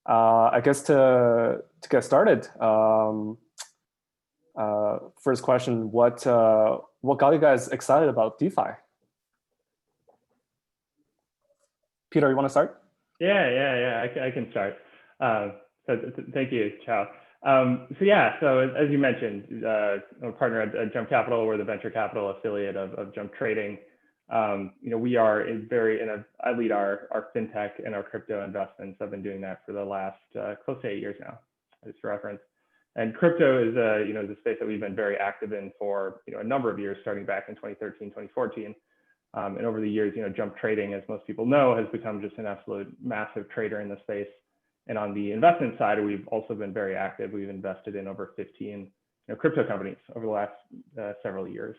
I guess to get started, first question: what got you guys excited about DeFi? Peter, you want to start? Yeah. I can start. Thank you, Chao. So as you mentioned, I'm a partner at Jump Capital. We're the venture capital affiliate of Jump Trading. We are I lead our fintech and our crypto investments. I've been doing that for the last close to 8 years now, just for reference. And crypto is the space that we've been very active in for a number of years, starting back in 2013, 2014. And over the years, Jump Trading, as most people know, has become just an absolute massive trader in the space. And on the investment side, we've also been very active. We've invested in over 15 crypto companies over the last several years.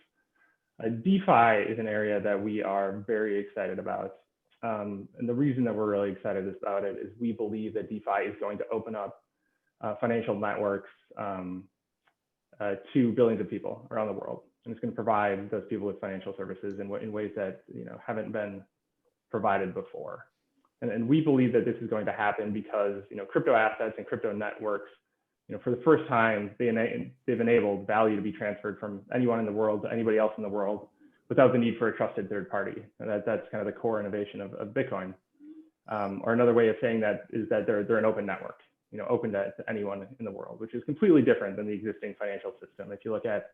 DeFi is an area that we are very excited about. And the reason that we're really excited about it is we believe that DeFi is going to open up financial networks to billions of people around the world. And it's going to provide those people with financial services in ways that haven't been provided before. And we believe that this is going to happen because crypto assets and crypto networks, for the first time, they've enabled value to be transferred from anyone in the world to anybody else in the world without the need for a trusted third party. And that's kind of the core innovation of Bitcoin. Or another way of saying that is that they're an open network, open to anyone in the world, which is completely different than the existing financial system. If you look at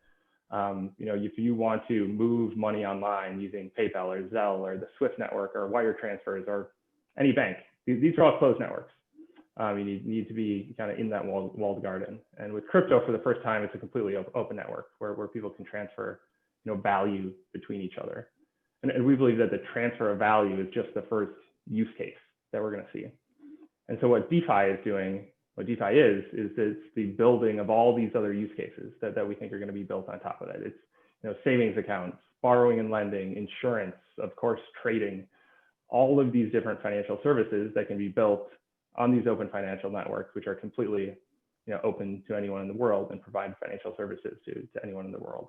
if you want to move money online using PayPal or Zelle or the Swift network or wire transfers or any bank, these are all closed networks. You need to be kind of in that walled garden. And with crypto, for the first time, it's a completely open network where people can transfer value between each other. And we believe that the transfer of value is just the first use case that we're going to see. And so what DeFi is doing, what DeFi is it's the building of all these other use cases that we think are going to be built on top of it. It's savings accounts, borrowing and lending, insurance, of course, trading, all of these different financial services that can be built on these open financial networks, which are completely open to anyone in the world and provide financial services to anyone in the world.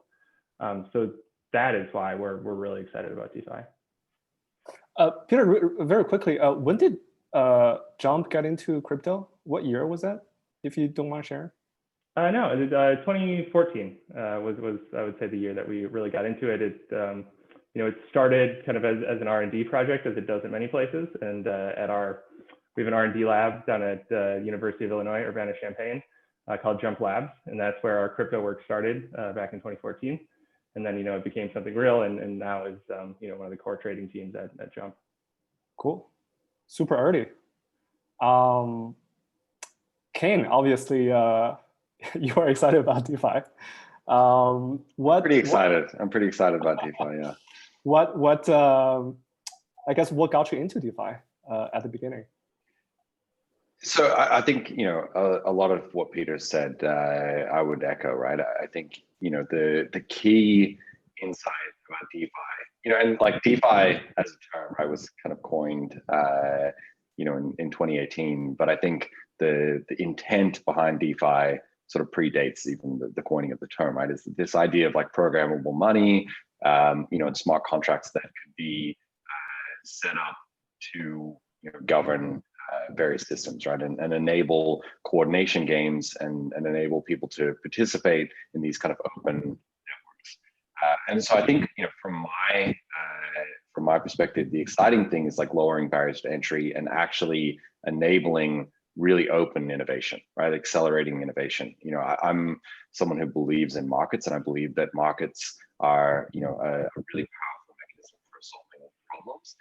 So that is why we're really excited about DeFi. Peter, very quickly, when did Jump get into crypto? What year was that, if you don't mind sharing? No, 2014 was I would say the year that we really got into it. It started kind of as an R&D project, as it does in many places. And we have an R&D lab down at University of Illinois, Urbana-Champaign, called Jump Labs. And that's where our crypto work started back in 2014. And then, it became something real and now is, one of the core trading teams at Jump. Cool. Super early. Kain, obviously, you are excited about DeFi. I'm pretty excited about DeFi, yeah. What I guess what got you into DeFi at the beginning? So I think a lot of what Peter said I would echo, right? I think the key insight about DeFi, and like DeFi as a term, right, was kind of coined in 2018, but I think the intent behind DeFi sort of predates even the coining of the term, right? Is this idea of like programmable money, and smart contracts that could be set up to govern various systems, right? And enable coordination games and enable people to participate in these kind of open networks. And so I think, from my perspective, the exciting thing is like lowering barriers to entry and actually enabling really open innovation, right? Accelerating innovation. I'm someone who believes in markets, and I believe that markets are, a really powerful mechanism for solving problems.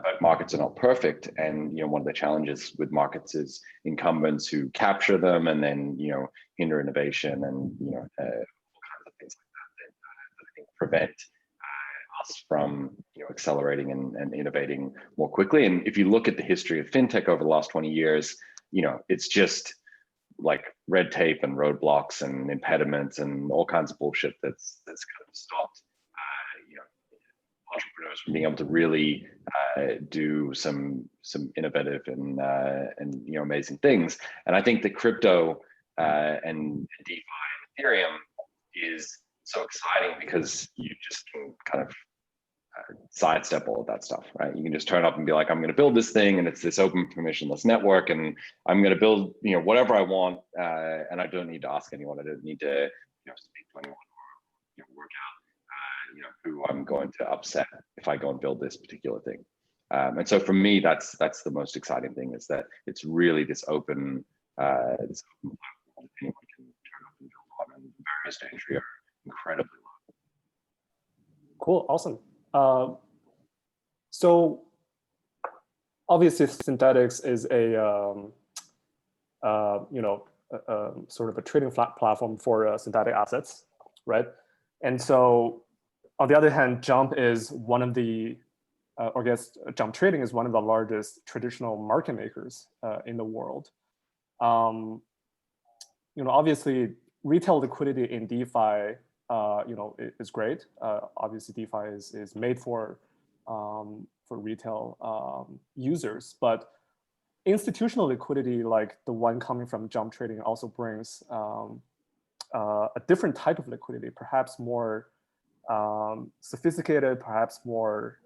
But markets are not perfect, and one of the challenges with markets is incumbents who capture them and then hinder innovation and all kinds of things like that I think prevent us from accelerating and innovating more quickly. And if you look at the history of fintech over the last 20 years, it's just like red tape and roadblocks and impediments and all kinds of bullshit that's kind of stopped entrepreneurs from being able to really do some innovative and amazing things. And I think the crypto and DeFi and Ethereum is so exciting because you just can kind of sidestep all of that stuff, right? You can just turn up and be like, I'm going to build this thing, and it's this open permissionless network, and I'm going to build, whatever I want, and I don't need to ask anyone. I don't need to, speak to anyone or work out, who I'm going to upset if I go and build this particular thing. And so for me, that's the most exciting thing, is that it's really this open platform that anyone can turn up and build on, and the barriers to entry are incredibly low. Cool, awesome. So obviously Synthetix is a sort of a trading platform for synthetic assets, right? And so on the other hand, Jump is one of the Jump Trading is one of the largest traditional market makers in the world. Obviously retail liquidity in DeFi is great. Obviously, DeFi is made for retail users, but institutional liquidity, like the one coming from Jump Trading, also brings a different type of liquidity, perhaps more sophisticated, perhaps more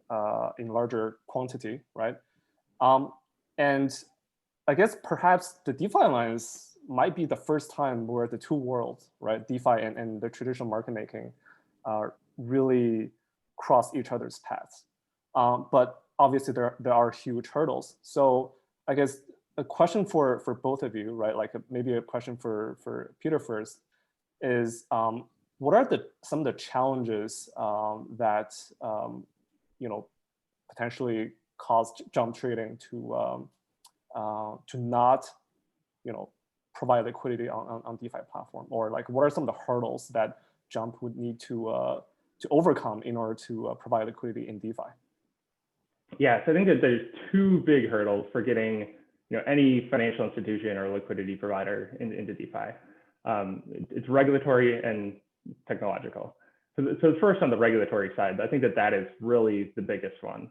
in larger quantity, right? And I guess perhaps the DeFi Alliance might be the first time where the two worlds, right, DeFi and the traditional market making, really cross each other's paths. But obviously there are huge hurdles. So I guess a question for both of you, right, like maybe a question for Peter first, is what are some of the challenges that potentially caused Jump Trading to not provide liquidity on DeFi platform, or like what are some of the hurdles that Jump would need to overcome in order to provide liquidity in DeFi? Yeah, so I think that there's two big hurdles for getting any financial institution or liquidity provider into DeFi. It's regulatory and technological. So first on the regulatory side, I think that is really the biggest one.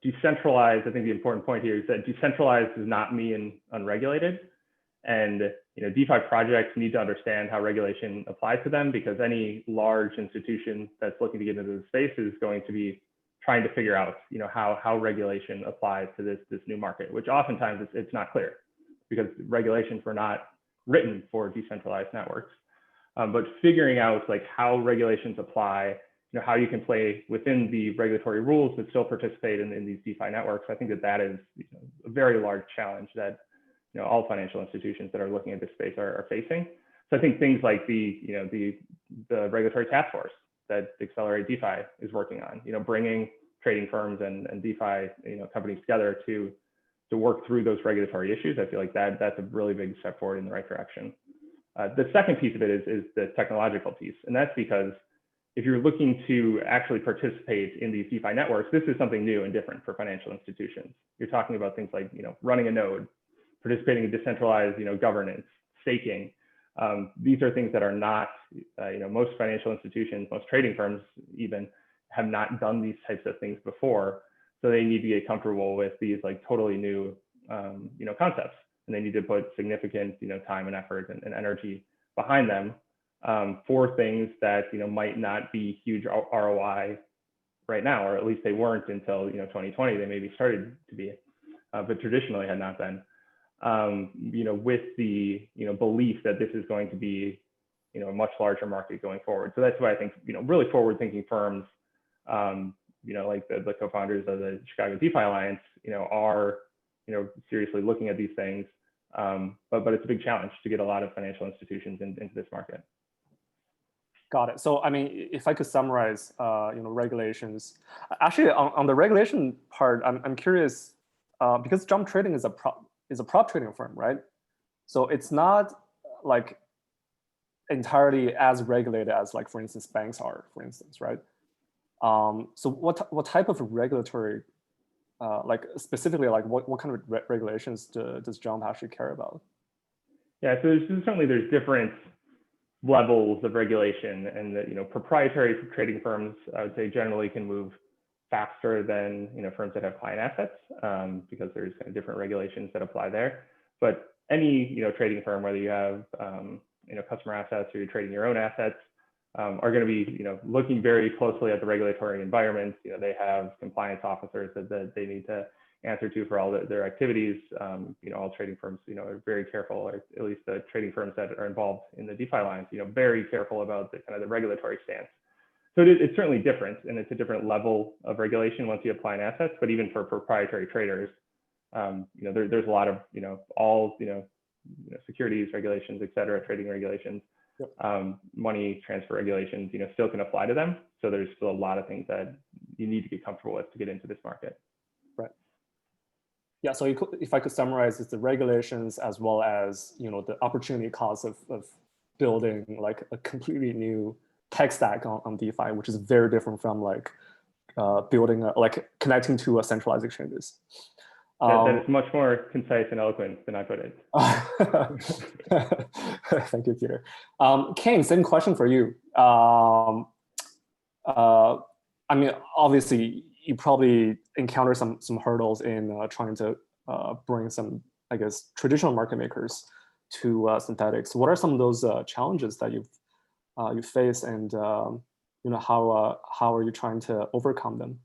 Decentralized, I think the important point here is that decentralized does not mean unregulated. And DeFi projects need to understand how regulation applies to them, because any large institution that's looking to get into the space is going to be trying to figure out how regulation applies to this new market, which oftentimes it's not clear, because regulations were not written for decentralized networks. But figuring out like how regulations apply, how you can play within the regulatory rules but still participate in these DeFi networks, I think that is a very large challenge that all financial institutions that are looking at this space are facing. So I think things like the regulatory task force that Accelerate DeFi is working on, bringing trading firms and DeFi companies together to work through those regulatory issues. I feel like that's a really big step forward in the right direction. The second piece of it is the technological piece, and that's because if you're looking to actually participate in these DeFi networks, this is something new and different for financial institutions. You're talking about things like running a node, participating in decentralized governance, staking. These are things that are not, most financial institutions, most trading firms even have not done these types of things before. So they need to get comfortable with these like totally new, concepts, and they need to put significant, time and effort and energy behind them for things that, might not be huge ROI right now, or at least they weren't until, 2020, they maybe started to be, but traditionally had not been. With the belief that this is going to be a much larger market going forward. So that's why I think really forward-thinking firms, like the co-founders of the Chicago DeFi Alliance, are seriously looking at these things. But it's a big challenge to get a lot of financial institutions into this market. Got it. So I mean, if I could summarize, regulations. Actually, on the regulation part, I'm curious because Jump Trading is a prop trading firm, right? So it's not like entirely as regulated as, like, for instance, banks are, for instance, right? So what type of regulatory, like specifically, like what kind of regulations does Jump actually care about? Yeah, so there's different levels of regulation, and proprietary trading firms, I would say, generally can move faster than firms that have client assets, because there's kind of different regulations that apply there. But any trading firm, whether you have customer assets or you're trading your own assets, are going to be, looking very closely at the regulatory environment. They have compliance officers that they need to answer to for all their activities. All trading firms, are very careful, or at least the trading firms that are involved in the DeFi lines, very careful about the kind of the regulatory stance. So it's certainly different, and it's a different level of regulation once you apply in assets. But even for proprietary traders, there's a lot of securities regulations, et cetera, trading regulations, money transfer regulations, still can apply to them. So there's still a lot of things that you need to get comfortable with to get into this market. Right. Yeah. So if I could summarize, it's the regulations as well as the opportunity cost of building like a completely new tech stack on DeFi, which is very different from like building connecting to a centralized exchanges. That is much more concise and eloquent than I put it. Thank you, Peter. Kain, same question for you. I mean, obviously, you probably encounter some hurdles in trying to bring some, I guess, traditional market makers to Synthetix. What are some of those challenges that you face, and how are you trying to overcome them?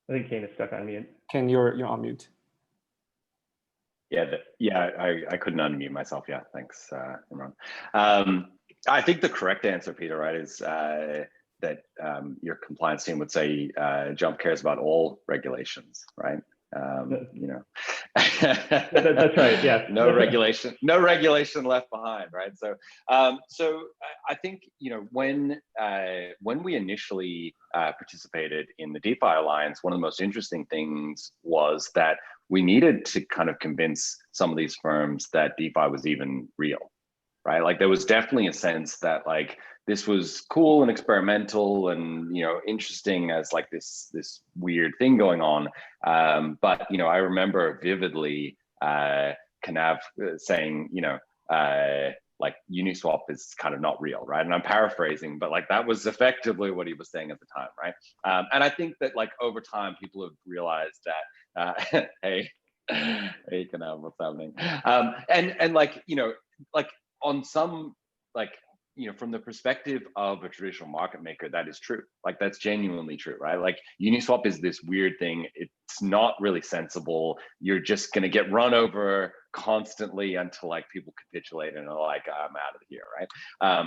I think Kain is stuck on mute. Kain, you're on mute. Yeah, I couldn't unmute myself. Yeah, thanks, Imran. I think the correct answer, Peter, right, is that your compliance team would say Jump cares about all regulations, right? That's right. Yeah. No regulation left behind, right? So, I think when we initially participated in the DeFi Alliance, one of the most interesting things was that we needed to kind of convince some of these firms that DeFi was even real, right? Like there was definitely a sense that like this was cool and experimental and interesting as like this weird thing going on. But I remember vividly Kanav saying like Uniswap is kind of not real, right? And I'm paraphrasing, but like that was effectively what he was saying at the time, right? And I think that like over time people have realized that hey Kanav, what's happening? And like like on some like from the perspective of a traditional market maker, that is true. Like that's genuinely true, right? Like Uniswap is this weird thing. It's not really sensible. You're just going to get run over constantly until like people capitulate and are like, I'm out of here, right?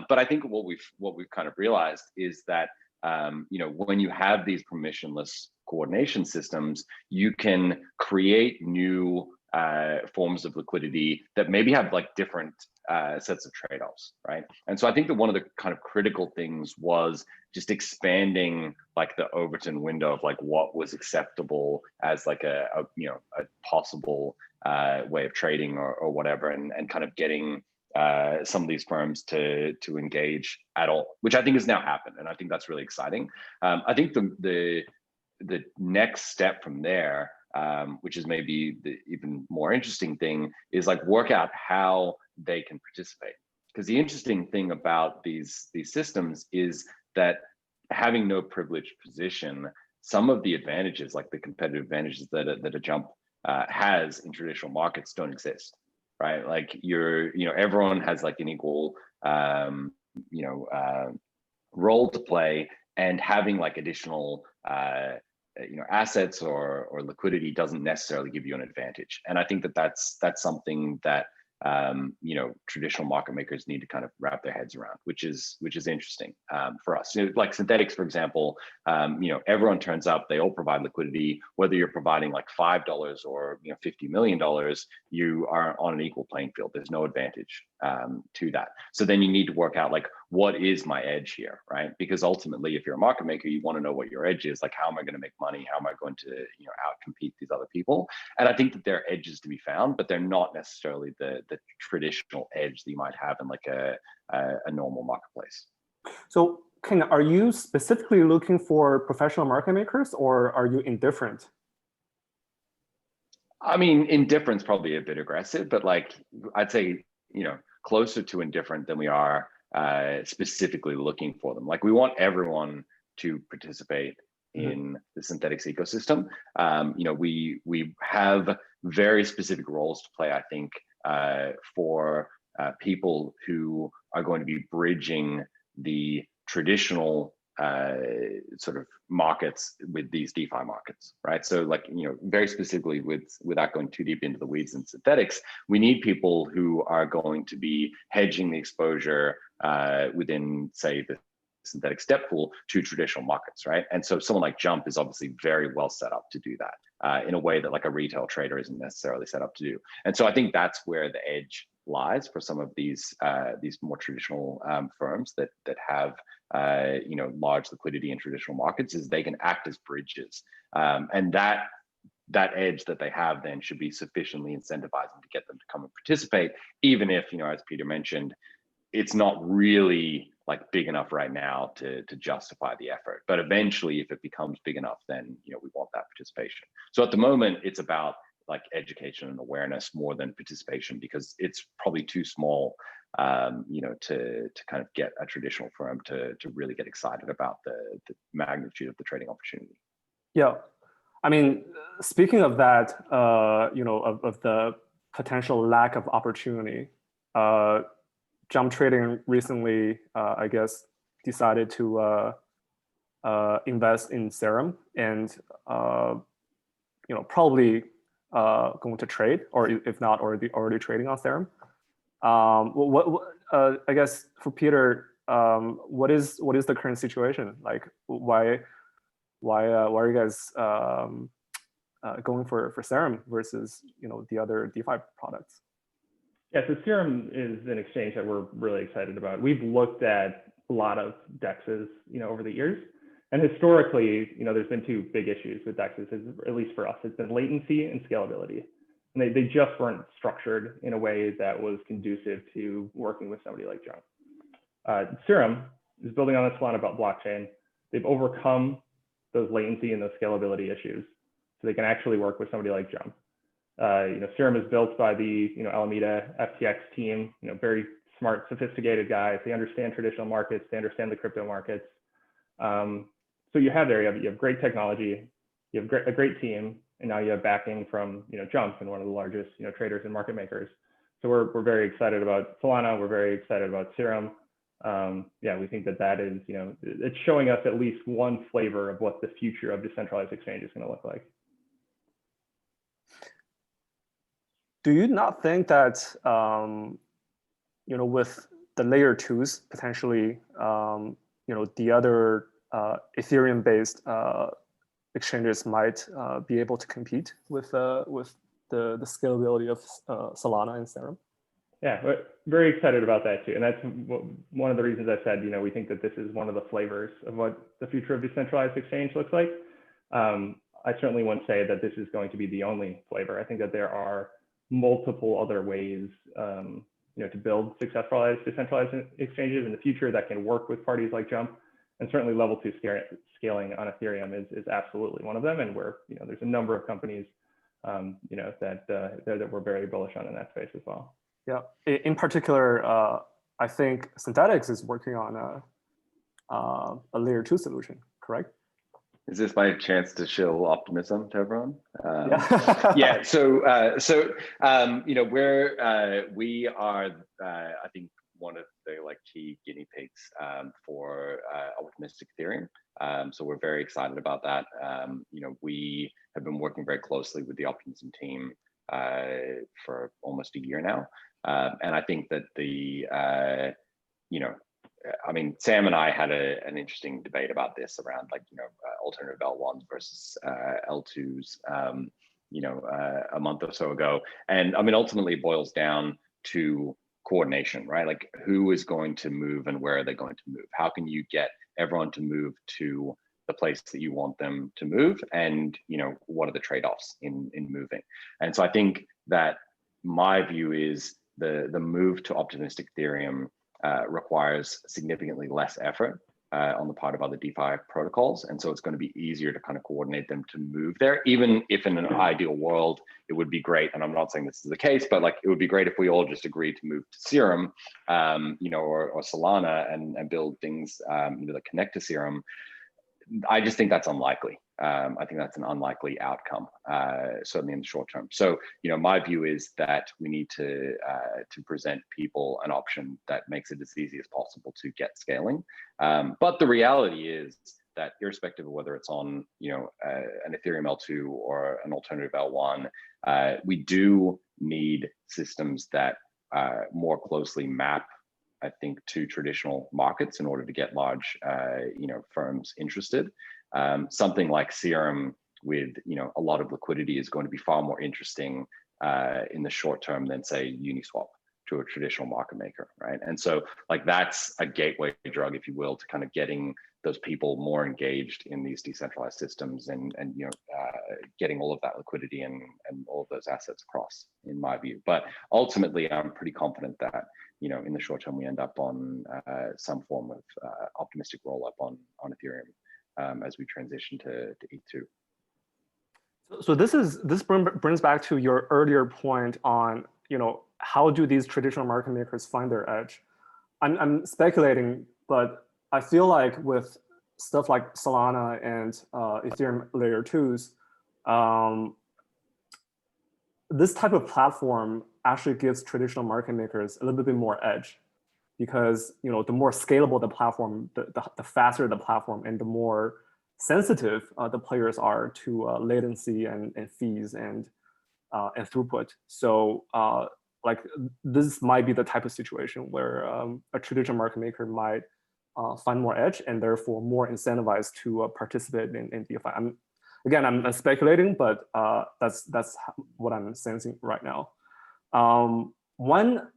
But I think what we've kind of realized is that when you have these permissionless coordination systems, you can create new forms of liquidity that maybe have like different sets of trade-offs, right? And so I think that one of the kind of critical things was just expanding like the Overton window of like what was acceptable as like a possible way of trading or whatever, and kind of getting some of these firms to engage at all, which I think has now happened, and I think that's really exciting. I think the next step from there, which is maybe the even more interesting thing, is like work out how they can participate. Because the interesting thing about these systems is that having no privileged position, some of the advantages, like the competitive advantages that a Jump has in traditional markets, don't exist, right? Like everyone has like an equal role to play, and having like additional assets or liquidity doesn't necessarily give you an advantage. And I think that that's something that traditional market makers need to kind of wrap their heads around, which is interesting for us. Like Synthetix, for example, everyone turns up, they all provide liquidity, whether you're providing like $5 or $50 million, you are on an equal playing field. There's no advantage to that. So then you need to work out like, what is my edge here, right? Because ultimately, if you're a market maker, you want to know what your edge is. Like, how am I going to make money? How am I going to outcompete these other people? And I think that there are edges to be found, but they're not necessarily the traditional edge that you might have in like a normal marketplace. So Kain, are you specifically looking for professional market makers, or are you indifferent? I mean, indifferent's probably a bit aggressive, but like I'd say, closer to indifferent than we are specifically looking for them. Like we want everyone to participate in the Synthetix ecosystem. We have very specific roles to play, I think, for people who are going to be bridging the traditional sort of markets with these DeFi markets, right? So like, very specifically without going too deep into the weeds and Synthetix, we need people who are going to be hedging the exposure within, say, the synthetic step pool to traditional markets, right? And so someone like Jump is obviously very well set up to do that in a way that like a retail trader isn't necessarily set up to do. And so I think that's where the edge lies for some of these more traditional firms that have large liquidity in traditional markets, is they can act as bridges, and that edge that they have then should be sufficiently incentivizing to get them to come and participate, even if, as Peter mentioned, it's not really like big enough right now to justify the effort. But eventually, if it becomes big enough, then we want that participation. So at the moment, it's about like education and awareness more than participation, because it's probably too small, to kind of get a traditional firm to really get excited about the magnitude of the trading opportunity. Yeah, I mean, speaking of that, of the potential lack of opportunity, Jump Trading recently, I guess, decided to invest in Serum, and probably going to trade, or if not already trading on Serum. I guess for Peter, what is the current situation? Like, why are you guys going for Serum versus the other DeFi products? Yeah, so Serum is an exchange that we're really excited about. We've looked at a lot of DEXs, over the years, and historically, there's been two big issues with DEXs, at least for us. It's been latency and scalability, and they just weren't structured in a way that was conducive to working with somebody like Jump. Serum is building on the Solana blockchain. They've overcome those latency and those scalability issues, so they can actually work with somebody like Jump. Serum is built by the Alameda FTX team, very smart, sophisticated guys. They understand traditional markets, they understand the crypto markets. So you have great technology, you have a great team, and now you have backing from Jump, and one of the largest traders and market makers. So we're very excited about Solana. We're very excited about Serum. We think that is it's showing us at least one flavor of what the future of decentralized exchange is going to look like. Do you not think that with the layer twos potentially, the other Ethereum-based exchanges might be able to compete with the scalability of Solana and Serum? Yeah, we're very excited about that too, and that's one of the reasons I said we think that this is one of the flavors of what the future of decentralized exchange looks like. I certainly won't say that this is going to be the only flavor. I think that there are multiple other ways to build successful decentralized exchanges in the future that can work with parties like Jump, and certainly level 2 scaling on Ethereum is absolutely one of them. And there's a number of companies that we're very bullish on in that space as well. Yeah, in particular, I think Synthetix is working on a layer 2 solution, correct? Is this my chance to show optimism to everyone? Yeah. So we are I think one of the key guinea pigs for optimistic Ethereum. So we're very excited about that. We have been working very closely with the Optimism team for almost a year now, and I think that Sam and I had an interesting debate about this around alternative L1s versus L2s, a month or so ago. And ultimately it boils down to coordination, right? Like, who is going to move and where are they going to move? How can you get everyone to move to the place that you want them to move? And, what are the trade-offs in moving? And so I think that my view is the move to optimistic Ethereum requires significantly less effort on the part of other DeFi protocols. And so it's going to be easier to kind of coordinate them to move there, even if in an ideal world, it would be great. And I'm not saying this is the case, but it would be great if we all just agreed to move to Serum, or Solana and build things, that connect to Serum. I just think that's unlikely. I think that's an unlikely outcome, certainly in the short term. So, my view is that we need to present people an option that makes it as easy as possible to get scaling. But the reality is that irrespective of whether it's on, an Ethereum L2 or an alternative L1, we do need systems that more closely map, I think, to traditional markets in order to get large, firms interested. Something like Serum with, a lot of liquidity is going to be far more interesting in the short term than, say, Uniswap to a traditional market maker, right? And so, that's a gateway drug, if you will, to kind of getting those people more engaged in these decentralized systems and getting all of that liquidity and all of those assets across, in my view. But ultimately, I'm pretty confident that, in the short term, we end up on some form of optimistic roll up on Ethereum as we transition to ETH2. So this brings back to your earlier point on, how do these traditional market makers find their edge? I'm speculating, but I feel like with stuff like Solana and Ethereum layer 2s, this type of platform actually gives traditional market makers a little bit more edge, because the more scalable the platform, the faster the platform, and the more sensitive the players are to latency and fees and throughput. So this might be the type of situation where a traditional market maker might find more edge and therefore more incentivized to participate in DeFi. I'm speculating, but that's what I'm sensing right now. One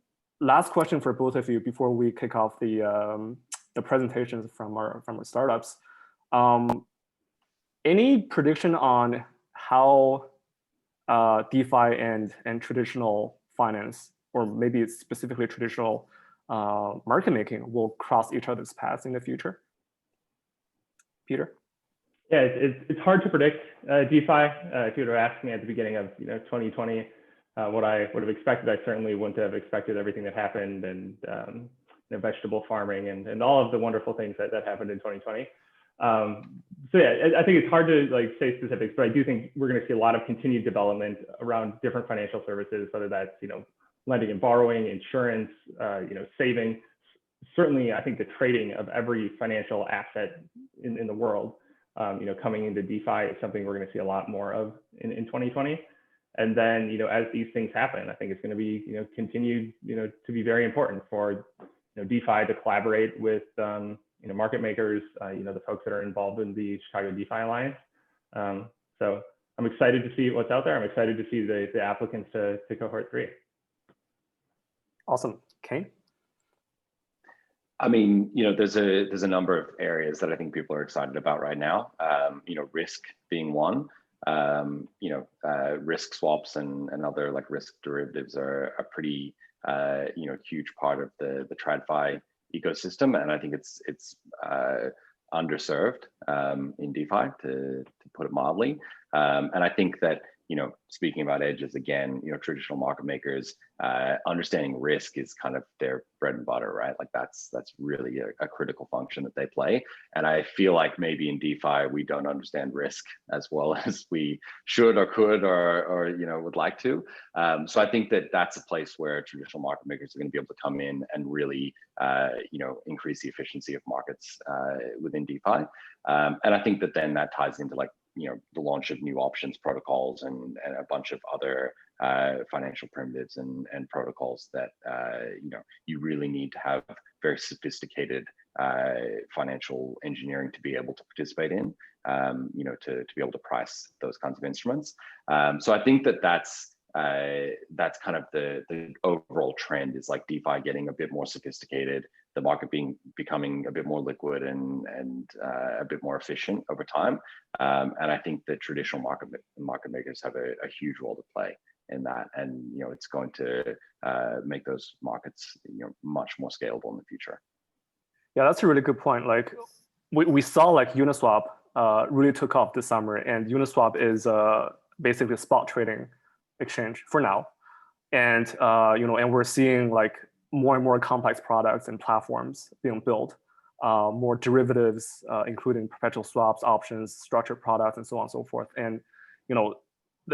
last question for both of you before we kick off the presentations from our startups. Any prediction on how DeFi and traditional finance, or maybe specifically traditional market making, will cross each other's paths in the future? Peter? Yeah, it's hard to predict DeFi. If you would have asked me at the beginning of 2020 what I would have expected, I certainly wouldn't have expected everything that happened, and vegetable farming and all of the wonderful things that happened in 2020. So yeah, I think it's hard to say specifics, but I do think we're going to see a lot of continued development around different financial services, whether that's lending and borrowing, insurance, saving. Certainly, I think the trading of every financial asset in the world, coming into DeFi is something we're going to see a lot more of in 2020. And then, as these things happen, I think it's going to be, continued, to be very important for, DeFi to collaborate with, market makers, the folks that are involved in the Chicago DeFi Alliance. So I'm excited to see what's out there. I'm excited to see the applicants to cohort 3. Awesome. Kain? I mean, there's a number of areas that I think people are excited about right now. Risk being one. Risk swaps and other risk derivatives are a pretty huge part of the TradFi ecosystem, and I think it's underserved in DeFi, to put it mildly. And I think that speaking about edges again, traditional market makers understanding risk is kind of their bread and butter, right? That's really a critical function that they play. And I feel like maybe in DeFi we don't understand risk as well as we should or could or would like to. So I think that that's a place where traditional market makers are going to be able to come in and really increase the efficiency of markets within DeFi. And I think that then that ties into the launch of new options protocols and a bunch of other financial primitives and protocols that you really need to have very sophisticated financial engineering to be able to participate in, to be able to price those kinds of instruments. So I think that that's kind of the overall trend, is DeFi getting a bit more sophisticated, the market becoming a bit more liquid and a bit more efficient over time. And I think the traditional market makers have a huge role to play in that, and it's going to make those markets much more scalable in the future. Yeah, that's a really good point. We saw Uniswap really took off this summer, and Uniswap is basically a spot trading exchange for now, and and we're seeing more and more complex products and platforms being built more derivatives, including perpetual swaps, options, structured products, and so on and so forth. And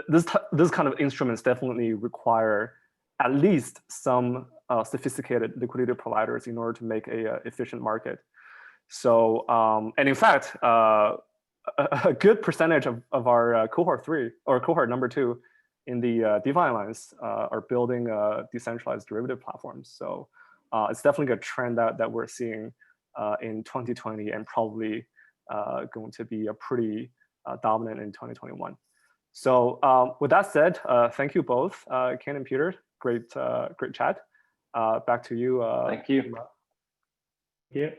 this kind of instruments definitely require at least some sophisticated liquidity providers in order to make a efficient market. So, and in fact, a good percentage of our cohort 3 or cohort number 2 in the DeFi Alliance are building decentralized derivative platforms. So it's definitely a trend that we're seeing in 2020 and probably going to be a pretty dominant in 2021. So with that said, thank you both, Kain and Peter. Great chat. Back to you. Thank you. Yeah.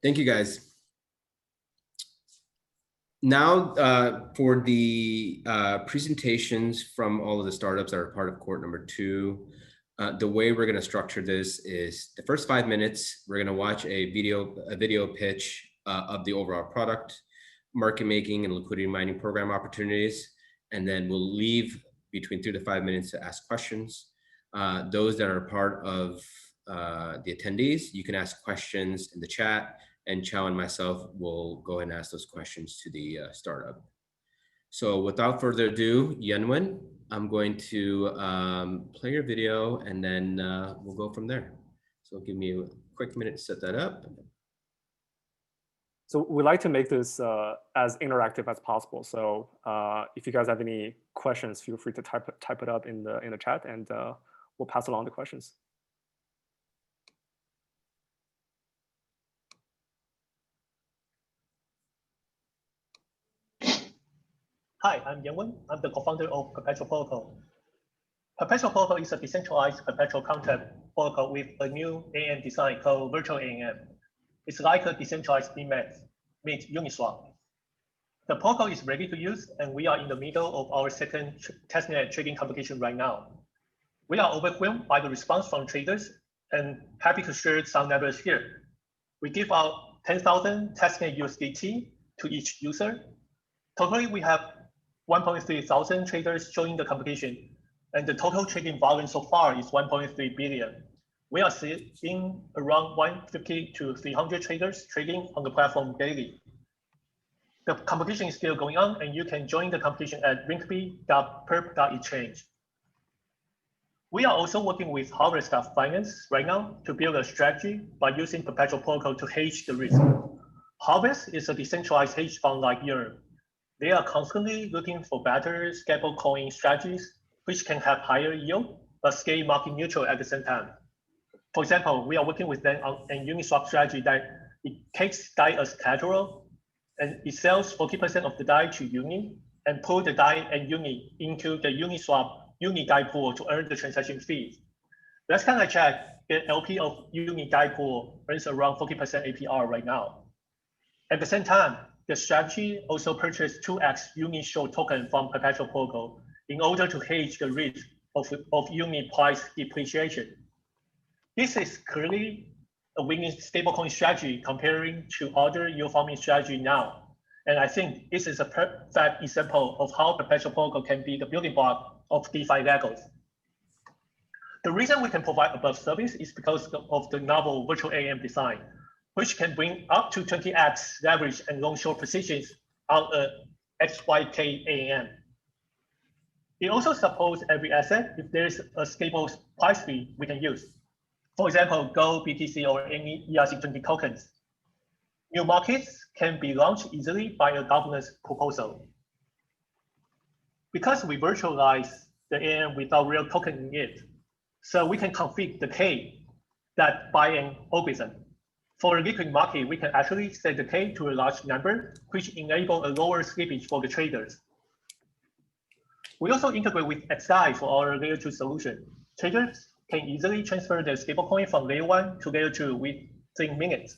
Thank you, guys. Now for the presentations from all of the startups that are part of cohort number 2, the way we're going to structure this is the first 5 minutes, we're going to watch a video pitch of the overall product, market making and liquidity mining program opportunities, and then we'll leave between 3 to 5 minutes to ask questions. Those that are part of the attendees, you can ask questions in the chat, and Chao and myself will go ahead and ask those questions to the startup. So without further ado, Yenwen, I'm going to play your video, and then we'll go from there. So give me a quick minute to set that up. So we like to make this as interactive as possible. So if you guys have any questions, feel free to type it up in the chat, and we'll pass along the questions. Hi, I'm Yenwen. I'm the co-founder of Perpetual Protocol. Perpetual Protocol is a decentralized perpetual contract protocol with a new AM design called Virtual AM. It's like a decentralized DMAX meet Uniswap. The protocol is ready to use, and we are in the middle of our second testnet trading competition right now. We are overwhelmed by the response from traders and happy to share some numbers here. We give out 10,000 testnet USDT to each user. Totally, we have 1.3 thousand traders joining the competition, and the total trading volume so far is 1.3 billion. We are seeing around 150 to 300 traders trading on the platform daily. The competition is still going on, and you can join the competition at rinkeby.perp.exchange. We are also working with Harvest Finance right now to build a strategy by using Perpetual Protocol to hedge the risk. Harvest is a decentralized hedge fund like Yearn. They are constantly looking for better stablecoin strategies, which can have higher yield, but stay market neutral at the same time. For example, we are working with them on a Uniswap strategy that it takes DAI as collateral, and it sells 40% of the DAI to Uni, and pull the DAI and Uni into the Uniswap Uni DAI pool to earn the transaction fees. Last time I checked, the LP of Uni DAI pool earns around 40% APR right now. At the same time, the strategy also purchased 2x Uni short token from Perpetual Protocol in order to hedge the risk of Uni price depreciation. This is clearly a winning stablecoin strategy comparing to other yield farming strategy now. And I think this is a perfect example of how Perpetual Protocol can be the building block of DeFi Legos. The reason we can provide above service is because of the novel virtual AM design, which can bring up to 20x leverage and long short positions on a XYK AM. It also supports every asset if there is a stable price fee we can use. For example, Gold, BTC, or any ERC20 tokens. New markets can be launched easily by a governance proposal. Because we virtualize the AM without real token in it, so we can config the K that by an algorithm. For a liquid market, we can actually set the K to a large number, which enable a lower slippage for the traders. We also integrate with XI for our layer 2 solution. Traders can easily transfer their stablecoin from layer 1 to layer 2 within minutes.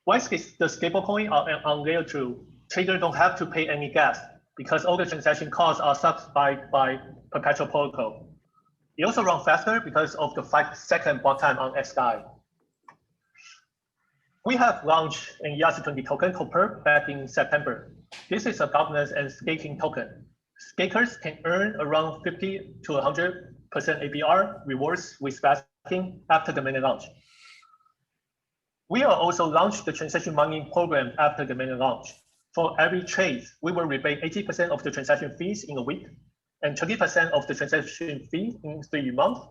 Once the stablecoin are on layer 2, traders don't have to pay any gas because all the transaction costs are subsidized by Perpetual Protocol. It also runs faster because of the 5-second block time on XI. We have launched an ERC20 token called Perp back in September. This is a governance and staking token. Stakers can earn around 50 to 100% APR rewards with backing after the mainnet launch. We will also launch the transaction mining program after the mainnet launch. For every trade, we will rebate 80% of the transaction fees in a week, and 20% of the transaction fee in 3 months,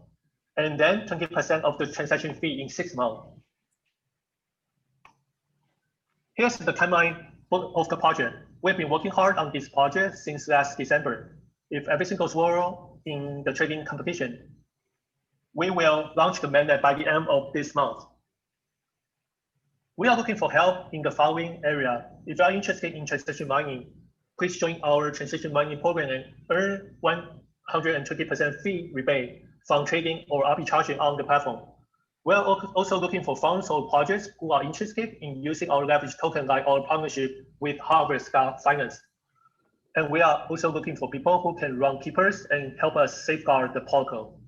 and then 20% of the transaction fee in 6 months. Here's the timeline of the project. We've been working hard on this project since last December. If everything goes well in the trading competition, we will launch the mainnet by the end of this month. We are looking for help in the following area. If you are interested in transaction mining, please join our transaction mining program and earn 120% fee rebate from trading or arbitraging on the platform. We are also looking for funds or projects who are interested in using our leverage token like our partnership with Harvest Finance. And we are also looking for people who can run keepers and help us safeguard the protocol.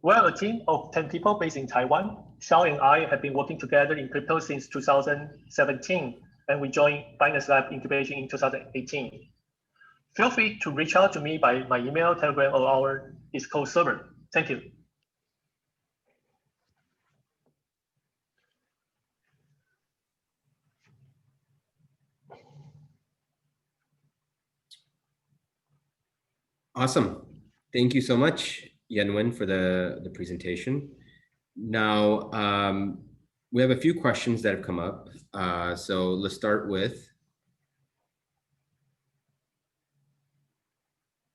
We are a team of 10 people based in Taiwan. Xiao and I have been working together in crypto since 2017, and we joined Binance Lab incubation in 2018. Feel free to reach out to me by my email, Telegram, or our Discord server. Thank you. Awesome. Thank you so much, Yenwen, for the presentation. Now, we have a few questions that have come up. So let's start with,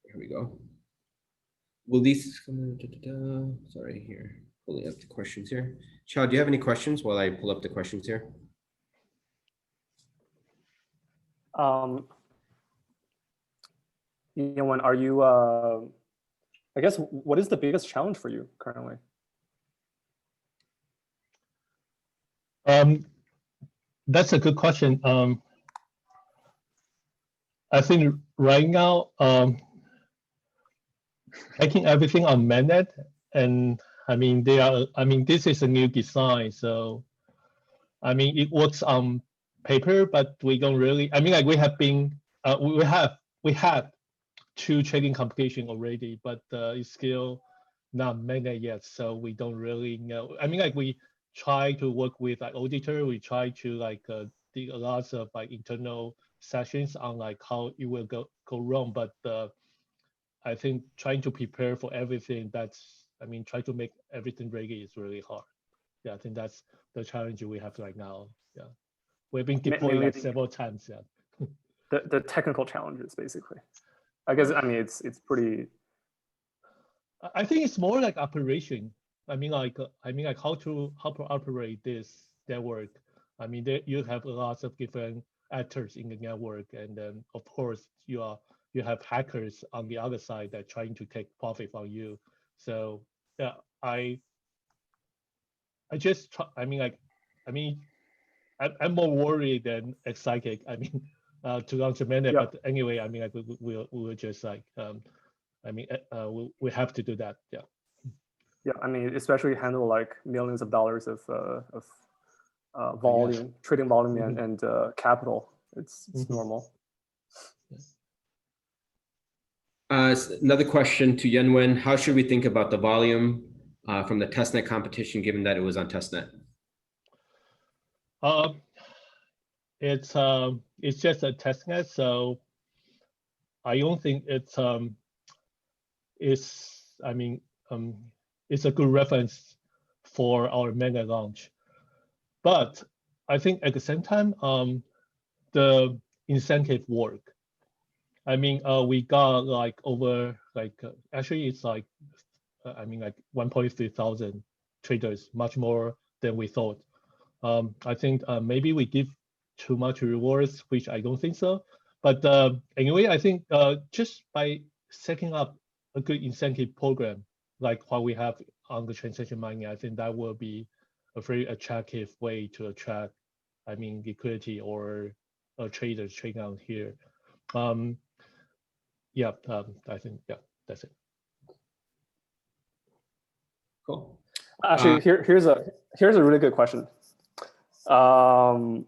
here we go. Will these, sorry, here, pulling up the questions here. Xiao, do you have any questions while I pull up the questions here? Yenwen, are you, I guess, what is the biggest challenge for you currently? That's a good question. I think right now, making everything on mainnet, and I mean, this is a new design, so I mean, it works on paper, but we don't really. I mean, like we have been, we had 2 trading competition already, but it's still not mainnet yet, so we don't really know. I mean, like we try to work with like auditor, we try to like do a lot of like internal sessions on like how it will go wrong, but I think trying to prepare for everything, that's, I mean, try to make everything ready is really hard. Yeah, I think that's the challenge we have right now. Yeah, we've been deployed like several times. Yeah, the technical challenges basically. I guess, I mean, it's pretty. I think it's more like operation. I mean, like how to operate this network. I mean, you have lots of different actors in the network, and then of course you have hackers on the other side that are trying to take profit from you. So yeah, I just I'm more worried than excited. I mean, to launch a mainnet, yeah. But anyway, I mean, like we will just like we have to do that. Yeah. Yeah, I mean, especially handle like millions of dollars of volume, yes. Trading volume, and capital. It's normal. Another question to Yenwen: how should we think about the volume from the testnet competition, given that it was on testnet? It's just a testnet, so I don't think it's a good reference for our mainnet launch. But I think at the same time, the incentive work. I mean, we got like over actually it's like like 1.3 thousand traders, much more than we thought. I think maybe we give too much rewards, which I don't think so. But anyway, I think just by setting up a good incentive program like what we have on the transaction mining, I think that will be a very attractive way to attract, I mean, liquidity or traders trading out here. Yeah, I think, yeah, that's it. Cool. Actually, here's a really good question. Well,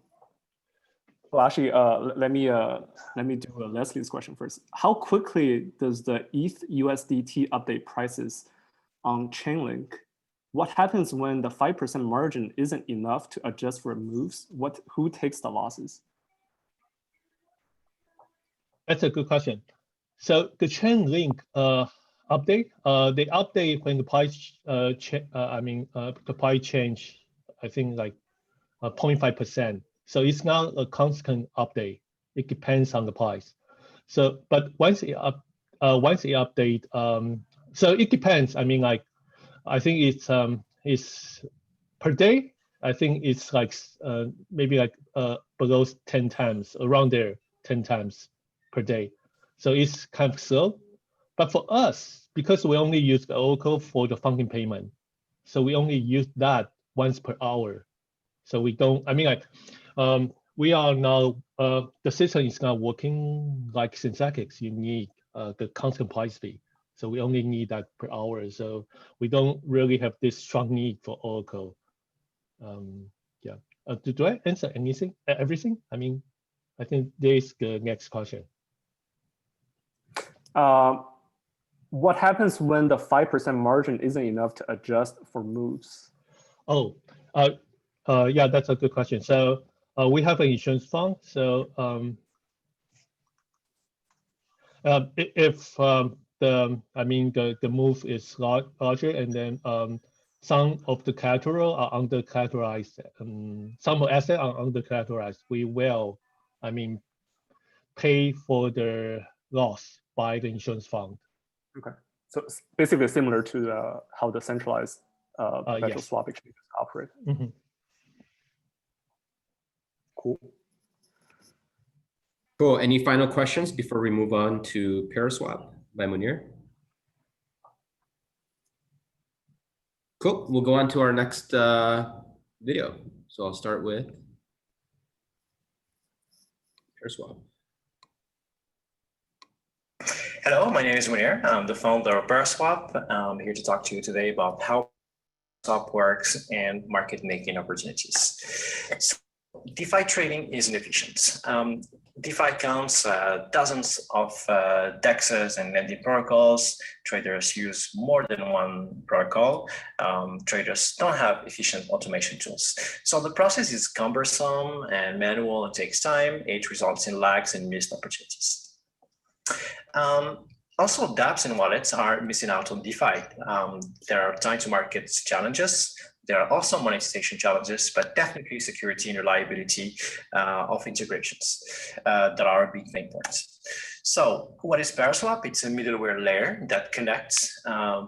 actually, let me do Leslie's question first. How quickly does the ETH USDT update prices on Chainlink what happens when the 5% margin isn't enough to adjust for moves? Who takes the losses? That's a good question. So the chain link update, they update when the price the price change, I think like 0.5%. So it's not a constant update. It depends on the price. So, but once it update, so it depends. I mean, like, I think it's per day. I think it's like maybe like below 10 times, around there, 10 times per day. So it's kind of slow. But for us, because we only use the Oracle for the funding payment, so we only use that once per hour. So we don't, I mean, like, we are now, the system is not working like Synthetix. You need the constant price fee. So we only need that per hour. So we don't really have this strong need for Oracle. Yeah. Do I answer anything, everything? I mean, I think there's the next question. What happens when the 5% margin isn't enough to adjust for moves? Oh, yeah, that's a good question. So we have an insurance fund. So if the move is larger, and then some of the collateral are under collateralized, some assets are under collateralized, we will, pay for the loss by the insurance fund. Okay, so it's basically similar to how the centralized perpetual yes. swap exchanges operate. Mm-hmm. Cool. Cool. Any final questions before we move on to Paraswap by Mounir? Cool. We'll go on to our next video. So I'll start with Paraswap. Hello, my name is Mounir. I'm the founder of Paraswap. I'm here to talk to you today about how Paraswap works and market making opportunities. So, DeFi trading is inefficient. DeFi counts dozens of DEXs and lending protocols. Traders use more than one protocol. Traders don't have efficient automation tools. So the process is cumbersome and manual and takes time. It results in lags and missed opportunities. Also, dApps and wallets are missing out on DeFi. There are time to market challenges. There are also monetization challenges, but definitely security and reliability of integrations that are big pain points. So what is Paraswap? It's a middleware layer that connects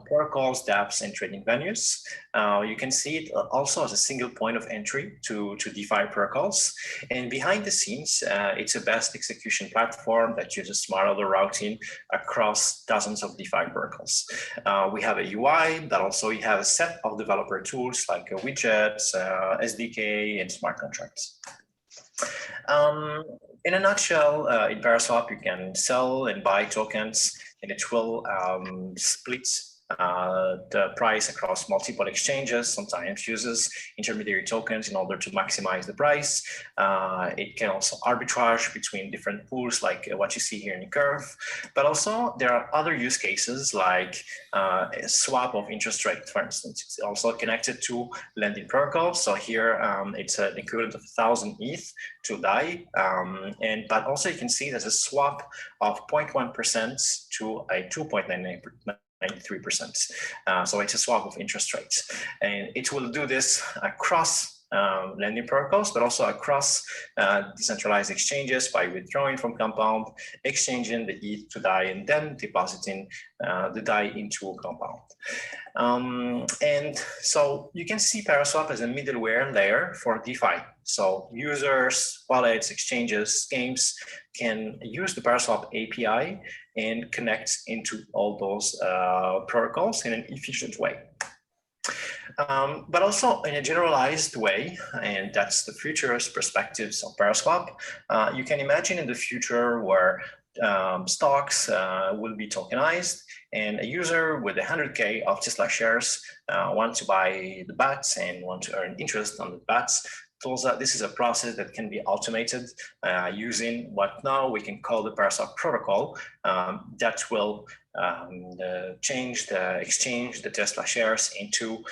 protocols, dApps, and trading venues. You can see it also as a single point of entry to DeFi protocols. And behind the scenes, it's a best execution platform that uses smart order routing across dozens of DeFi protocols. We have a UI, but also you have a set of developer tools like widgets, SDK, and smart contracts. In a nutshell, in Paraswap, you can sell and buy tokens, and it will split the price across multiple exchanges. Sometimes uses intermediary tokens in order to maximize the price. It can also arbitrage between different pools, like what you see here in the curve. But also there are other use cases like a swap of interest rate, for instance. It's also connected to lending protocols. So here it's an equivalent of 1,000 ETH to DAI. But also you can see there's a swap of 0.1% to a 2.93%. So it's a swap of interest rates. And it will do this across lending protocols, but also across decentralized exchanges by withdrawing from Compound, exchanging the ETH to DAI, and then depositing the DAI into Compound. And so you can see Paraswap as a middleware layer for DeFi. So users, wallets, exchanges, games can use the Paraswap API and connect into all those protocols in an efficient way. But also in a generalized way, and that's the future's perspectives of Paraswap. You can imagine in the future where stocks will be tokenized, and a user with 100K of Tesla shares want to buy the BATs and want to earn interest on the BATs. This is a process that can be automated using what now we can call the Paraswap protocol that will change the exchange the Tesla shares into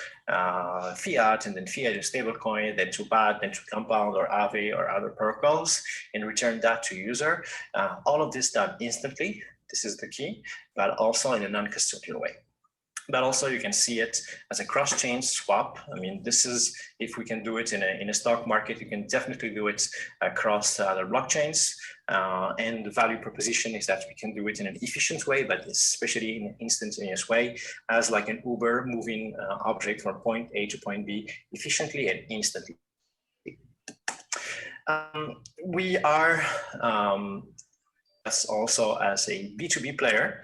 fiat, and then fiat is stablecoin, then to BAT, then to Compound or Aave or other protocols, and return that to user. All of this done instantly. This is the key, but also in a non-custodial way. But also you can see it as a cross-chain swap. I mean, this is, if we can do it in a stock market, you can definitely do it across other blockchains. And the value proposition is that we can do it in an efficient way, but especially in an instantaneous way, as like an Uber moving object from point A to point B efficiently and instantly. We are also as a B2B player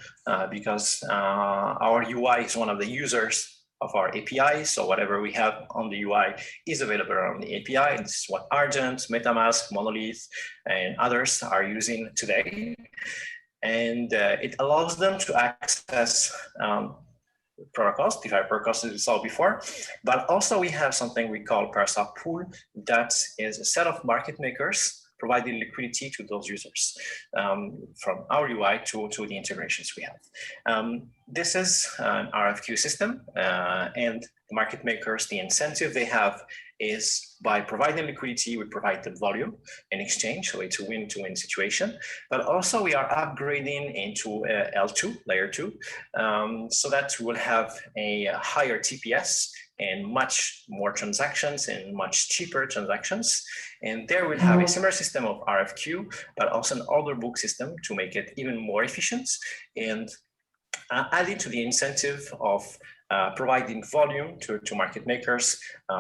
because our UI is one of the users of our API. So whatever we have on the UI is available on the API. And this is what Argent, MetaMask, Monolith, and others are using today. And it allows them to access protocols, DeFi protocols as we saw before, but also we have something we call Paraswap Pool that is a set of market makers providing liquidity to those users from our UI to the integrations we have. This is an RFQ system and the market makers, the incentive they have is by providing liquidity, we provide the volume in exchange, so it's a win-to-win situation. But also we are upgrading into L2, layer 2, so that we'll have a higher TPS and much more transactions and much cheaper transactions. And there we'll have a similar system of RFQ, but also an order book system to make it even more efficient. And added to the incentive of providing volume to market makers,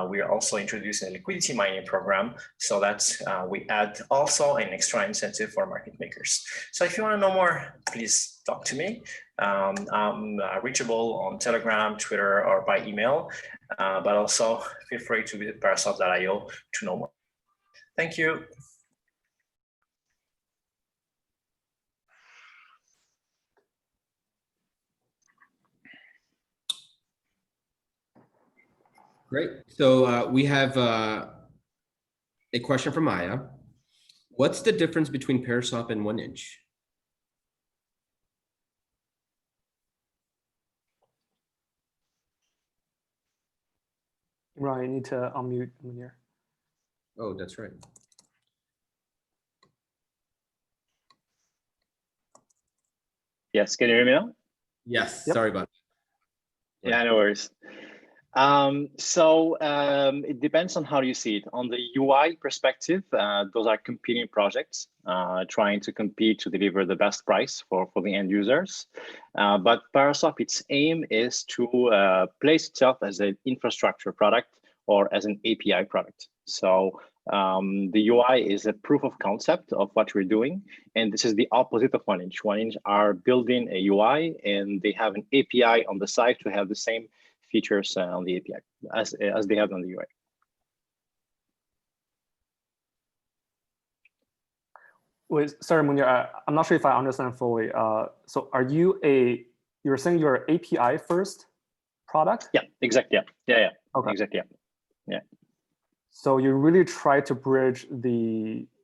we are also introducing a liquidity mining program so that we add also an extra incentive for market makers. So if you want to know more, please talk to me. I'm reachable on Telegram, Twitter, or by email, but also feel free to visit paraswap.io to know more. Thank you. Great. So we have a question from Maya. What's the difference between Paraswap and 1inch? Right, you need to unmute Mounir. Oh, that's right. Yes, can you hear me now? Yes, Yep. Sorry about that. Yeah, no worries. It depends on how you see it. On the UI perspective, those are competing projects trying to compete to deliver the best price for the end users. But Paraswap, its aim is to place itself as an infrastructure product or as an API product. So the UI is a proof of concept of what we're doing. And this is the opposite of 1inch. 1inch are building a UI and they have an API on the side to have the same features on the API as they have on the UI. Wait, sorry, Mounir, I'm not sure if I understand fully. So are you you're saying you're an API first product? Yeah, exactly. Yeah. Okay. Exactly. Yeah. So you really try to bridge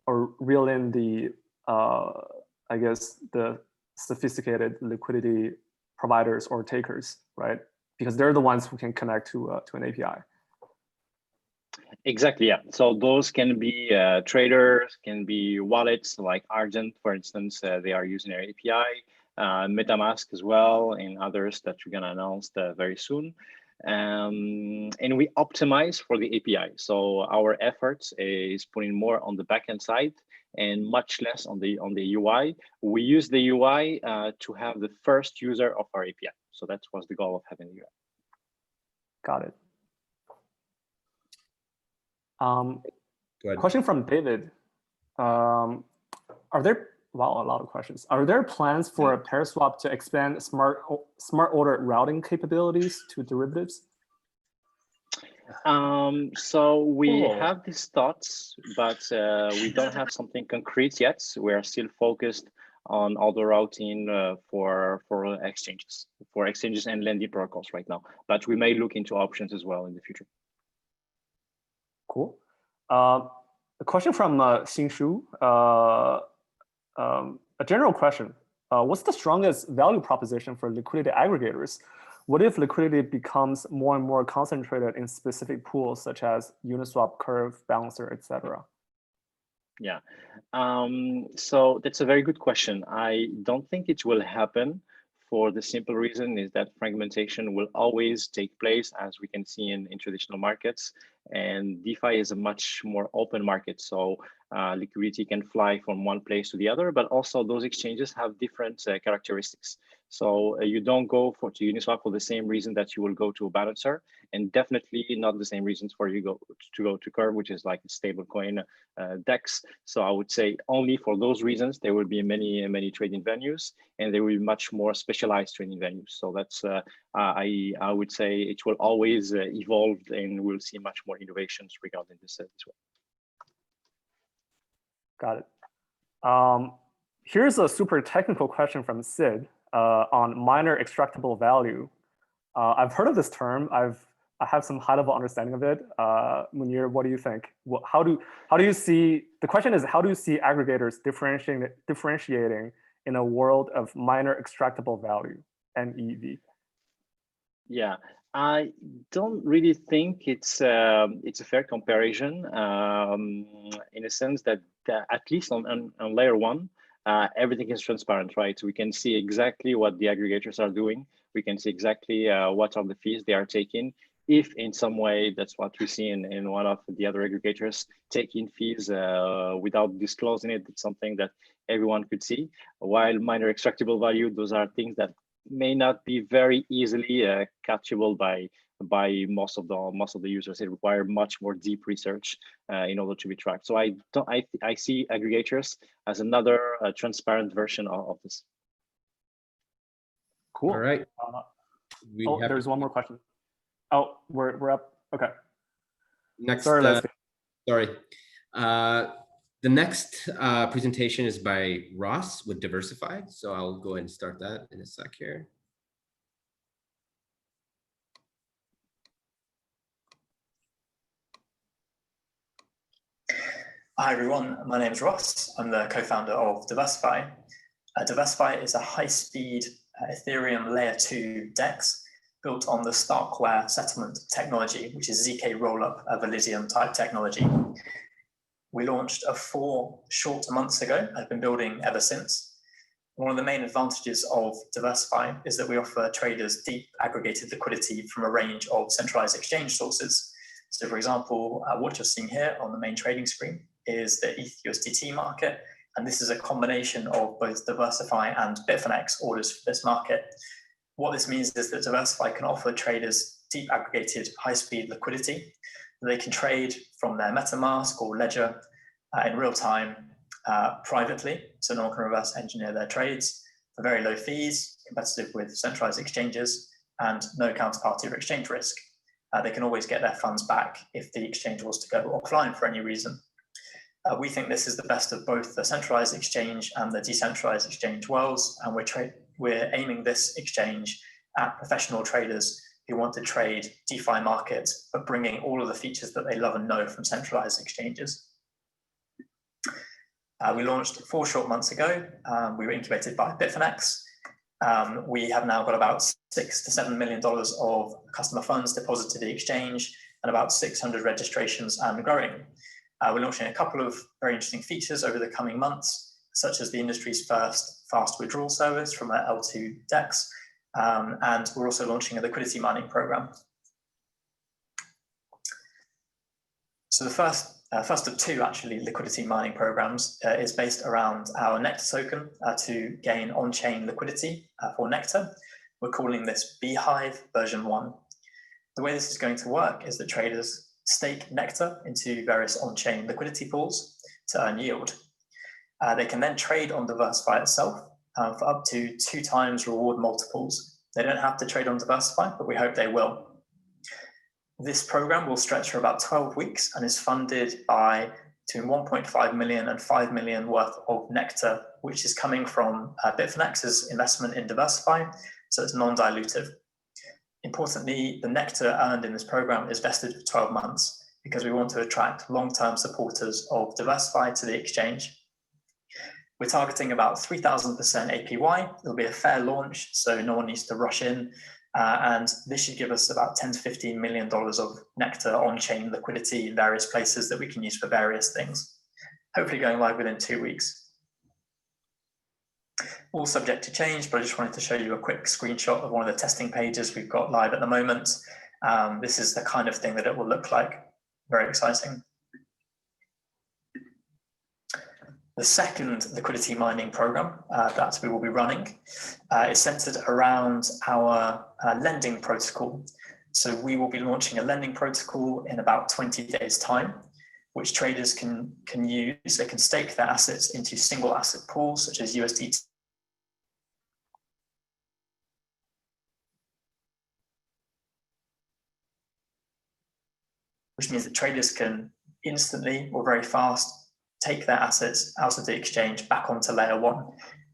or reel in the, I guess, the sophisticated liquidity providers or takers, right? Because they're the ones who can connect to an API. Exactly, yeah. So those can be traders, can be wallets like Argent, for instance, they are using their API, MetaMask as well, and others that we're gonna announce very soon. And we optimize for the API. So our efforts is putting more on the backend side and much less on the UI. We use the UI to have the first user of our API. So that was the goal of having the UI. Got it. Go ahead. Question from David. Are there, wow, a lot of questions. Are there plans for Paraswap to expand smart order routing capabilities to derivatives? So we have these thoughts, but we don't have something concrete yet. We are still focused on order routing for exchanges and lending protocols right now. But we may look into options as well in the future. Cool. A question from Xingshu. A general question. What's the strongest value proposition for liquidity aggregators? What if liquidity becomes more and more concentrated in specific pools such as Uniswap, Curve, Balancer, etc.? Yeah, so that's a very good question. I don't think it will happen for the simple reason is that fragmentation will always take place, as we can see in traditional markets. And DeFi is a much more open market. So liquidity can fly from one place to the other, but also those exchanges have different characteristics. So you don't go to Uniswap for the same reason that you will go to a balancer, and definitely not the same reasons for you go to Curve, which is like a stablecoin DEX. So I would say only for those reasons there will be many trading venues, and there will be much more specialized trading venues. So that's I would say it will always evolve, and we'll see much more innovations regarding this as well. Got it. Here's a super technical question from Sid on miner extractable value. I've heard of this term. I have some high-level understanding of it. Mounir, what do you think? How do you see? The question is, how do you see aggregators differentiating in a world of miner extractable value and EV? Yeah, I don't really think it's a fair comparison in a sense that at least on layer one, everything is transparent, right? We can see exactly what the aggregators are doing. We can see exactly what are the fees they are taking. If in some way, that's what we see in one of the other aggregators, taking fees without disclosing it, it's something that everyone could see. While miner extractable value, those are things that may not be very easily catchable by most of the users. It requires much more deep research in order to be tracked. So I see aggregators as another transparent version of this. Cool. All right. There's one more question. Oh, we're up. Okay. Next. Sorry. Sorry. The next presentation is by Ross with Deversifi. So I'll go ahead and start that in a sec here. Hi everyone, my name is Ross. I'm the co-founder of Deversifi. Deversifi is a high-speed Ethereum layer 2 DEX built on the Starkware settlement technology, which is ZK rollup of Elysium type technology. We launched 4 short months ago. I've been building ever since. One of the main advantages of Deversifi is that we offer traders deep aggregated liquidity from a range of centralized exchange sources. So for example, what you're seeing here on the main trading screen is the ETH USDT market. And this is a combination of both Deversifi and Bitfinex orders for this market. What this means is that Deversifi can offer traders deep aggregated high-speed liquidity. They can trade from their MetaMask or Ledger in real time privately, so no one can reverse engineer their trades for very low fees, competitive with centralized exchanges, and no counterparty or exchange risk. They can always get their funds back if the exchange was to go offline for any reason. We think this is the best of both the centralized exchange and the decentralized exchange worlds, and we're aiming this exchange at professional traders who want to trade DeFi markets, but bringing all of the features that they love and know from centralized exchanges. We launched 4 short months ago. We were incubated by Bitfinex. We have now got about $6 to $7 million of customer funds deposited to the exchange and about 600 registrations and growing. We're launching a couple of very interesting features over the coming months, such as the industry's first fast withdrawal service from our L2 DEX. And we're also launching a liquidity mining program. So the first of 2 actually liquidity mining programs is based around our Nectar token to gain on-chain liquidity for Nectar. We're calling this Beehive version 1. The way this is going to work is that traders stake Nectar into various on-chain liquidity pools to earn yield. They can then trade on Deversifi itself for up to 2 times reward multiples. They don't have to trade on Deversifi, but we hope they will. This program will stretch for about 12 weeks and is funded by between 1.5 million and 5 million worth of Nectar, which is coming from Bitfinex's investment in Deversifi, so it's non-dilutive. Importantly, the Nectar earned in this program is vested for 12 months. because we want to attract long-term supporters of Deversifi to the exchange. We're targeting about 3,000% APY. It'll be a fair launch, so no one needs to rush in. And this should give us about $10 to $15 million of Nectar on-chain liquidity in various places that we can use for various things. Hopefully going live within 2 weeks. All subject to change, but I just wanted to show you a quick screenshot of one of the testing pages we've got live at the moment. This is the kind of thing that it will look like. Very exciting. The second liquidity mining program that we will be running is centered around our lending protocol. So we will be launching a lending protocol in about 20 days' time, which traders can use. They can stake their assets into single asset pools, such as Usdt, which means that traders can instantly or very fast take their assets out of the exchange back onto layer 1.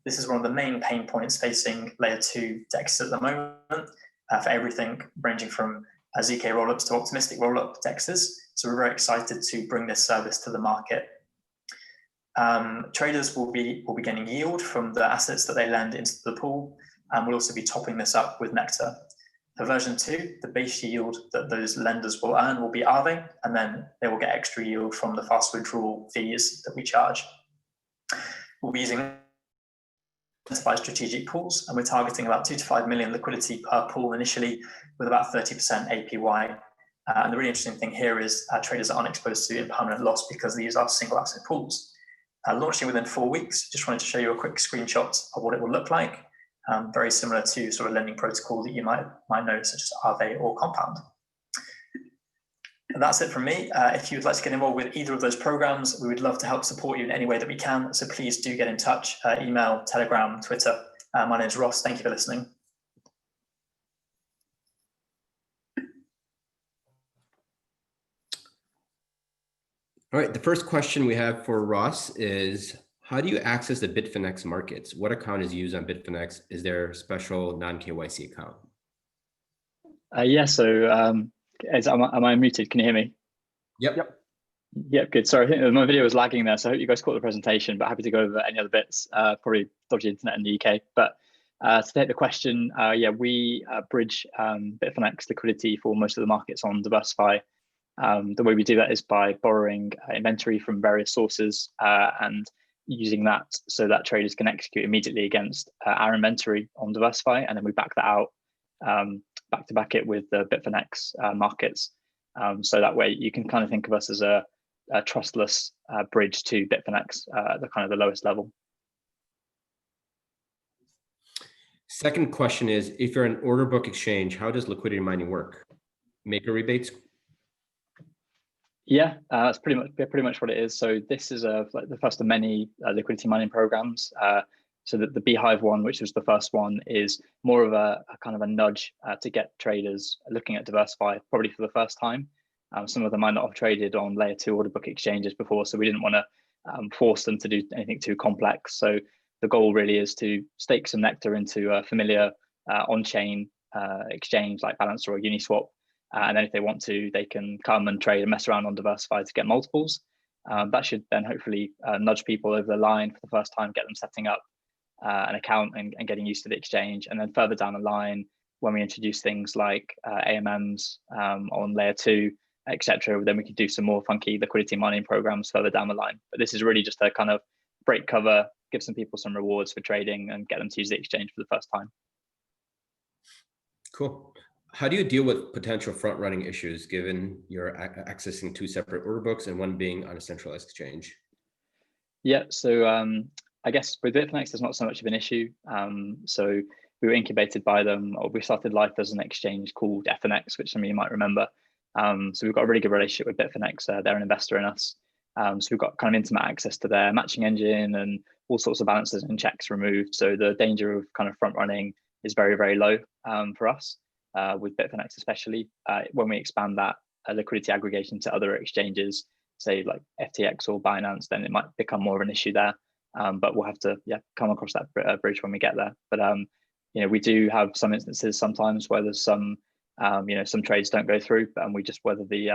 This is one of the main pain points facing layer 2 DEXs at the moment for everything ranging from ZK rollups to optimistic rollup DEXs. So we're very excited to bring this service to the market. Traders will be getting yield from the assets that they lend into the pool, and we'll also be topping this up with Nectar. For version 2, the base yield that those lenders will earn will be Aave, and then they will get extra yield from the fast withdrawal fees that we charge. We'll be using strategic pools, and we're targeting about 2 to 5 million liquidity per pool initially, with about 30% APY. And the really interesting thing here is traders aren't exposed to impermanent loss because these are single asset pools. Launching within 4 weeks, just wanted to show you a quick screenshot of what it will look like. Very similar to sort of lending protocol that you might know, such as Aave or Compound. And that's it from me. If you would like to get involved with either of those programs, we would love to help support you in any way that we can. So please do get in touch, email, Telegram, Twitter. My name is Ross. Thank you for listening. All right, the first question we have for Ross is, how do you access the Bitfinex markets? What account is used on Bitfinex? Is there a special non-KYC account? Yeah, so am I muted? Can you hear me? Yep. Yep, good. Sorry, I think my video was lagging there, so I hope you guys caught the presentation, but happy to go over any other bits, probably dodgy internet in the UK. But to take the question, yeah, we bridge Bitfinex liquidity for most of the markets on Deversifi. The way we do that is by borrowing inventory from various sources and using that so that traders can execute immediately against our inventory on Deversifi, and then we back that out, back it with the Bitfinex markets. So that way you can kind of think of us as a trustless bridge to Bitfinex, the kind of the lowest level. Second question is, if you're an order book exchange, how does liquidity mining work? Maker rebates? Yeah, that's pretty much what it is. So this is like the first of many liquidity mining programs. So that the Beehive one, which was the first one, is more of a kind of a nudge to get traders looking at Deversifi probably for the first time. Some of them might not have traded on layer 2 order book exchanges before, so we didn't want to force them to do anything too complex. So the goal really is to stake some Nectar into a familiar on-chain exchange like Balancer or Uniswap. And then if they want to, they can come and trade and mess around on Deversifi to get multiples. That should then hopefully nudge people over the line for the first time, get them setting up an account and getting used to the exchange. And then further down the line, when we introduce things like AMMs on layer 2, etc., then we could do some more funky liquidity mining programs further down the line. But this is really just a kind of break cover, give some people some rewards for trading and get them to use the exchange for the first time. Cool. How do you deal with potential front-running issues given you're accessing 2 separate order books and one being on a centralized exchange? Yeah, so I guess with Bitfinex, there's not so much of an issue. So we were incubated by them, or we started life as an exchange called FNX, which some of you might remember. So we've got a really good relationship with Bitfinex. They're an investor in us. So we've got kind of intimate access to their matching engine and all sorts of balances and checks removed. So the danger of kind of front-running is very, very low for us. With Bitfinex especially, when we expand that liquidity aggregation to other exchanges, say like FTX or Binance, then it might become more of an issue there. But we'll have to come across that bridge when we get there. But we do have some instances sometimes where there's some some trades don't go through, and we just weather the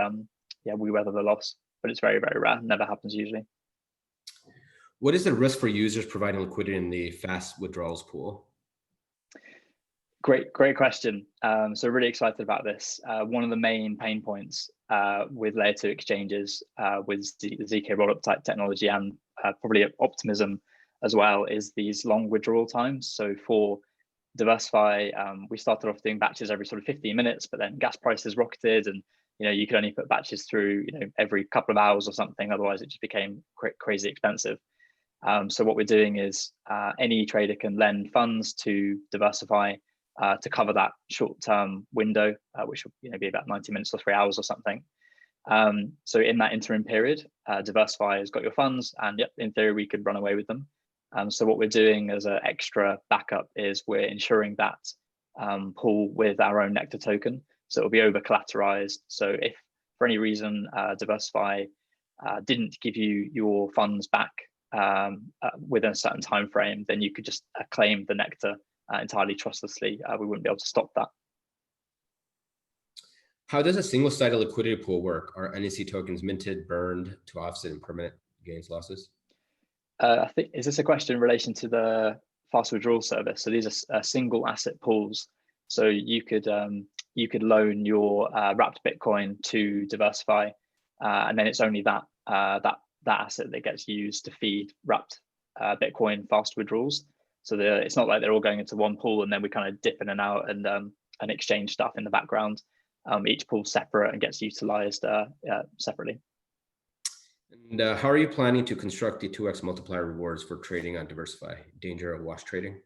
yeah, we weather the loss, but it's very, very rare. Never happens usually. What is the risk for users providing liquidity in the fast withdrawals pool? Great question. So really excited about this. One of the main pain points with layer 2 exchanges with the ZK rollup type technology and probably optimism as well is these long withdrawal times. So for Deversifi, we started off doing batches every sort of 15 minutes, but then gas prices rocketed, and you could only put batches through every couple of hours or something. Otherwise, it just became crazy expensive. So what we're doing is any trader can lend funds to Deversifi to cover that short-term window, which will be about 90 minutes or 3 hours or something. So in that interim period, Deversifi has got your funds, and yep, in theory, we could run away with them. So what we're doing as an extra backup is we're ensuring that pool with our own Nectar token. So it'll be over collateralized. So if for any reason Deversifi didn't give you your funds back within a certain time frame, then you could just claim the Nectar entirely trustlessly. We wouldn't be able to stop that. How does a single-sided liquidity pool work? Are NEC tokens minted, burned to offset impermanent gains losses? I think, is this a question in relation to the fast withdrawal service? So these are single asset pools. So you could loan your wrapped Bitcoin to Deversifi, and then it's only that asset that gets used to feed wrapped Bitcoin fast withdrawals. So it's not like they're all going into one pool and then we kind of dip in and out and exchange stuff in the background. Each pool's separate and gets utilized separately. And how are you planning to construct the 2x multiplier rewards for trading on Deversifi? Danger of wash trading?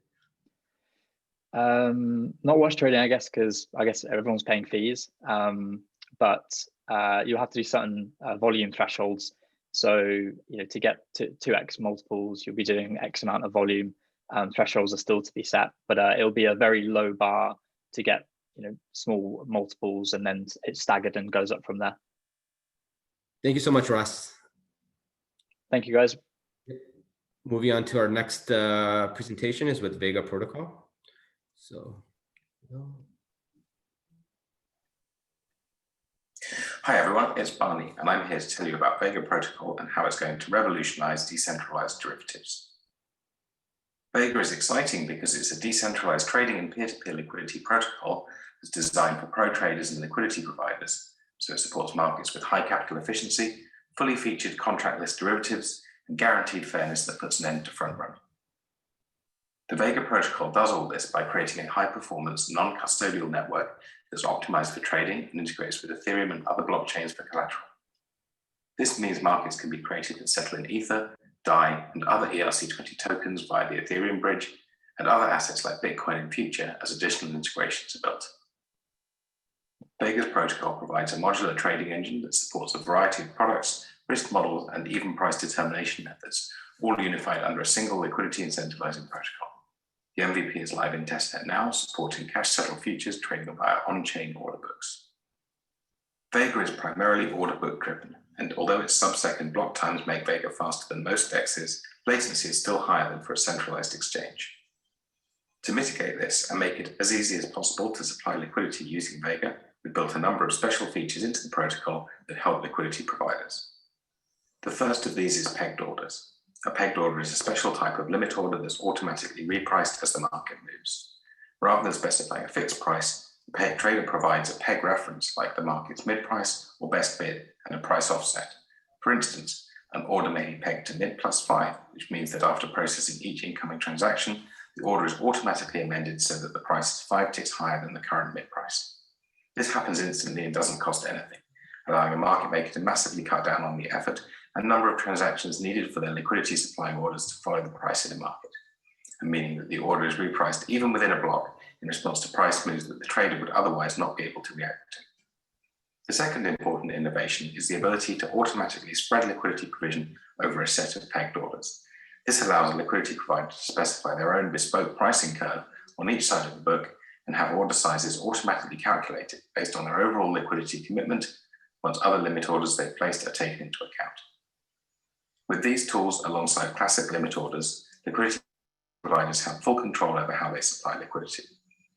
Not wash trading, I guess, because I guess everyone's paying fees. But you'll have to do certain volume thresholds. So to get to 2x multiples, you'll be doing X amount of volume. Thresholds are still to be set, but it'll be a very low bar to get small multiples, and then it's staggered and goes up from there. Thank you so much, Ross. Thank you, guys. Moving on to our next presentation is with Vega Protocol. So, Hi everyone, it's Barney, and I'm here to tell you about Vega Protocol and how it's going to revolutionize decentralized derivatives. Vega is exciting because it's a decentralized trading and peer-to-peer liquidity protocol that's designed for pro traders and liquidity providers. So it supports markets with high capital efficiency, fully featured contractless derivatives, and guaranteed fairness that puts an end to front running. The Vega protocol does all this by creating a high-performance, non-custodial network that's optimized for trading and integrates with Ethereum and other blockchains for collateral. This means markets can be created and settle in Ether, DAI, and other ERC20 tokens via the Ethereum bridge, and other assets like Bitcoin in future as additional integrations are built. Vega's protocol provides a modular trading engine that supports a variety of products, risk models, and even price determination methods, all unified under a single liquidity incentivizing protocol. The MVP is live in testnet now, supporting cash-settled futures trading via on-chain order books. Vega is primarily order book driven, and although its sub-second block times make Vega faster than most DEXs, latency is still higher than for a centralized exchange. To mitigate this and make it as easy as possible to supply liquidity using Vega, we built a number of special features into the protocol that help liquidity providers. The first of these is pegged orders. A pegged order is a special type of limit order that's automatically repriced as the market moves. Rather than specifying a fixed price, the trader provides a peg reference like the market's mid price or best bid and a price offset. For instance, an order may be pegged to mid plus 5, which means that after processing each incoming transaction, the order is automatically amended so that the price is 5 ticks higher than the current mid price. This happens instantly and doesn't cost anything, allowing a market maker to massively cut down on the effort and number of transactions needed for their liquidity supplying orders to follow the price in the market, and meaning that the order is repriced even within a block in response to price moves that the trader would otherwise not be able to react to. The second important innovation is the ability to automatically spread liquidity provision over a set of pegged orders. This allows a liquidity provider to specify their own bespoke pricing curve on each side of the book and have order sizes automatically calculated based on their overall liquidity commitment once other limit orders they've placed are taken into account. With these tools alongside classic limit orders, liquidity providers have full control over how they supply liquidity.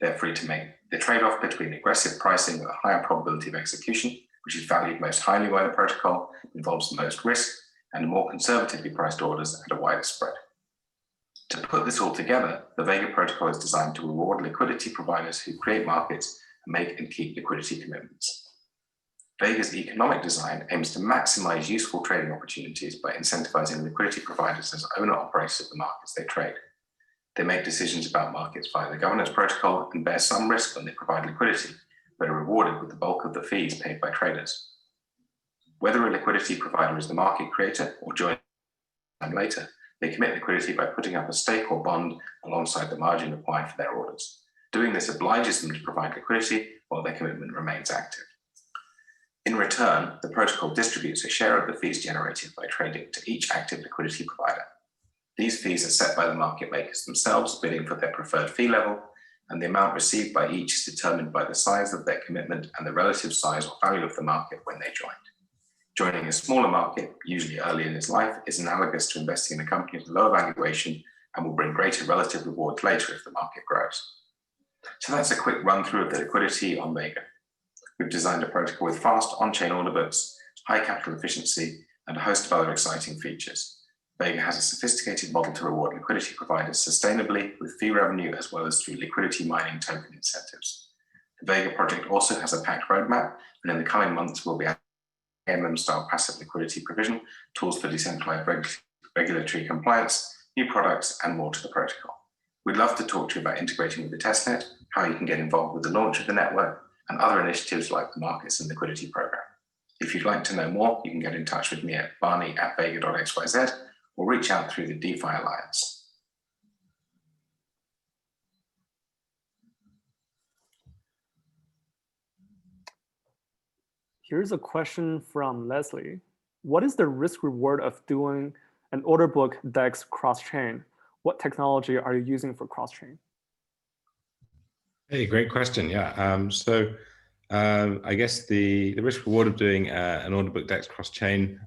They're free to make the trade-off between aggressive pricing with a higher probability of execution which is valued most highly by the protocol, involves the most risk, and more conservatively priced orders at a wider spread. To put this all together, the Vega protocol is designed to reward liquidity providers who create markets and make and keep liquidity commitments. Vega's economic design aims to maximize useful trading opportunities by incentivizing liquidity providers as owner-operators of the markets they trade. They make decisions about markets via the governance protocol and bear some risk when they provide liquidity, but are rewarded with the bulk of the fees paid by traders. Whether a liquidity provider is the market creator or joins them later, they commit liquidity by putting up a stake or bond alongside the margin required for their orders. Doing this obliges them to provide liquidity while their commitment remains active. In return, the protocol distributes a share of the fees generated by trading to each active liquidity provider. These fees are set by the market makers themselves, bidding for their preferred fee level, and the amount received by each is determined by the size of their commitment and the relative size or value of the market when they joined. Joining a smaller market, usually early in its life, is analogous to investing in a company with lower valuation and will bring greater relative rewards later if the market grows. So that's a quick run through of the liquidity on Vega. We've designed a protocol with fast on-chain order books, high capital efficiency, and a host of other exciting features. Vega has a sophisticated model to reward liquidity providers sustainably with fee revenue as well as through liquidity mining token incentives. The Vega project also has a packed roadmap, and in the coming months we'll be AMM-style passive liquidity provision, tools for decentralized regulatory compliance, new products, and more to the protocol. We'd love to talk to you about integrating with the testnet, how you can get involved with the launch of the network, and other initiatives like the markets and liquidity program. If you'd like to know more, you can get in touch with me at barney@vega.xyz or reach out through the DeFi Alliance. Here's a question from Leslie. What is the risk reward of doing an order book DEX cross-chain? What technology are you using for cross-chain? Hey, great question. Yeah. I guess the risk reward of doing an order book DEX cross-chain,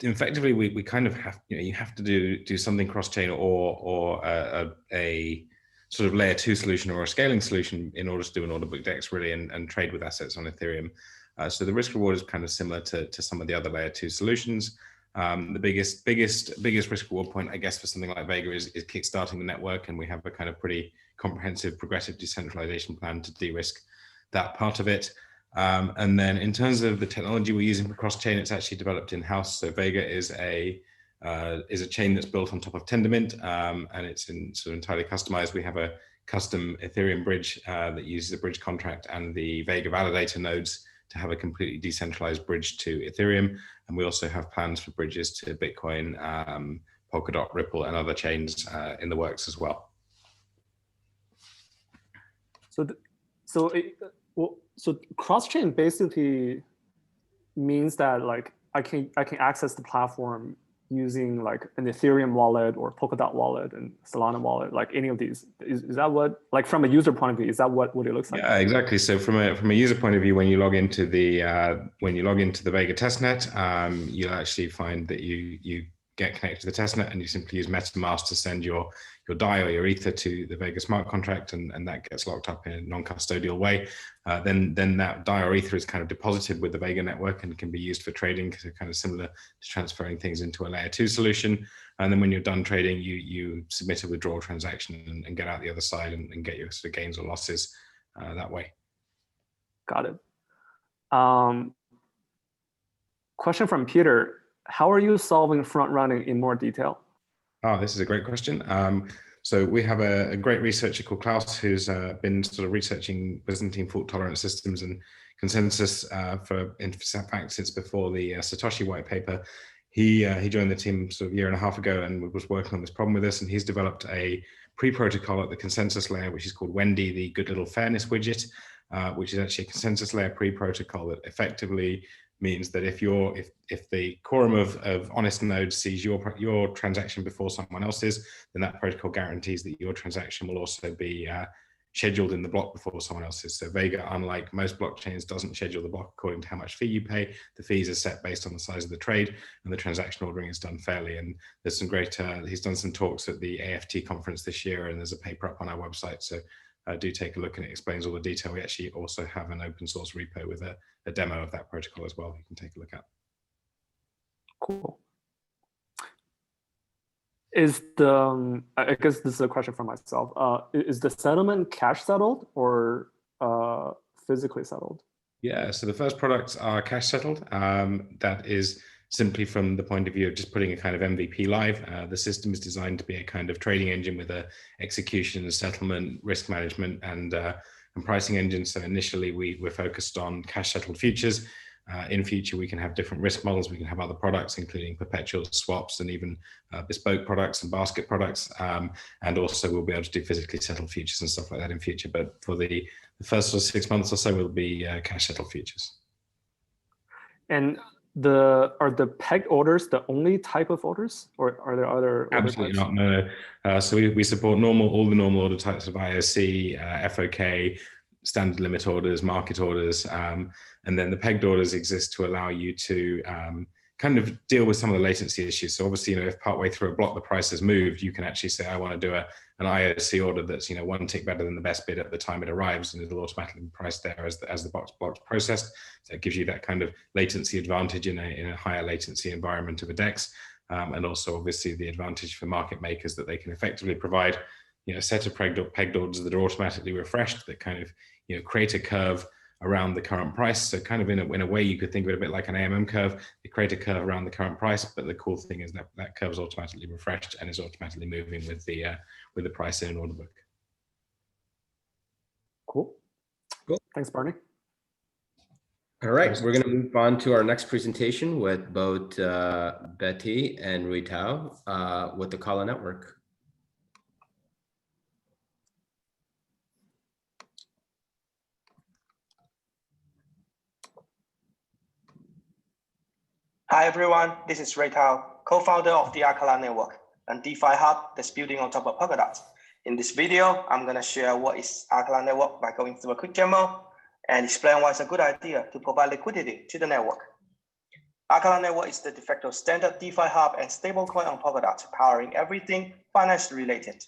effectively we kind of have, you have to do something cross-chain or a sort of layer 2 solution or a scaling solution in order to do an order book DEX really and trade with assets on Ethereum. So the risk reward is kind of similar to some of the other layer 2 solutions. The biggest risk reward point, I guess, for something like Vega is kickstarting the network, and we have a kind of pretty comprehensive progressive decentralization plan to de-risk that part of it. And then in terms of the technology we're using for cross-chain, it's actually developed in-house. So Vega is a chain that's built on top of Tendermint, and it's sort of entirely customized. We have a custom Ethereum bridge that uses a bridge contract and the Vega validator nodes to have a completely decentralized bridge to Ethereum. And we also have plans for bridges to Bitcoin, Polkadot, Ripple, and other chains in the works as well. So cross-chain basically means that like I can access the platform using like an Ethereum wallet or Polkadot wallet and Solana wallet, like any of these. Is that what, like from a user point of view, is that what it looks like? Yeah, exactly. So from a user point of view, when you log into the Vega testnet, you'll actually find that you get connected to the testnet and you simply use MetaMask to send your DAI or your Ether to the Vega smart contract, and that gets locked up in a non-custodial way. Then that DAI or Ether is kind of deposited with the Vega network and can be used for trading, so kind of similar to transferring things into a layer 2 solution. And then when you're done trading, you submit a withdrawal transaction and get out the other side and get your sort of gains or losses that way. Got it. Question from Peter. How are you solving front running in more detail? Oh, this is a great question. So we have a great researcher called Klaus who's been sort of researching Byzantine fault tolerant systems and consensus in fact since before the Satoshi white paper. He joined the team sort of a year and a half ago and was working on this problem with us, and he's developed a pre-protocol at the consensus layer, which is called Wendy, the good little fairness widget, which is actually a consensus layer pre-protocol that effectively means that if the quorum of honest nodes sees your transaction before someone else's, then that protocol guarantees that your transaction will also be scheduled in the block before someone else's. So Vega, unlike most blockchains, doesn't schedule the block according to how much fee you pay. The fees are set based on the size of the trade, and the transaction ordering is done fairly. And there's some great, he's done some talks at the AFT conference this year, and there's a paper up on our website. So do take a look, and it explains all the detail. We actually also have an open source repo with a demo of that protocol as well you can take a look at. Cool. Is the, I guess this is a question for myself, is the settlement cash settled or physically settled? Yeah, so the first products are cash settled. That is simply from the point of view of just putting a kind of MVP live. The system is designed to be a kind of trading engine with a execution, settlement, risk management, and pricing engine. So initially we're focused on cash settled futures. In future, we can have different risk models. We can have other products, including perpetual swaps and even bespoke products and basket products. And also we'll be able to do physically settled futures and stuff like that in future. But for the first 6 months or so, will be cash settled futures. And are the pegged orders the only type of orders, or are there other order Absolutely types? not. No. So we support all the normal order types of IOC, FOK, standard limit orders, market orders, and then the pegged orders exist to allow you to kind of deal with some of the latency issues. So obviously, if partway through a block the price has moved, you can actually say, I want to do an IOC order that's one tick better than the best bid at the time it arrives, and it'll automatically be priced there as the block's processed. So it gives you that kind of latency advantage in a higher latency environment of a DEX, and also obviously the advantage for market makers that they can effectively provide a set of pegged orders that are automatically refreshed, that kind of create a curve around the current price. So kind of in a way you could think of it a bit like an AMM curve. You create a curve around the current price, but the cool thing is that curve is automatically refreshed and is automatically moving with the price in an order book. Cool. Thanks, Barney. All right, we're going to move on to our next presentation with both Bette and Ruitao with the Acala Network. Hi everyone, this is Ruitao, co-founder of the Alkaline Network, and DeFi hub that's building on top of Polkadot. In this video, I'm going to share what is Alkaline Network by going through a quick demo and explain why it's a good idea to provide liquidity to the network. Alkaline Network is the de facto standard DeFi hub and stablecoin on Polkadot, powering everything finance related.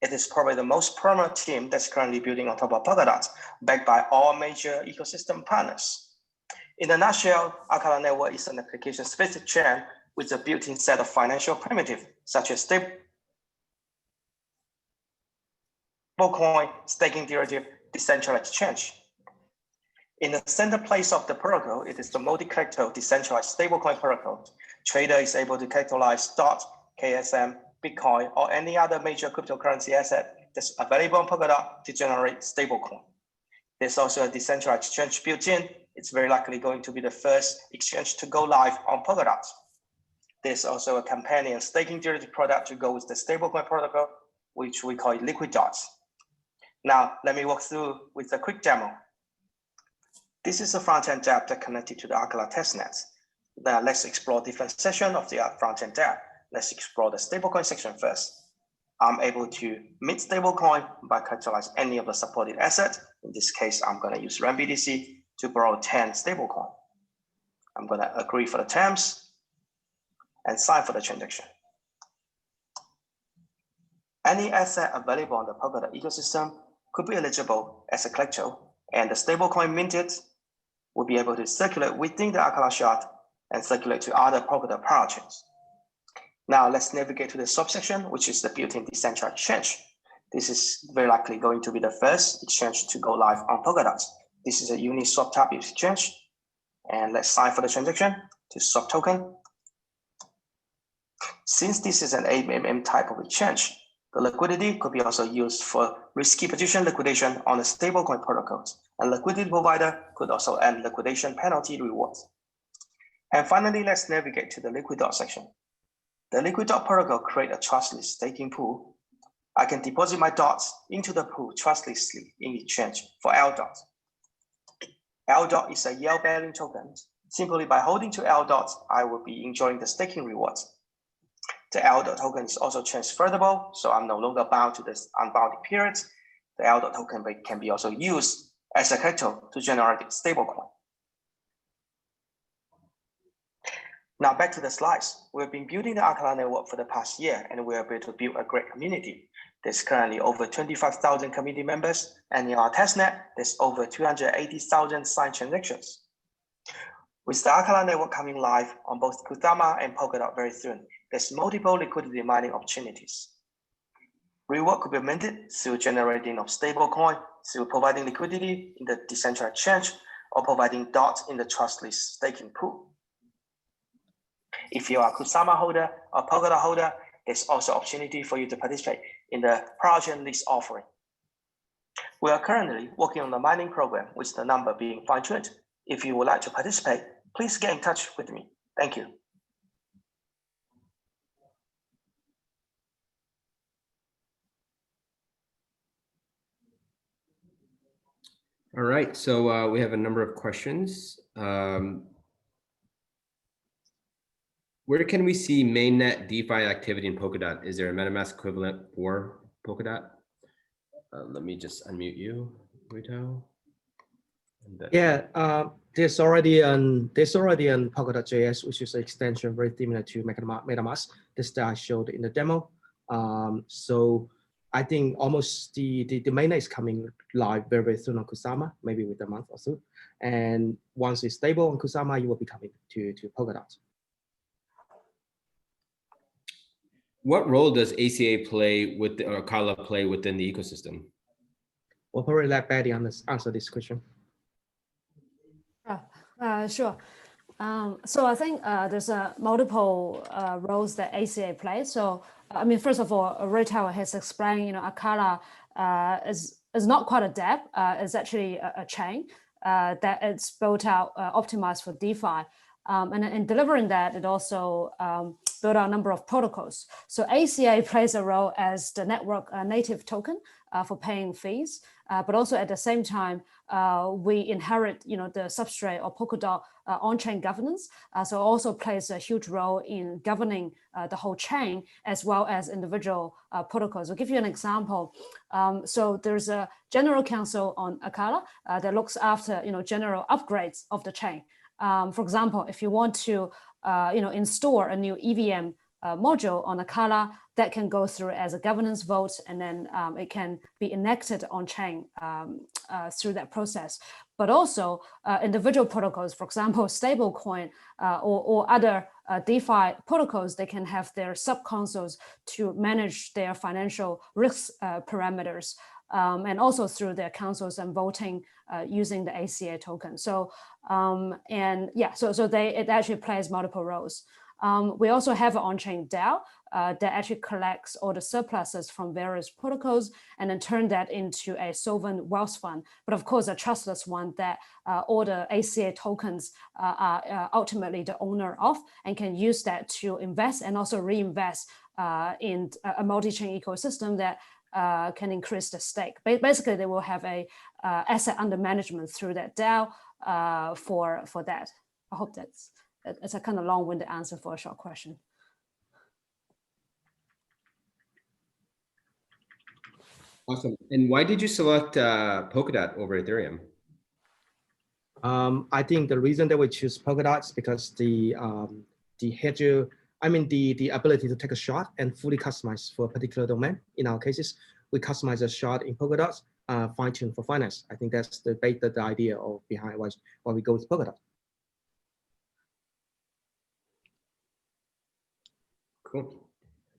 It is probably the most prominent team that's currently building on top of Polkadot, backed by all major ecosystem partners. In a nutshell, Alkaline Network is an application-specific chain with a built-in set of financial primitives, such as stablecoin, staking derivative, decentralized exchange. In the center place of the protocol, it is the multi-character decentralized stablecoin protocol. Trader is able to capitalize DOT, KSM, Bitcoin, or any other major cryptocurrency asset that's available on Polkadot to generate stablecoin. There's also a decentralized exchange built in. It's very likely going to be the first exchange to go live on Polkadot. There's also a companion staking derivative product to go with the stablecoin protocol, which we call Liquidity. Now, let me walk through with a quick demo. This is a front-end app that connected to the Acala testnet. Now, let's explore different sections of the front-end app. Let's explore the stablecoin section first. I'm able to mint stablecoin by capitalize any of the supported assets. In this case, I'm going to use RAMBDC to borrow 10 stablecoin. I'm going to agree for the terms and sign for the transaction. Any asset available on the Polkadot ecosystem could be eligible as a collector, and the stablecoin minted will be able to circulate within the Acala shard and circulate to other Polkadot parachains. Now let's navigate to the subsection, which is the built-in decentralized exchange. This is very likely going to be the first exchange to go live on Polkadot. This is a Uniswap type exchange. And let's sign for the transaction to swap token. Since this is an AMM type of exchange, the liquidity could be also used for risky position liquidation on the stablecoin protocols. And liquidity provider could also earn liquidation penalty rewards. And finally, let's navigate to the Liquidity section. The Liquidity protocol creates a trustless staking pool. I can deposit my dots into the pool trustlessly in exchange for LDOT. LDOT is a yield-bearing token. Simply by holding to LDOT, I will be enjoying the staking rewards. The LDOT token is also transferable, so I'm no longer bound to this unbounded periods. The LDOT token can be also used as a capital to generate stablecoin. Now back to the slides. We've been building the Alkaline Network for the past year, and we are able to build a great community. There's currently over 25,000 community members, and in our testnet, there's over 280,000 signed transactions. With the Alkaline Network coming live on both Kusama and Polkadot very soon, there's multiple liquidity mining opportunities. Reward could be minted through generating of stablecoin, through providing liquidity in the decentralized exchange, or providing DOT in the trustless staking pool. If you are a Kusama holder or Polkadot holder, there's also opportunity for you to participate in the project list offering. We are currently working on the mining program with the number being fine-tuned. If you would like to participate, please get in touch with me. Thank you. All right, so we have a number of questions. Where can we see mainnet DeFi activity in Polkadot? Is there a MetaMask equivalent for Polkadot? Let me just unmute you, Ruitao. Yeah, there's already an Polkadot.js, which is an extension very similar to MetaMask. This that I showed in the demo. So I think almost the mainnet is coming live very, very soon on Kusama, maybe with a month or so. And once it's stable on Kusama, you will be coming to Polkadot. What role does ACA play with or Acala play within the ecosystem? We'll probably let Bette answer this question. Sure. So I think there's multiple roles that ACA plays. So I mean, first of all, Ruitao has explained, Acala is not quite a DApp. It's actually a chain that it's built out, optimized for DeFi. And in delivering that, it also built out a number of protocols. So ACA plays a role as the network native token for paying fees, but also at the same time, we inherit, the substrate or Polkadot on-chain governance. So it also plays a huge role in governing the whole chain as well as individual protocols. I'll give you an example. So there's a general counsel on Acala that looks after, general upgrades of the chain. For example, if you want to, install a new EVM module on Acala, that can go through as a governance vote, and then it can be enacted on chain through that process. But also individual protocols, for example, stablecoin or other DeFi protocols, they can have their sub-consoles to manage their financial risk parameters. And also through their councils and voting using the ACA token. So it actually plays multiple roles. We also have an on-chain DAO that actually collects all the surpluses from various protocols and then turn that into a sovereign wealth fund. But of course, a trustless one that all the ACA tokens are ultimately the owner of and can use that to invest and also reinvest in a multi-chain ecosystem that can increase the stake. Basically, they will have a asset under management through that DAO for that. I hope it's a kind of long-winded answer for a short question. Awesome. And why did you select Polkadot over Ethereum? I think the reason that we choose Polkadot is because the ability to take a shot and fully customize for a particular domain. In our cases, we customize a shot in Polkadot, fine-tune for finance. I think that's the idea behind why we go with Polkadot. Cool.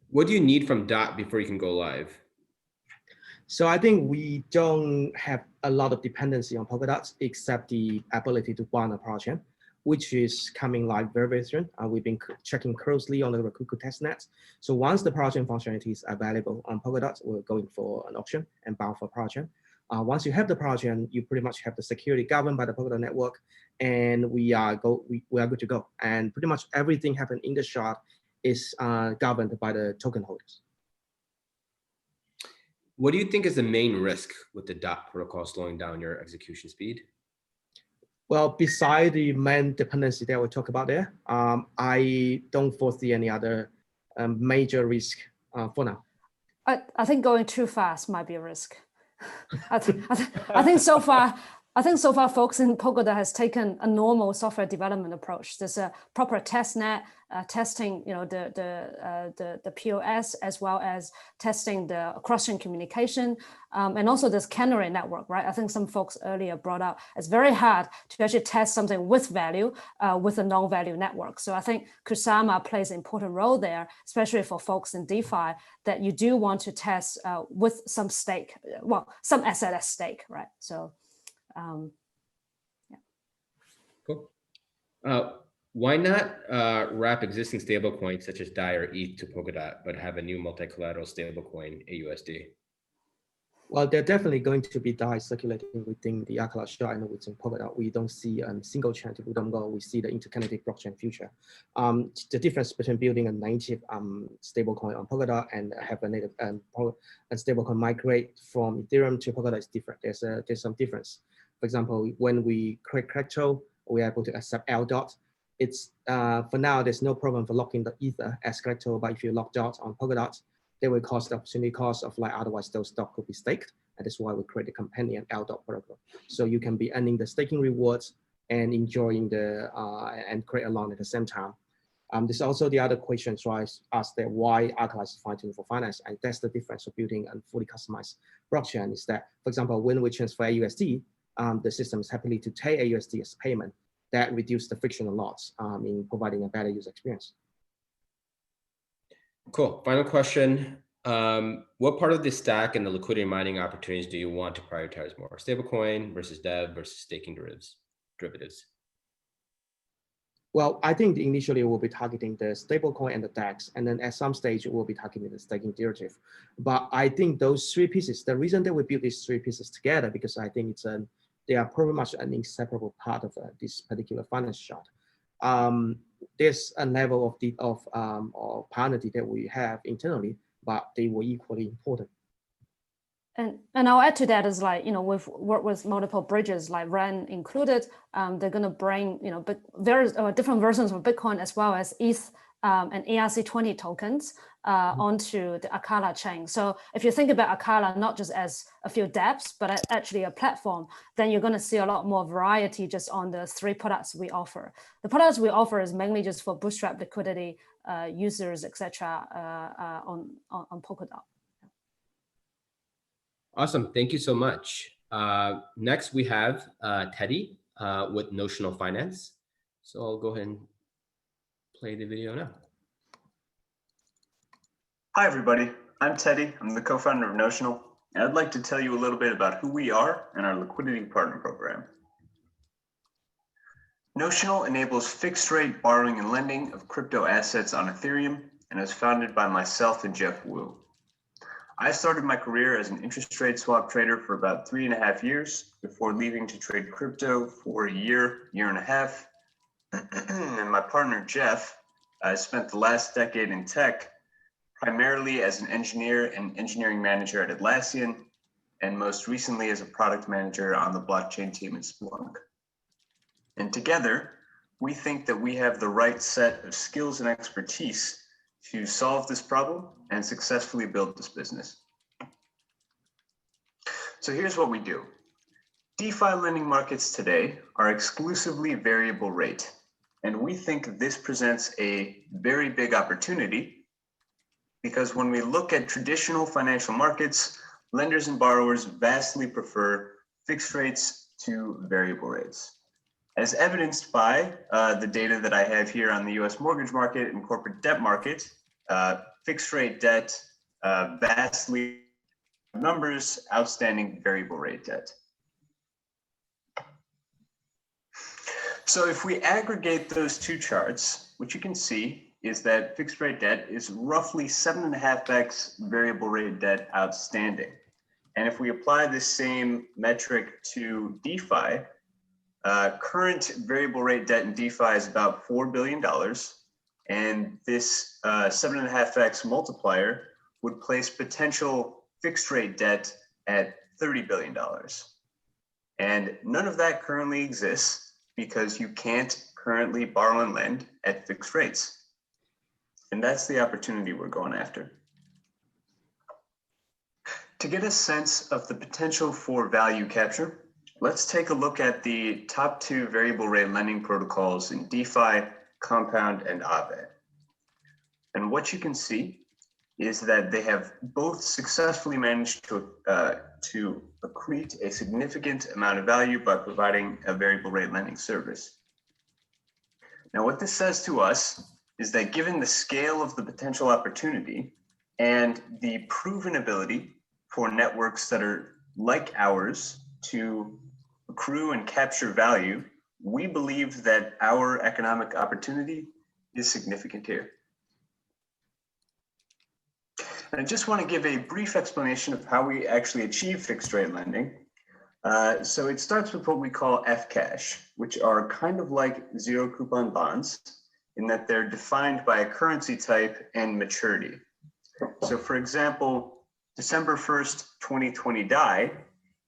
What do you need from DOT before you can go live? So I think we don't have a lot of dependency on Polkadot except the ability to run a project, which is coming live very, very soon. We've been checking closely on the Roku testnet. So once the project functionality is available on Polkadot, we're going for an auction and bound for project. Once you have the project, you pretty much have the security governed by the Polkadot network, and we are good to go. And pretty much everything happened in the shard is governed by the token holders. What do you think is the main risk with the DOT protocol slowing down your execution speed? Well, beside the main dependency that we talked about there, I don't foresee any other major risk for now. I think going too fast might be a risk. I think so far I think so far folks in Polkadot has taken a normal software development approach. There's a proper test net, testing, the POS, as well as testing the cross-chain communication, and also this canary network, right? I think some folks earlier brought up it's very hard to actually test something with value with a non-value network. So I think Kusama plays an important role there, especially for folks in DeFi, that you do want to test with some stake, well, some asset at stake, right? So. Yeah. Cool. Why not wrap existing stablecoins such as DAI or ETH to Polkadot, but have a new multi-collateral stablecoin, AUSD? Well, there are definitely going to be DAI circulating within the Acala shell and within Polkadot. We don't see a single chain to them go. We see the interconnected blockchain future. The difference between building a native stablecoin on Polkadot and have a native stablecoin migrate from Ethereum to Polkadot is different. There's some difference. For example, when we create crypto, we are able to accept L.dot. It's for now, there's no problem for locking the Ether as crypto, but if you lock DOT on Polkadot, they will cost the opportunity cost of like otherwise those stock could be staked. And that's why we create a companion L.dot protocol. So you can be earning the staking rewards and enjoying the and create a loan at the same time. There's also the other question asked that why Acala is fine-tuned for finance, and that's the difference of building a fully customized blockchain is that, for example, when we transfer AUSD, the system is happily to take AUSD as payment. That reduces the friction a lot in providing a better user experience. Cool. Final question. What part of the stack and the liquidity mining opportunities do you want to prioritize more? Stablecoin versus dev versus staking derivatives? Well, I think initially we'll be targeting the stablecoin and the DEX, and then at some stage we'll be targeting the staking derivative. But I think those three pieces, the reason that we build these three pieces together, because I think it's they are pretty much an inseparable part of this particular finance chart. There's a level of parity that we have internally, but they were equally important. And I'll add to that is like, we've worked with multiple bridges like REN included. They're going to bring, various different versions of Bitcoin as well as ETH and ERC20 tokens onto the Acala chain. So if you think about Acala not just as a few dApps, but actually a platform, then you're going to see a lot more variety just on the three products we offer. The products we offer is mainly just for bootstrap liquidity users, etc. on Polkadot. Awesome. Thank you so much. Next, we have Teddy with Notional Finance. So I'll go ahead and play the video now. Hi, everybody. I'm Teddy. I'm the co-founder of Notional, and I'd like to tell you a little bit about who we are and our liquidity partner program. Notional enables fixed rate borrowing and lending of crypto assets on Ethereum and is founded by myself and Jeff Wu. I started my career as an interest rate swap trader for about 3.5 years before leaving to trade crypto for a year and a half. And my partner, Jeff, spent the last decade in tech, primarily as an engineer and engineering manager at Atlassian, and most recently as a product manager on the blockchain team at Splunk. And together, we think that we have the right set of skills and expertise to solve this problem and successfully build this business. So here's what we do. DeFi lending markets today are exclusively variable rate, and we think this presents a very big opportunity because when we look at traditional financial markets, lenders and borrowers vastly prefer fixed rates to variable rates. As evidenced by the data that I have here on the US mortgage market and corporate debt market, fixed rate debt, vastly numbers, outstanding variable rate debt. So if we aggregate those two charts, what you can see is that fixed rate debt is roughly 7.5x variable rate debt outstanding. And if we apply this same metric to DeFi, current variable rate debt in DeFi is about $4 billion. And this 7.5x multiplier would place potential fixed rate debt at $30 billion. And none of that currently exists because you can't currently borrow and lend at fixed rates. And that's the opportunity we're going after. To get a sense of the potential for value capture, let's take a look at the top 2 variable rate lending protocols in DeFi, Compound, and Aave. And what you can see is that they have both successfully managed to accrete a significant amount of value by providing a variable rate lending service. Now, what this says to us is that given the scale of the potential opportunity and the proven ability for networks that are like ours to accrue and capture value, we believe that our economic opportunity is significant here. And I just want to give a brief explanation of how we actually achieve fixed rate lending. So it starts with what we call Fcash, which are kind of like zero coupon bonds in that they're defined by a currency type and maturity. So for example, December 1st, 2020 DAI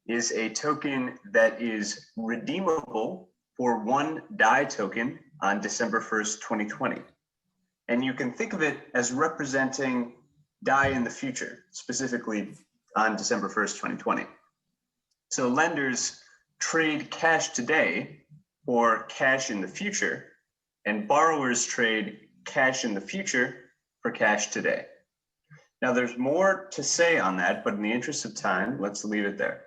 is a token that is redeemable for 1 DAI token on December 1st, 2020. And you can think of it as representing DAI in the future, specifically on December 1st, 2020. So lenders trade cash today for cash in the future, and borrowers trade cash in the future for cash today. Now there's more to say on that, but in the interest of time, let's leave it there.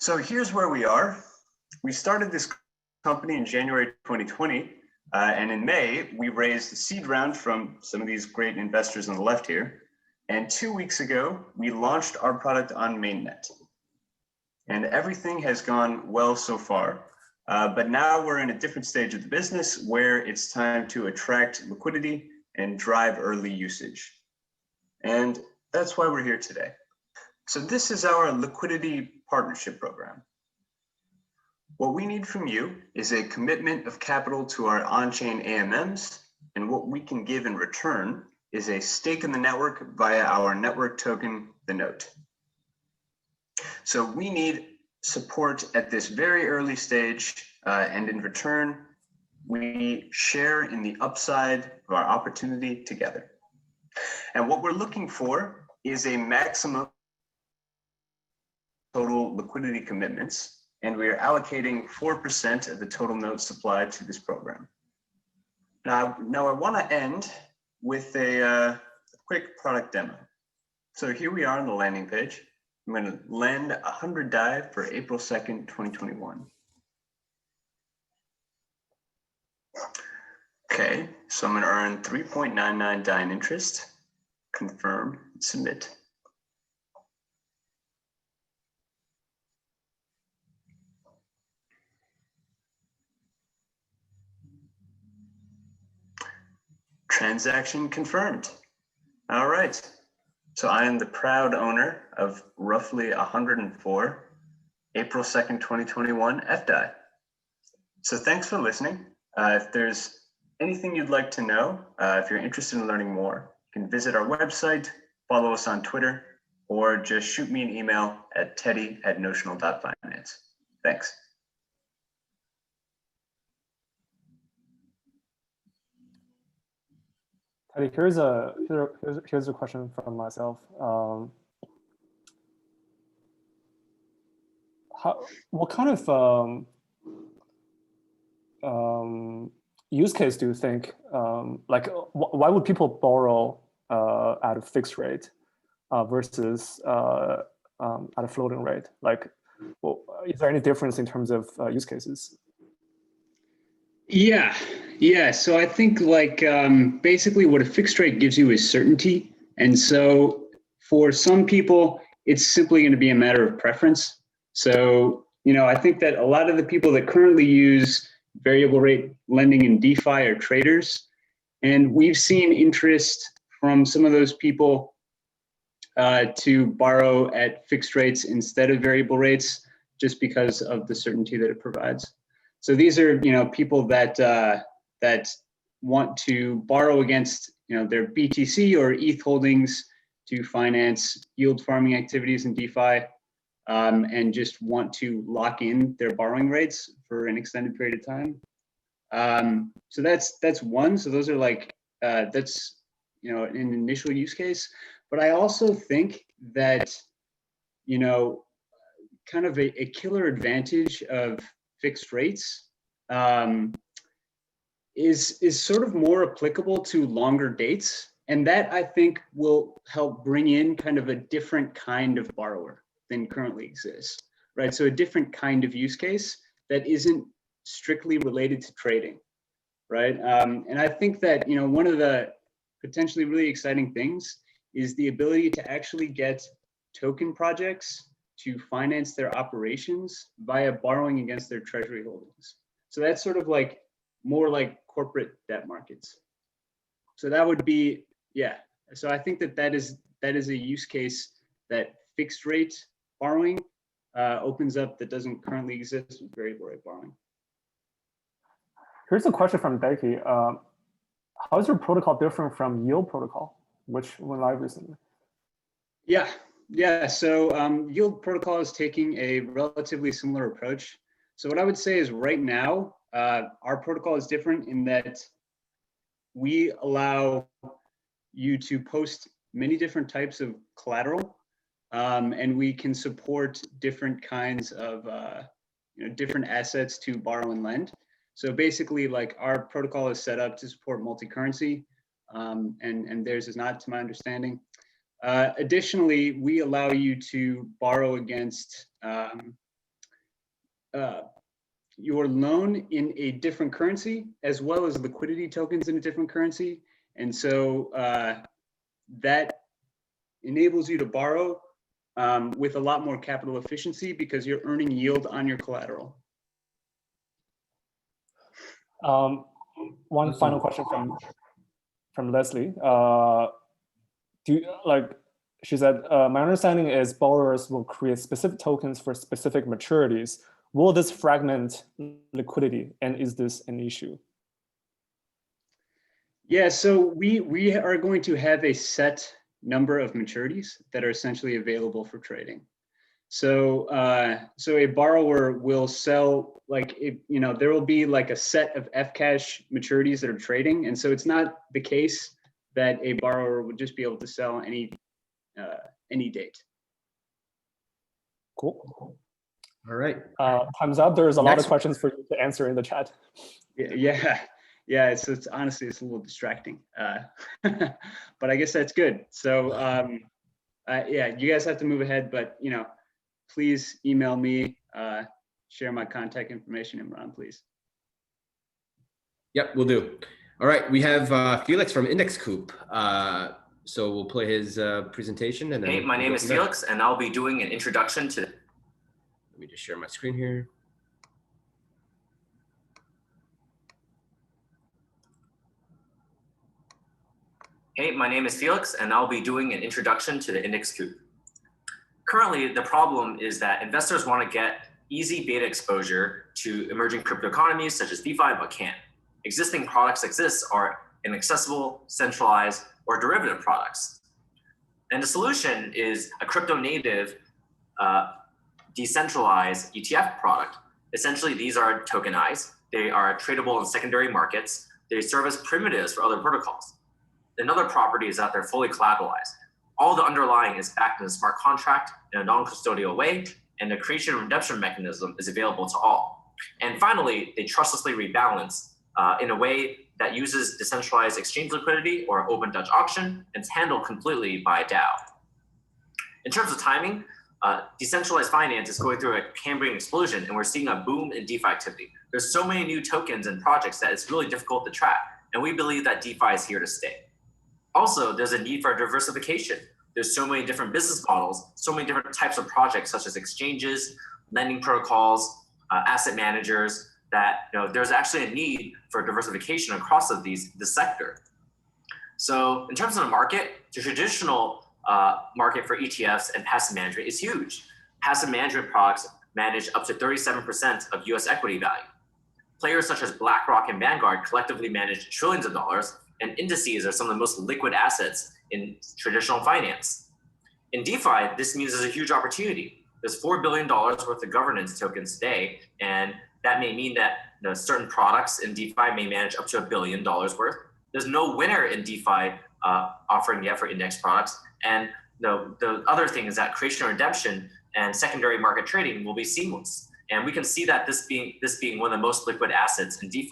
So here's where we are. We started this company in January 2020, and in May, we raised a seed round from some of these great investors on the left here. And 2 weeks ago, we launched our product on mainnet. And everything has gone well so far. But now we're in a different stage of the business where it's time to attract liquidity and drive early usage. And that's why we're here today. So this is our liquidity partnership program. What we need from you is a commitment of capital to our on-chain AMMs, and what we can give in return is a stake in the network via our network token, the Note. So we need support at this very early stage, and in return, we share in the upside of our opportunity together. And what we're looking for is a maximum total liquidity commitments, and we are allocating 4% of the total Note supply to this program. Now I want to end with a quick product demo. So here we are on the landing page. I'm going to lend 100 DAI for April 2nd, 2021. Okay, so I'm going to earn 3.99 DAI in interest. Confirm, submit. Transaction confirmed. All right. So I am the proud owner of roughly 104 April 2nd, 2021 FDAI. So thanks for listening. If there's anything you'd like to know, if you're interested in learning more, you can visit our website, follow us on Twitter, or just shoot me an email at teddy@notional.finance. Thanks. Teddy, here's a question from myself. What kind of use case do you think, why would people borrow at a fixed rate versus at a floating rate? Is there any difference in terms of use cases? Yeah. So I think basically what a fixed rate gives you is certainty. And so for some people, it's simply going to be a matter of preference. So, I think that a lot of the people that currently use variable rate lending in DeFi are traders. And we've seen interest from some of those people to borrow at fixed rates instead of variable rates, just because of the certainty that it provides. So these are, people that want to borrow against, their BTC or ETH holdings to finance yield farming activities in DeFi, and just want to lock in their borrowing rates for an extended period of time. So that's one. So those are that's an initial use case. But I also think that kind of a killer advantage of fixed rates is sort of more applicable to longer dates. And that, I think, will help bring in kind of a different kind of borrower than currently exists, right? So a different kind of use case that isn't strictly related to trading, right? And I think that, one of the potentially really exciting things is the ability to actually get token projects to finance their operations via borrowing against their treasury holdings. So that's sort of like more like corporate debt markets. So that would be, yeah. So I think that is a use case that fixed rate borrowing opens up that doesn't currently exist with variable rate borrowing. Here's a question from Becky. How is your protocol different from Yield protocol, which went live recently? Yeah. So Yield protocol is taking a relatively similar approach. So what I would say is right now, our protocol is different in that we allow you to post many different types of collateral, and we can support different kinds of different assets to borrow and lend. So basically, like, our protocol is set up to support multi-currency, and theirs is not, to my understanding. Additionally, we allow you to borrow against your loan in a different currency, as well as liquidity tokens in a different currency. And so that enables you to borrow with a lot more capital efficiency because you're earning yield on your collateral. One final question from Leslie. She said, my understanding is borrowers will create specific tokens for specific maturities. Will this fragment liquidity, and is this an issue? Yeah, so we are going to have a set number of maturities that are essentially available for trading. So so a borrower will sell, there will be like a set of Fcash maturities that are trading, and so it's not the case that a borrower would just be able to sell any date. Cool. All right. Time's up. There's a lot of questions for you to answer in the chat. Yeah. It's honestly, it's a little distracting, but I guess that's good. So yeah, you guys have to move ahead, but please email me, share my contact information, and Ron, please. Yep, we'll do. All right, we have Felix from Index Coop. So we'll play his presentation. And then hey, my name is Felix, and I'll be doing an introduction to. Let me just share my screen here. Hey, my name is Felix, and I'll be doing an introduction to the Index Coop. Currently, the problem is that investors want to get easy beta exposure to emerging crypto economies such as DeFi, but can't. Existing products are inaccessible, centralized, or derivative products. And the solution is a crypto native decentralized ETF product. Essentially, these are tokenized. They are tradable in secondary markets. They serve as primitives for other protocols. Another property is that they're fully collateralized. All the underlying is backed in a smart contract in a non-custodial way, and the creation and redemption mechanism is available to all. And finally, they trustlessly rebalance in a way that uses decentralized exchange liquidity or open Dutch auction, and it's handled completely by DAO. In terms of timing, decentralized finance is going through a Cambrian explosion, and we're seeing a boom in DeFi activity. There's so many new tokens and projects that it's really difficult to track, and we believe that DeFi is here to stay. Also, there's a need for diversification. There's so many different business models, so many different types of projects, such as exchanges, lending protocols, asset managers, that there's actually a need for diversification across this sector. So in terms of the market, the traditional market for ETFs and passive management is huge. Passive management products manage up to 37% of US equity value. Players such as BlackRock and Vanguard collectively manage trillions of dollars, and indices are some of the most liquid assets in traditional finance. In DeFi, this means there's a huge opportunity. There's $4 billion worth of governance tokens today, and that may mean that certain products in DeFi may manage up to $1 billion worth. There's no winner in DeFi offering yet for index products. And the other thing is that creation and redemption and secondary market trading will be seamless. And we can see that this being one of the most liquid assets in DeFi.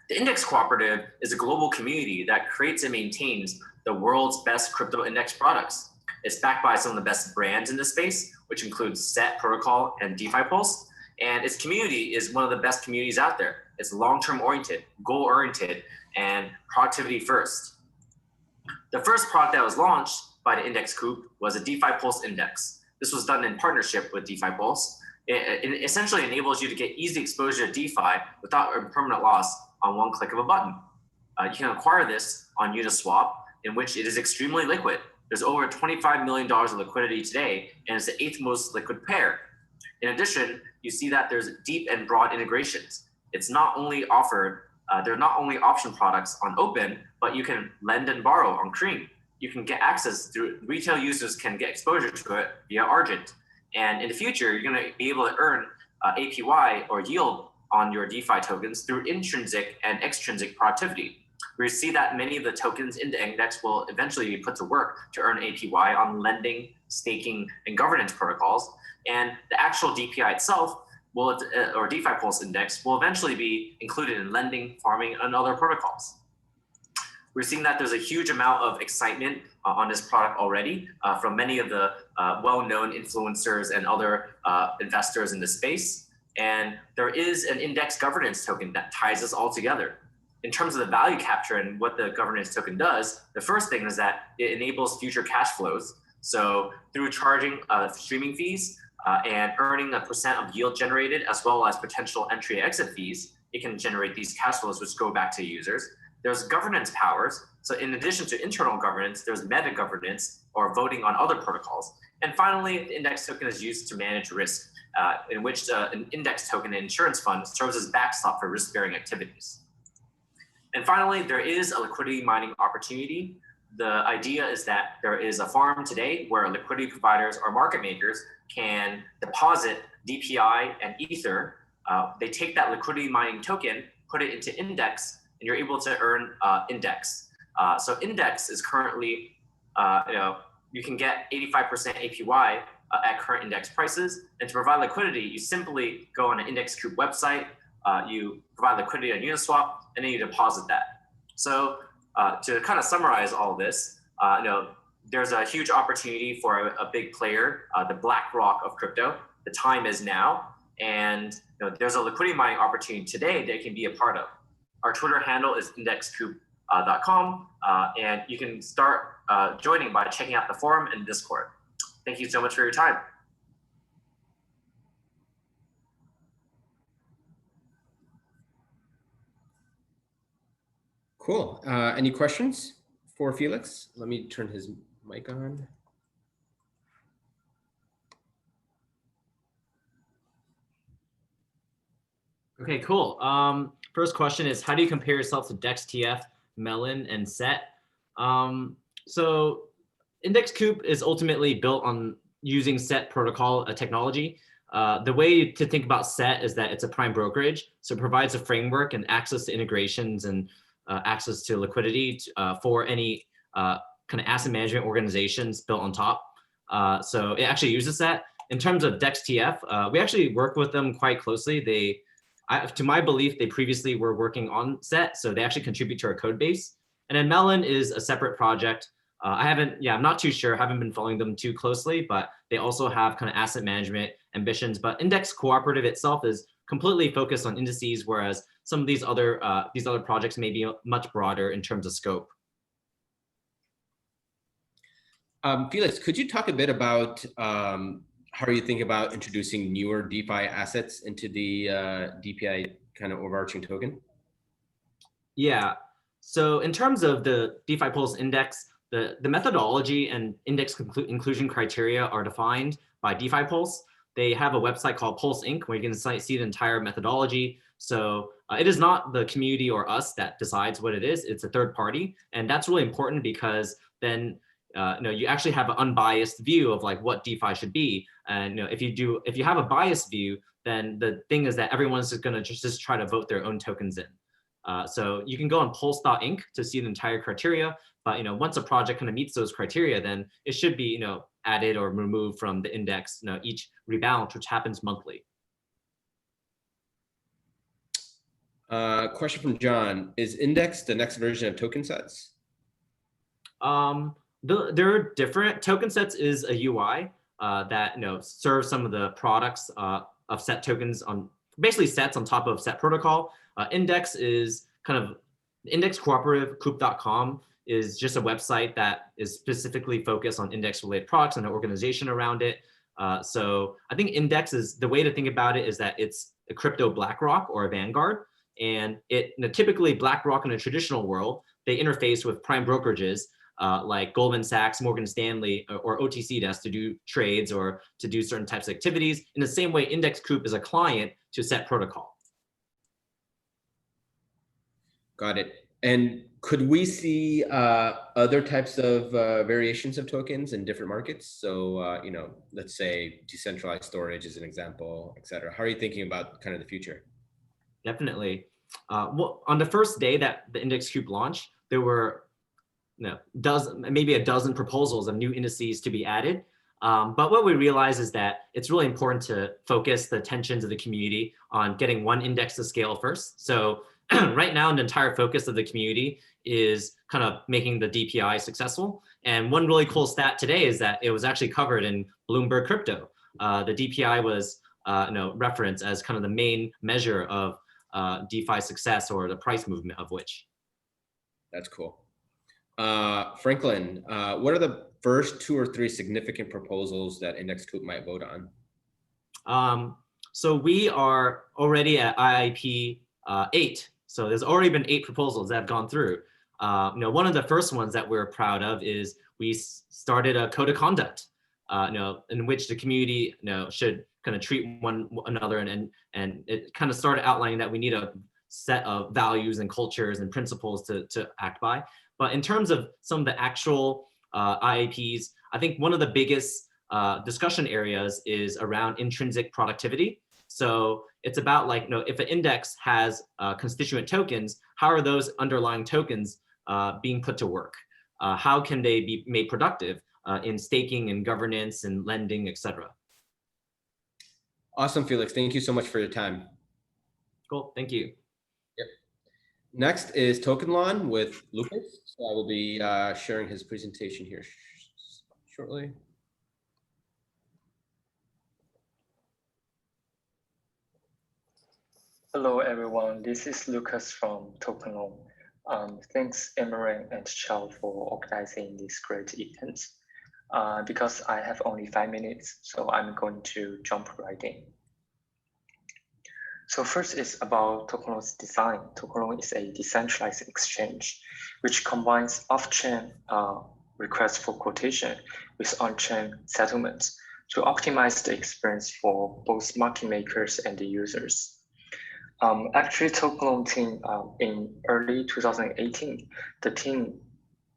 The Index Cooperative is a global community that creates and maintains the world's best crypto index products. It's backed by some of the best brands in this space, which includes Set Protocol and DeFi Pulse. And its community is one of the best communities out there. It's long-term oriented, goal-oriented, and productivity first. The first product that was launched by the Index Coop was a DeFi Pulse Index. This was done in partnership with DeFi Pulse. It essentially enables you to get easy exposure to DeFi without a permanent loss on one click of a button. You can acquire this on Uniswap, in which it is extremely liquid. There's over $25 million of liquidity today, and it's the 8th most liquid pair. In addition, you see that there's deep and broad integrations. It's not only offered, there are not only option products on Open, but you can lend and borrow on Cream. You can get access through, retail users can get exposure to it via Argent. And in the future, you're gonna be able to earn APY or yield on your DeFi tokens through intrinsic and extrinsic productivity. We see that many of the tokens in the index will eventually be put to work to earn APY on lending, staking, and governance protocols. And the actual DPI itself, or DeFi Pulse Index, will eventually be included in lending, farming, and other protocols. We're seeing that there's a huge amount of excitement on this product already from many of the well-known influencers and other investors in the space. And there is an index governance token that ties us all together. In terms of the value capture and what the governance token does, the first thing is that it enables future cash flows. So through charging streaming fees and earning a % of yield generated, as well as potential entry and exit fees, it can generate these cash flows which go back to users. There's governance powers. So in addition to internal governance, there's meta governance or voting on other protocols. And finally, the index token is used to manage risk, in which an index token and insurance fund serves as backstop for risk-bearing activities. And finally, there is a liquidity mining opportunity. The idea is that there is a farm today where liquidity providers or market makers can deposit DPI and Ether. They take that liquidity mining token, put it into index, and you're able to earn index. So index is currently, you can get 85% APY at current index prices. And to provide liquidity, you simply go on an Index Coop website, you provide liquidity on Uniswap, and then you deposit that. So to kind of summarize all this, there's a huge opportunity for a big player, the BlackRock of crypto. The time is now, and there's a liquidity mining opportunity today that you can be a part of. Our Twitter handle is indexcoop.com, and you can start joining by checking out the forum and Discord. Thank you so much for your time. Cool. Any questions for Felix? Let me turn his mic on. Okay, cool. First question is, how do you compare yourself to DexTF, Melon, and Set? So Index Coop is ultimately built on using Set protocol technology. The way to think about Set is that it's a prime brokerage. So it provides a framework and access to integrations and access to liquidity for any kind of asset management organizations built on top. So it actually uses that. In terms of DexTF, we actually work with them quite closely. To my belief, they previously were working on Set, so they actually contribute to our code base. And then Melon is a separate project. I'm not too sure, haven't been following them too closely, but they also have kind of asset management ambitions. But Index Cooperative itself is completely focused on indices, whereas some of these other projects may be much broader in terms of scope. Felix, could you talk a bit about how you think about introducing newer DeFi assets into the DPI kind of overarching token? Yeah, so in terms of the DeFi Pulse Index, the methodology and index inclusion criteria are defined by DeFi Pulse. They have a website called Pulse Inc. where you can see the entire methodology. So it is not the community or us that decides what it is. It's a third party. And that's really important because then you actually have an unbiased view of like what DeFi should be. And if you have a biased view, then the thing is that everyone's just going to just try to vote their own tokens in. So you can go on pulse.inc to see the entire criteria. But once a project kind of meets those criteria, then it should be added or removed from the index, each rebalance, which happens monthly. Question from John: Is index the next version of token sets? They're different. Token sets is a UI that serves some of the products of set tokens on basically sets on top of set protocol. Index is kind of index cooperative. Coop.com is just a website that is specifically focused on index related products and an organization around it. So I think index is the way to think about it is that it's a crypto BlackRock or a Vanguard. And typically BlackRock in a traditional world, they interface with prime brokerages like Goldman Sachs, Morgan Stanley, or OTC desks to do trades or to do certain types of activities. In the same way, Index Coop is a client to set protocol. Got it. And could we see other types of variations of tokens in different markets? So, let's say decentralized storage is an example, et cetera. How are you thinking about kind of the future? Definitely. Well, on the first day that the Index Coop launched, there were maybe a dozen proposals of new indices to be added. But what we realize is that it's really important to focus the attentions of the community on getting one index to scale first. So right now, the entire focus of the community is kind of making the DPI successful. And one really cool stat today is that it was actually covered in Bloomberg Crypto. The DPI was referenced as kind of the main measure of DeFi success or the price movement of which. That's cool. Franklin, what are the first 2 or 3 significant proposals that Index Coop might vote on? So we are already at IIP 8. So there's already been 8 proposals that have gone through. One of the first ones that we're proud of is we started a code of conduct, in which the community, should kind of treat one another, and it kind of started outlining that we need a set of values and cultures and principles to act by. But in terms of some of the actual IAPs, I think one of the biggest discussion areas is around intrinsic productivity. So it's about if an index has constituent tokens, how are those underlying tokens being put to work? How can they be made productive in staking and governance and lending, et cetera? Awesome, Felix. Thank you so much for your time. Cool. Thank you. Yep. Next is Tokenlon with Lucas. So I will be sharing his presentation here shortly. Hello, everyone. This is Lucas from Tokenlon. Thanks, Emran and Chow, for organizing this great event. Because I have only 5 minutes, so I'm going to jump right in. So first is about Tokenlon's design. Tokenlon is a decentralized exchange, which combines off-chain requests for quotation with on-chain settlements to optimize the experience for both market makers and the users. Actually, Tokenlon team in early 2018, the team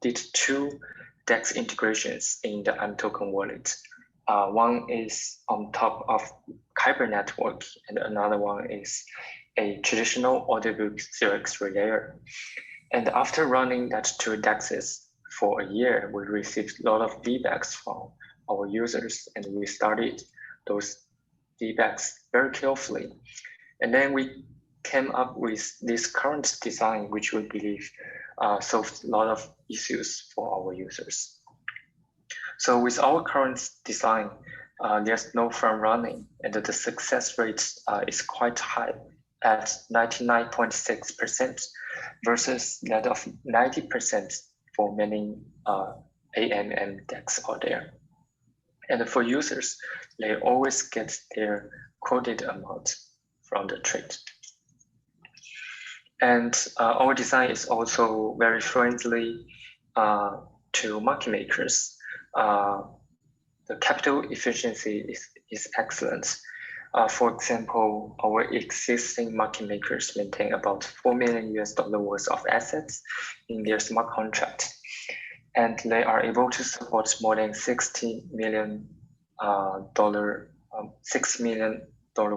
did 2 DEX integrations in the mToken wallet. One is on top of Kyber network, and another one is a traditional audiobook 0x relayer. And after running that 2 DEXs for a year, we received a lot of feedbacks from our users, and we studied those feedbacks very carefully. And then we came up with this current design, which we believe solves a lot of issues for our users. So with our current design, there's no front running, and the success rate is quite high at 99.6% versus that of 90% for many AMM DEX out there. And for users, they always get their quoted amount from the trade. And our design is also very friendly to market makers. The capital efficiency is excellent. For example, our existing market makers maintain about $4 million worth of assets in their smart contract, and they are able to support more than $6 million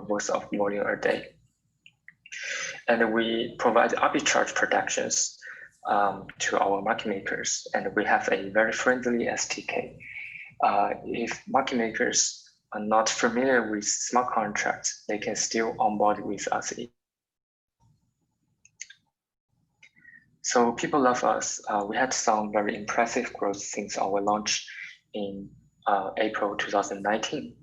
worth of volume a day. And we provide arbitrage protections to our market makers, and we have a very friendly SDK. if market makers are not familiar with smart contracts, they can still onboard with us. So people love us. We had some very impressive growth since our launch in April 2019.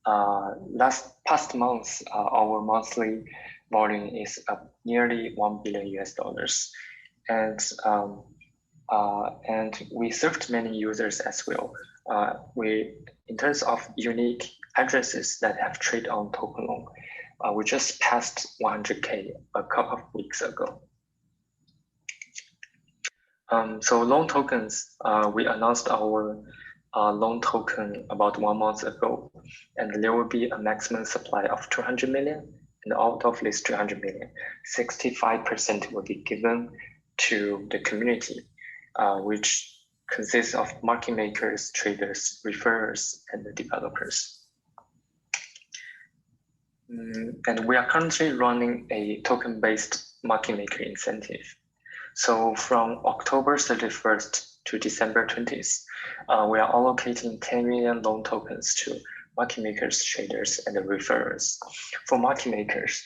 Past months, our monthly volume is nearly $1 billion. And we served many users as well. In terms of unique addresses that have traded on Tokenlon, we just passed 100K a couple of weeks ago. So loan tokens, we announced our loan token about 1 month ago, and there will be a maximum supply of 200 million, and out of this 200 million, 65% will be given to the community, which consists of market makers, traders, referrers, and the developers. And we are currently running a token-based market maker incentive. So from October 31st to December 20th, we are allocating 10 million loan tokens to market makers, traders, and the referrers. For market makers,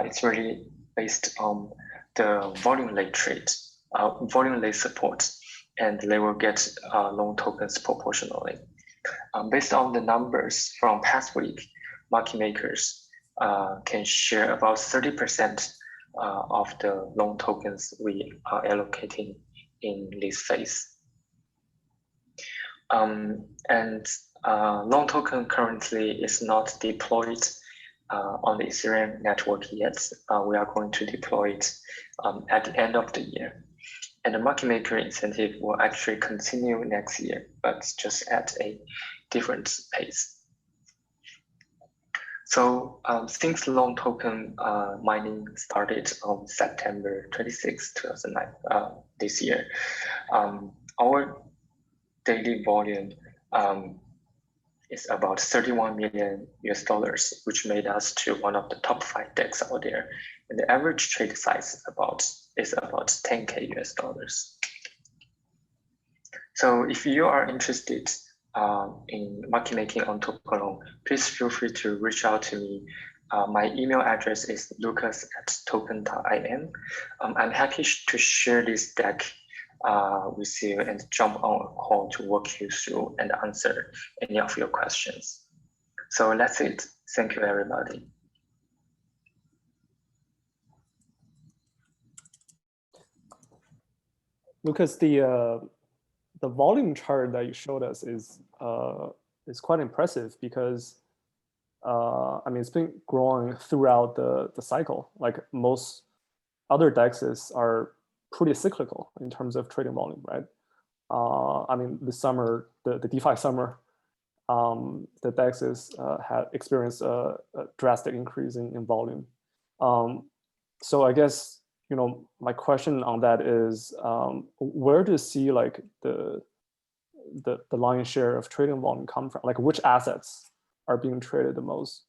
it's really based on the volume-led trade, volume-led support, and they will get loan tokens proportionally. Based on the numbers from past week, market makers can share about 30% of the loan tokens we are allocating in this phase. And loan token currently is not deployed on the Ethereum network yet. We are going to deploy it at the end of the year. And the market maker incentive will actually continue next year, but just at a different pace. So since loan token mining started on September 26, 2009, this year, our daily volume is about $31 million, which made us to one of the top 5 DEX out there. And the average trade size is about $10K. So if you are interested in market making on Tokenlon, please feel free to reach out to me. My email address is lucas@token.in. I'm happy to share this deck with you and jump on a call to walk you through and answer any of your questions. So that's it. Thank you, everybody. Lucas, the volume chart that you showed us is quite impressive because I mean, it's been growing throughout the cycle. Like most other DEXs are pretty cyclical in terms of trading volume, right? I mean, this summer, the DeFi summer, the DEXs had experienced a drastic increase in volume. So I guess, you know, my question on that is, where do you see like the lion's share of trading volume come from? Like which assets are being traded the most?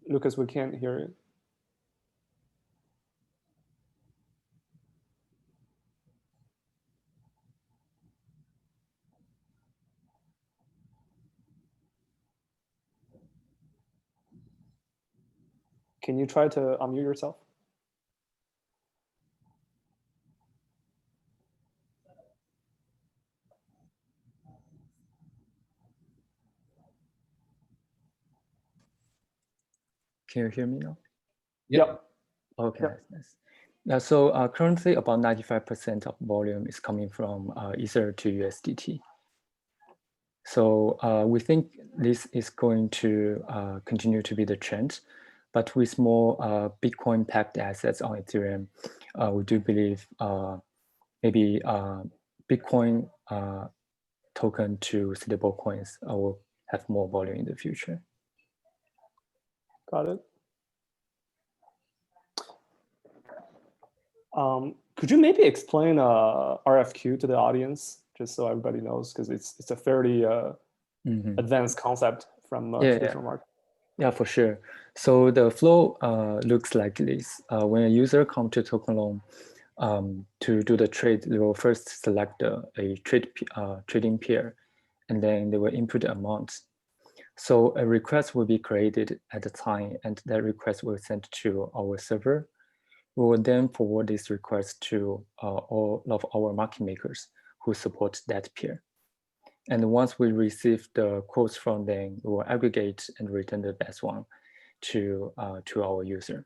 Lucas, we can't hear you. Can you try to unmute yourself? Can you hear me now? Yep. Okay, nice. So currently about 95% of volume is coming from Ether to USDT. So we think this is going to continue to be the trend, but with more Bitcoin-packed assets on Ethereum, we do believe maybe Bitcoin token to stablecoins will have more volume in the future. Got it. Could you maybe explain RFQ to the audience, just so everybody knows, because it's a fairly advanced concept from traditional market. Yeah, for sure. So the flow looks like this. When a user comes to Tokenlon to do the trade, they will first select a trading pair, and then they will input the amount. So a request will be created at the time, and that request will send to our server. We will then forward this request to all of our market makers who support that pair. And once we receive the quotes from them, we will aggregate and return the best one to our user.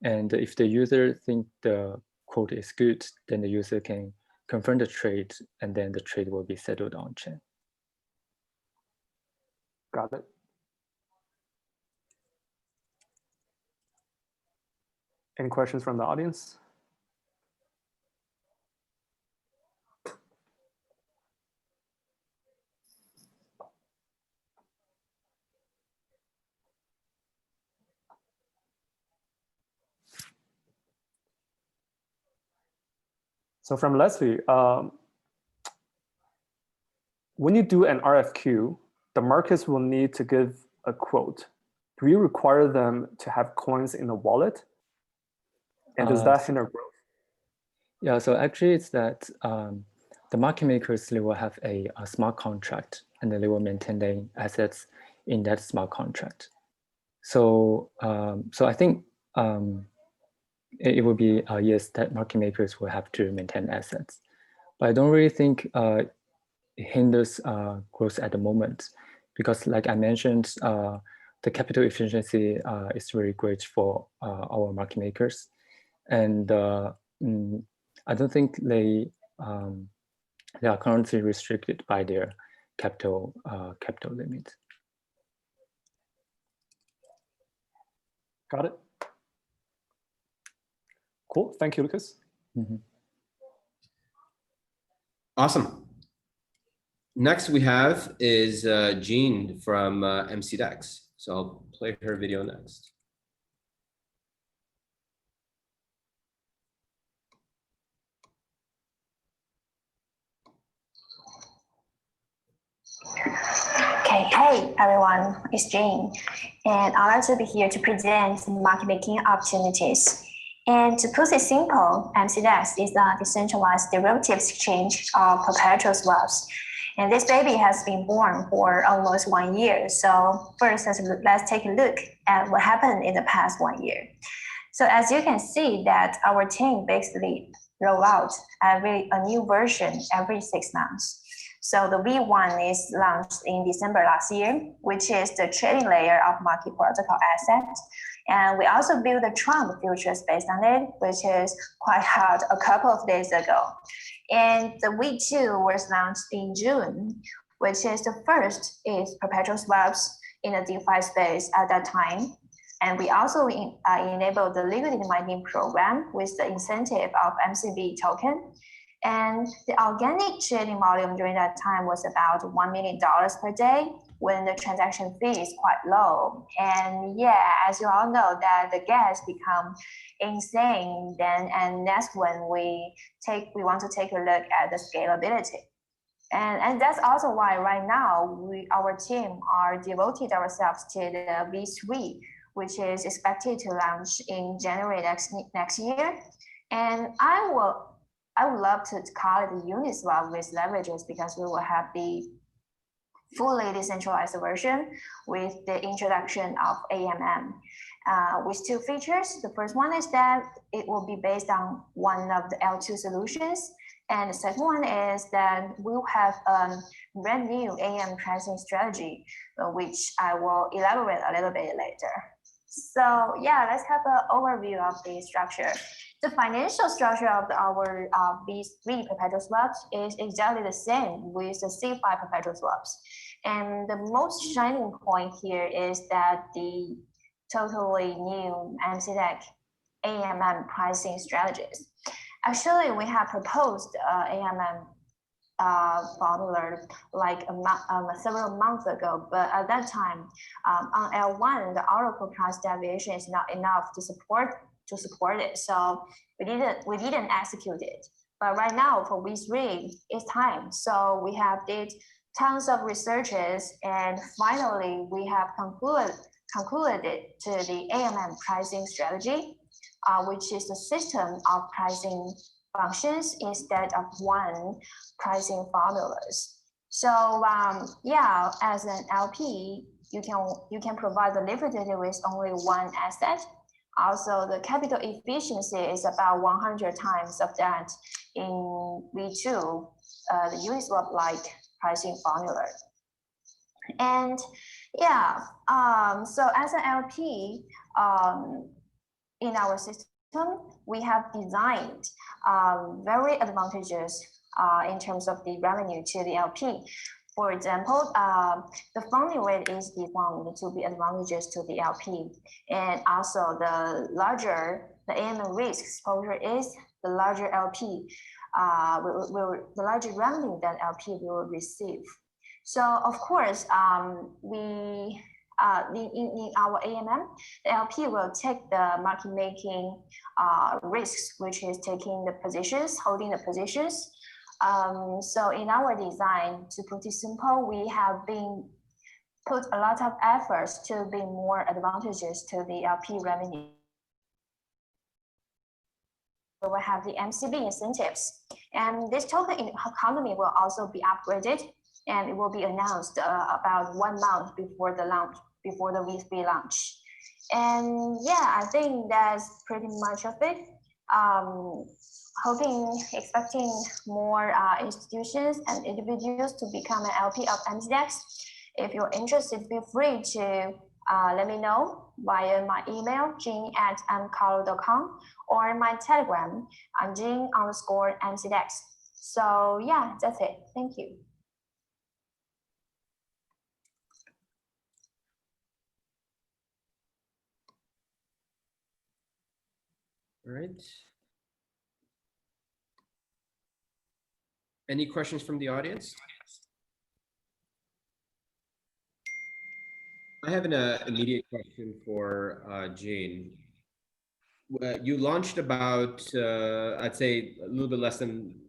And if the user thinks the quote is good, then the user can confirm the trade, and then the trade will be settled on chain. Got it. Any questions from the audience? So from Leslie, when you do an RFQ, the markets will need to give a quote. Do you require them to have coins in the wallet? And does that hinder growth? Yeah, so actually it's that the market makers, they will have a smart contract, and then they will maintain the assets in that smart contract. So so I think it will be, yes, that market makers will have to maintain assets. But I don't really think it hinders growth at the moment, because like I mentioned, the capital efficiency is very great for our market makers. And I don't think they are currently restricted by their capital limit. Got it. Cool. Thank you, Lucas. Mm-hmm. Awesome. Next we have is Jean from MCDEX. So I'll play her video next. Okay, hey everyone, it's Jean, and I'd like to be here to present market making opportunities. And to put it simple, MCDEX is a decentralized derivatives exchange of perpetual swaps. And this baby has been born for almost 1 year. So first, let's take a look at what happened in the past 1 year. So as you can see that our team basically roll out a new version every 6 months. So the V1 is launched in December last year, which is the trading layer of market protocol assets. And we also built the Trump futures based on it, which is quite hot a couple of days ago. And the V2 was launched in June, which is the first is perpetual swaps in the DeFi space at that time. And we also enabled the liquidity mining program with the incentive of MCB token. And the organic trading volume during that time was about $1 million per day, when the transaction fee is quite low. And yeah, as you all know, that the gas become insane then, and that's when we want to take a look at the scalability. And that's also why right now our team are devoted ourselves to the V3, which is expected to launch in January next year. And I would love to call it the Uniswap with leverages, because we will have the fully decentralized version with the introduction of AMM with 2 features. The first one is that it will be based on one of the L2 solutions. And the second one is that we'll have a brand new Amm Pricing Strategy, which I will elaborate a little bit later. So yeah, let's have an overview of the structure. The financial structure of our V3 perpetual swaps is exactly the same with the C5 perpetual swaps. And the most shining point here is that the totally new MCDEX Amm Pricing Strategies. Actually, we have proposed AMM formula like several months ago, but at that time on L1 the Oracle price deviation is not enough to support it, so we didn't execute it. But right now for V3 it's time, so we have did tons of researches, and finally we have concluded to the Amm Pricing Strategy, which is a system of pricing functions instead of one pricing formulas. So yeah, as an LP, you can provide the liquidity with only one asset. Also, the capital efficiency is about 100 times of that in V2, the Uniswap-like pricing formula. And yeah, so as an LP, in our system, we have designed very advantageous in terms of the revenue to the LP. For example, the funding rate is designed to be advantageous to the LP. And also the larger the AMM risk exposure is, the larger LP the larger revenue that LP will receive. So of course, in our AMM, the LP will take the market making risks, which is taking the positions, holding the positions. So in our design, to put it simple, we have been put a lot of efforts to be more advantageous to the LP revenue. So we have the MCB incentives, and this token economy will also be upgraded, and it will be announced about 1 month before the launch, before the V3 launch. And yeah, I think that's pretty much of it. Expecting more institutions and individuals to become an LP of MCDEX. If you're interested, feel free to let me know via my email, jean@amcolo.com, or my Telegram, jean_MCDEX. So yeah, that's it. Thank you. All right. Any questions from the audience? I have an immediate question for Jean. You launched about, I'd say, a little bit less than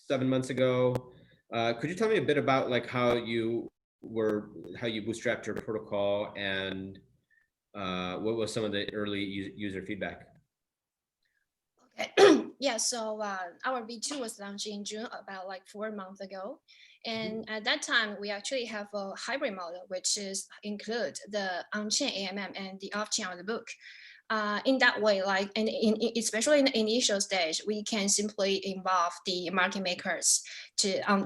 7 months ago. Could you tell me a bit about like how you bootstrapped your protocol, and what was some of the early user feedback? Okay. Yeah, so our V2 was launched in June, about like 4 months ago. And at that time, we actually have a hybrid model, which is include the on-chain AMM and the off-chain on the book. In that way, like, and especially in the initial stage, we can simply involve the market makers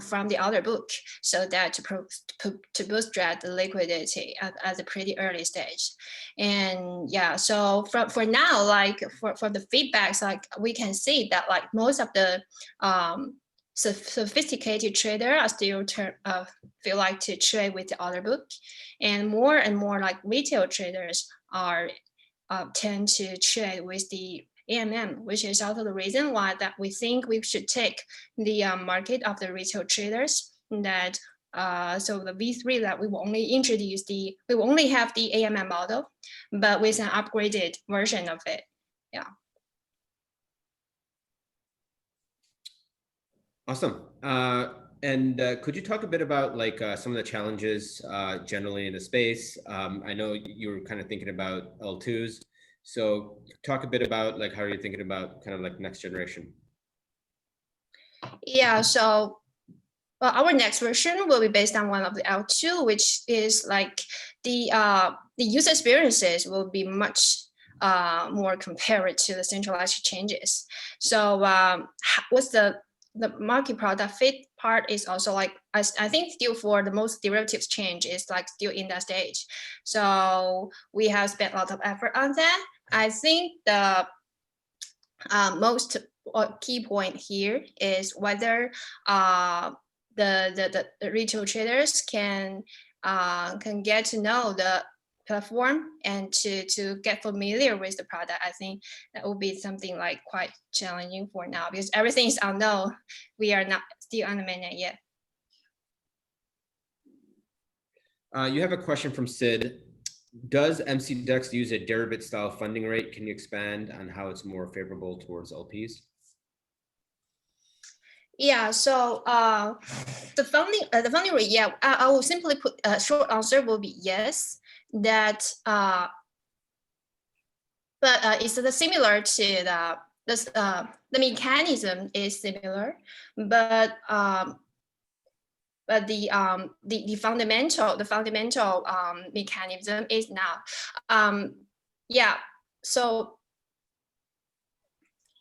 from the other book, so that to bootstrap the liquidity at a pretty early stage. And yeah, so for now, like for the feedbacks, like we can see that like most of the sophisticated traders are still feel like to trade with the other book, and more like retail traders are tend to trade with the AMM, which is also the reason why that we think we should take the market of the retail traders. That so the V3 that we will only have the AMM model, but with an upgraded version of it. Yeah. Awesome. And could you talk a bit about like some of the challenges generally in the space? I know you were kind of thinking about L2s. So talk a bit about like how you're thinking about kind of like next generation. Yeah, so our next version will be based on one of the L2, which is like the user experiences will be much more compared to the centralized exchanges. So what's the market product fit part is also like, I think still for the most derivatives change is like still in that stage. So we have spent a lot of effort on that. I think the most key point here is whether the retail traders can get to know the platform and to get familiar with the product. I think that will be something like quite challenging for now, because everything is unknown. We are not still on the mainnet yet. You have a question from Sid. Does MCDEX use a derivate style funding rate? Can you expand on how it's more favorable towards LPs? Yeah, so the funding rate, yeah, I will simply put a short answer will be yes. that it's similar to the mechanism is similar, but the fundamental mechanism is not. Yeah. So.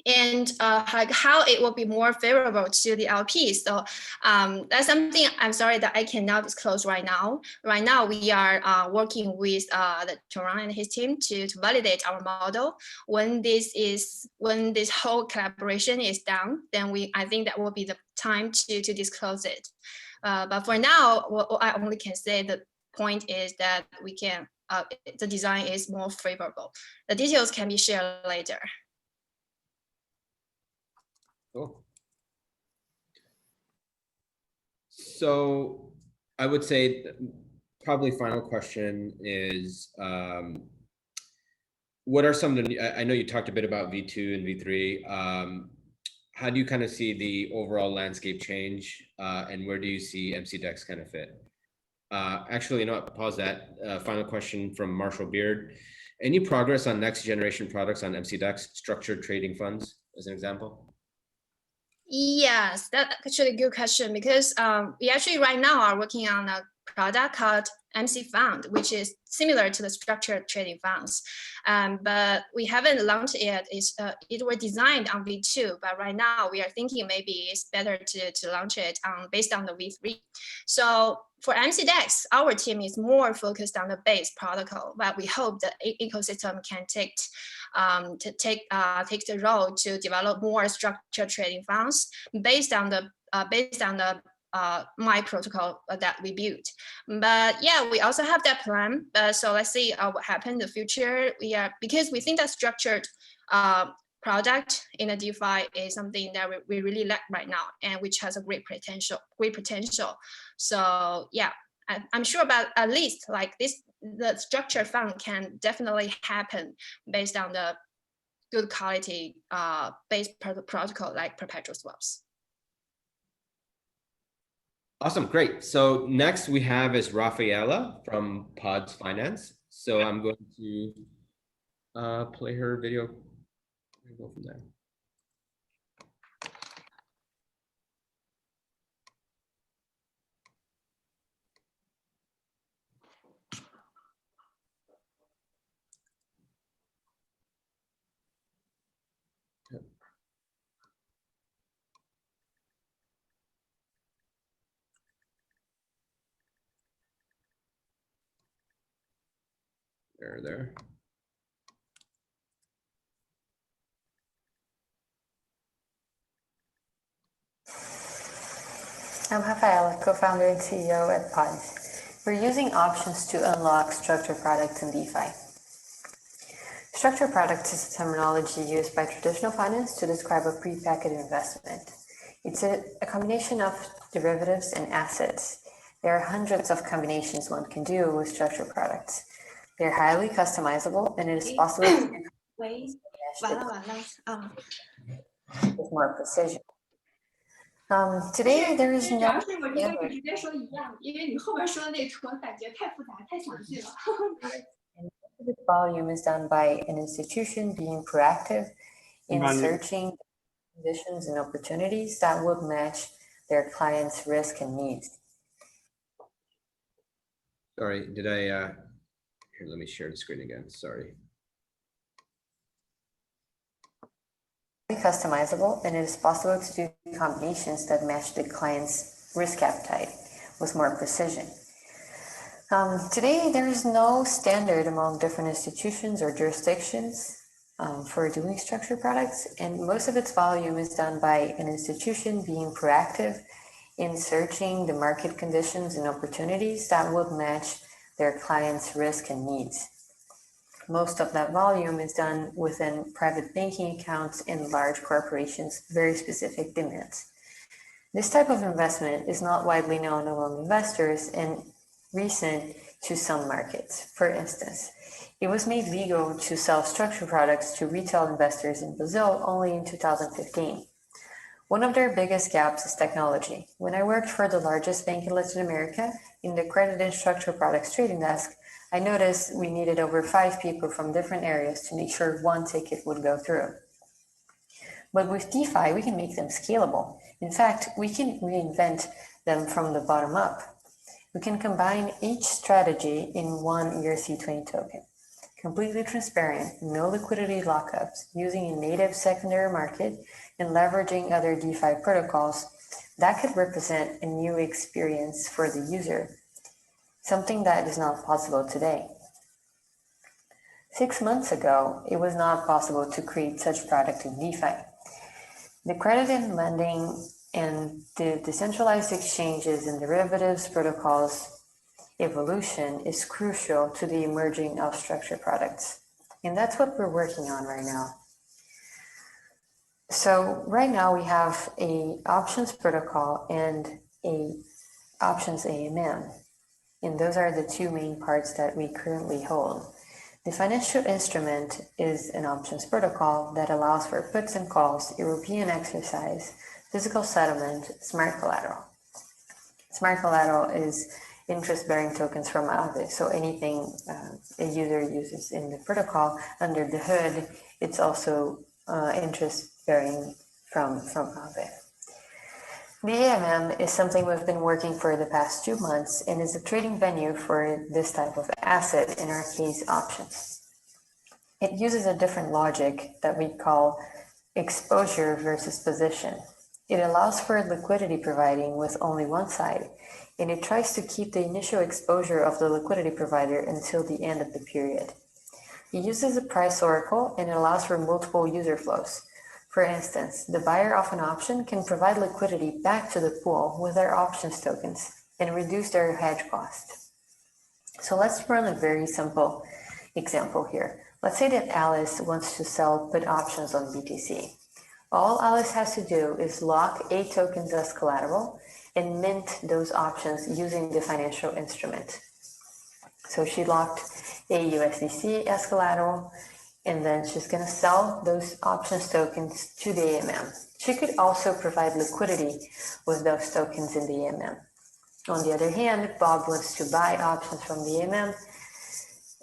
And like how it will be more favorable to the LPs. So that's something I'm sorry that I cannot disclose right now. Right now, we are working with the Toran and his team to validate our model. When this whole collaboration is done, then I think that will be the time to disclose it. But for now, what I only can say, the point is that we can the design is more favorable. The details can be shared later. Cool. So I would say probably final question is, what are some of the, I know you talked a bit about V2 and V3. How do you kind of see the overall landscape change, and where do you see MCDEX kind of fit? Actually, you know what, pause that. Final question from Marshall Beard. Any progress on next generation products on MCDEX, structured trading funds, as an example? Yes, that's actually a good question, because we actually right now are working on a product called MC Fund, which is similar to the structured trading funds, but we haven't launched it yet. It was designed on V2, but right now we are thinking maybe it's better to launch it based on the V3. So for MCDEX, our team is more focused on the base protocol, but we hope the ecosystem can take the role to develop more structured trading funds based on the my protocol that we built. But yeah, we also have that plan. So let's see what happens in the future. Because we think that structured product in a DeFi is something that we really like right now, and which has a great potential. So yeah, I'm sure about at least like this, the structured fund can definitely happen based on the good quality base protocol like perpetual swaps. Awesome, great. So next we have is Rafaella from Pods Finance. So I'm going to play her video. We'll go from there. There. I'm Rafaella, co-founder and CEO at Pods. We're using options to unlock structured products in DeFi. Structured products is a terminology used by traditional finance to describe a prepackaged investment. It's a combination of derivatives and assets. There are hundreds of combinations one can do with structured products. They're highly customizable, and it is possible to do ways with more precision. Today, there is no volume is done by an institution being proactive in searching conditions and opportunities that would match their clients' risk and needs. Sorry, did I, here, let me share the screen again, sorry. Customizable, and it is possible to do combinations that match the client's risk appetite with more precision. Today, there is no standard among different institutions or jurisdictions for doing structured products, and most of its volume is done by an institution being proactive in searching the market conditions and opportunities that would match their clients' risk and needs. Most of that volume is done within private banking accounts and large corporations' very specific demands. This type of investment is not widely known among investors and recent to some markets. For instance, it was made legal to sell structured products to retail investors in Brazil only in 2015. One of their biggest gaps is technology. When I worked for the largest bank in Latin America in the credit and structured products trading desk, I noticed we needed over 5 people from different areas to make sure one ticket would go through. But with DeFi, we can make them scalable. In fact, we can reinvent them from the bottom up. We can combine each strategy in one ERC20 token. Completely transparent, no liquidity lockups, using a native secondary market and leveraging other DeFi protocols, that could represent a new experience for the user, something that is not possible today. 6 months ago, it was not possible to create such product in DeFi. The credit and lending and the decentralized exchanges and derivatives protocols evolution is crucial to the emerging of structured products. And that's what we're working on right now. So right now we have a options protocol and a options AMM. And those are the 2 main parts that we currently hold. The financial instrument is an options protocol that allows for puts and calls, European exercise, physical settlement, smart collateral. Smart collateral is interest-bearing tokens from Aave. So anything a user uses in the protocol under the hood, it's also interest-bearing from Aave. The AMM is something we've been working for the past 2 months and is a trading venue for this type of asset, in our case, options. It uses a different logic that we call exposure versus position. It allows for liquidity providing with only one side, and it tries to keep the initial exposure of the liquidity provider until the end of the period. It uses a price oracle and it allows for multiple user flows. For instance, the buyer of an option can provide liquidity back to the pool with their options tokens and reduce their hedge cost. So let's run a very simple example here. Let's say that Alice wants to sell put options on BTC. All Alice has to do is lock 8 tokens as collateral and mint those options using the financial instrument. So she locked a USDC as collateral, and then she's going to sell those options tokens to the AMM. She could also provide liquidity with those tokens in the AMM. On the other hand, Bob wants to buy options from the AMM,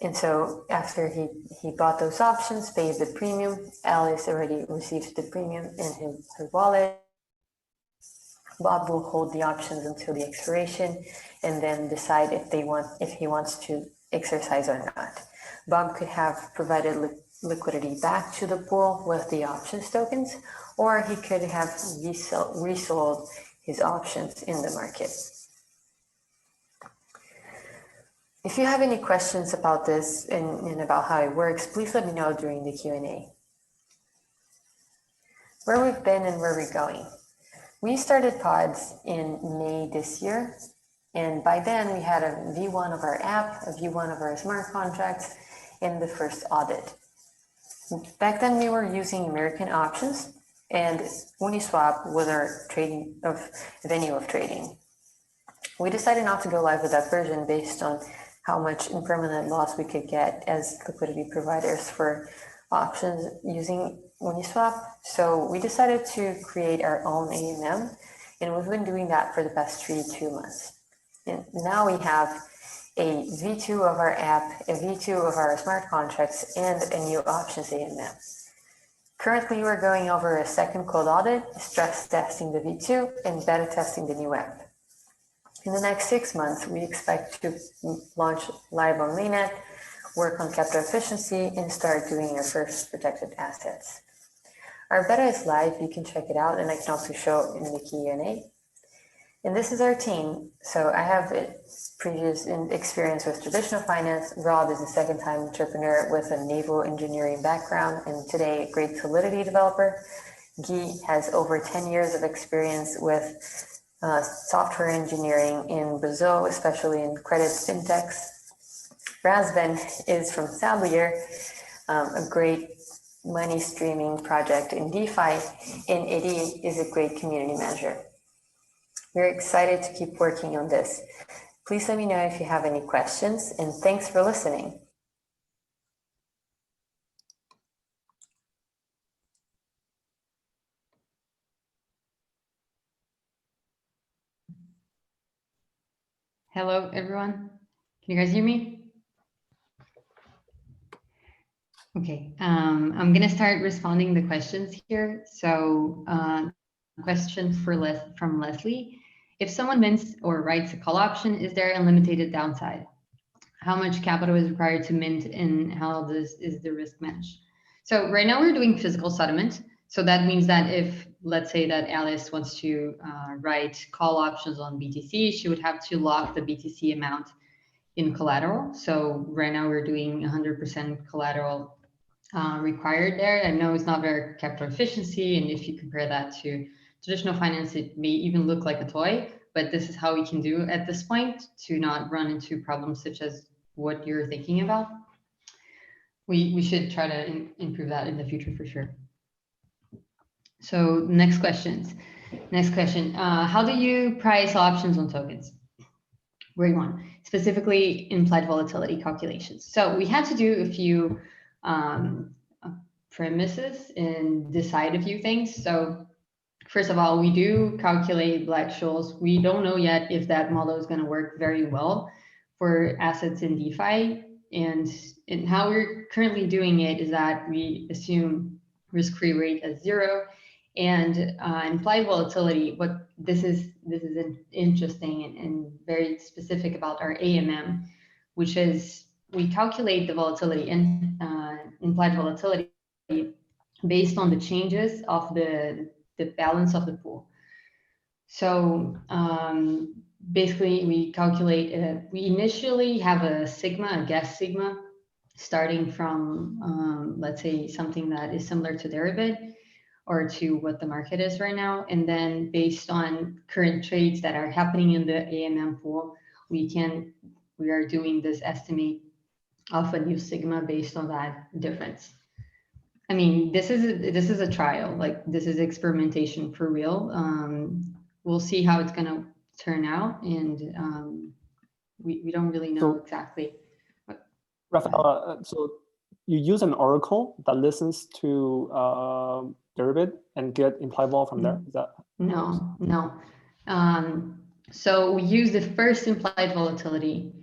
and so after he bought those options, paid the premium, Alice already received the premium in her wallet. Bob will hold the options until the expiration and then decide if he wants to exercise or not. Bob could have provided liquidity back to the pool with the options tokens, or he could have resold his options in the market. If you have any questions about this and about how it works, please let me know during the Q&A. Where we've been and where we're going. We started pods in May this year, and by then we had a V1 of our app, a V1 of our smart contracts, and the first audit. Back then we were using American options, and Uniswap was our venue of trading. We decided not to go live with that version based on how much impermanent loss we could get as liquidity providers for options using Uniswap. So we decided to create our own AMM, and we've been doing that for the past 2 months. And now we have a V2 of our app, a V2 of our smart contracts, and a new options AMM. Currently, we're going over a second code audit, stress testing the V2, and beta testing the new app. In the next 6 months, we expect to launch live on mainnet, work on capital efficiency, and start doing our first protected assets. Our beta is live, you can check it out, and I can also show in the Q&A. And this is our team. So I have previous experience with traditional finance. Rob is a second-time entrepreneur with a naval engineering background and today a great Solidity developer. Guy has over 10 years of experience with software engineering in Brazil, especially in credit fintechs. Razvan is from Sablier, a great money streaming project in DeFi, and Eddie is a great community manager. We're excited to keep working on this. Please let me know if you have any questions, and thanks for listening. Hello, everyone. Can you guys hear me? Okay, I'm gonna start responding the questions here. So question from Leslie. If someone mints or writes a call option, is there unlimited downside? How much capital is required to mint and how is the risk managed? So right now we're doing physical settlement. So that means that if, let's say that Alice wants to write call options on BTC, she would have to lock the BTC amount in collateral. So right now we're doing 100% collateral required there. I know it's not very capital efficiency, and if you compare that to traditional finance, it may even look like a toy, but this is how we can do at this point to not run into problems such as what you're thinking about. We should try to improve that in the future for sure. So next question. How do you price options on tokens? Great one. Specifically implied volatility calculations. So we had to do a few premises and decide a few things. So first of all, we do calculate Black-Scholes. We don't know yet if that model is going to work very well for assets in DeFi. And how we're currently doing it is that we assume risk-free rate as 0 and implied volatility. What this is interesting and very specific about our AMM, which is we calculate the volatility and implied volatility based on the changes of the balance of the pool. So basically we calculate, we initially have a sigma, a guess sigma, starting from, let's say, something that is similar to Deribit or to what the market is right now. And then based on current trades that are happening in the AMM pool, we are doing this estimate of a new sigma based on that difference. I mean, this is a trial, like this is experimentation for real. We'll see how it's gonna turn out, and we don't really know exactly. Rafaella, so you use an oracle that listens to Deribit and get implied vol from there? Is that? No. So we use the first implied volatility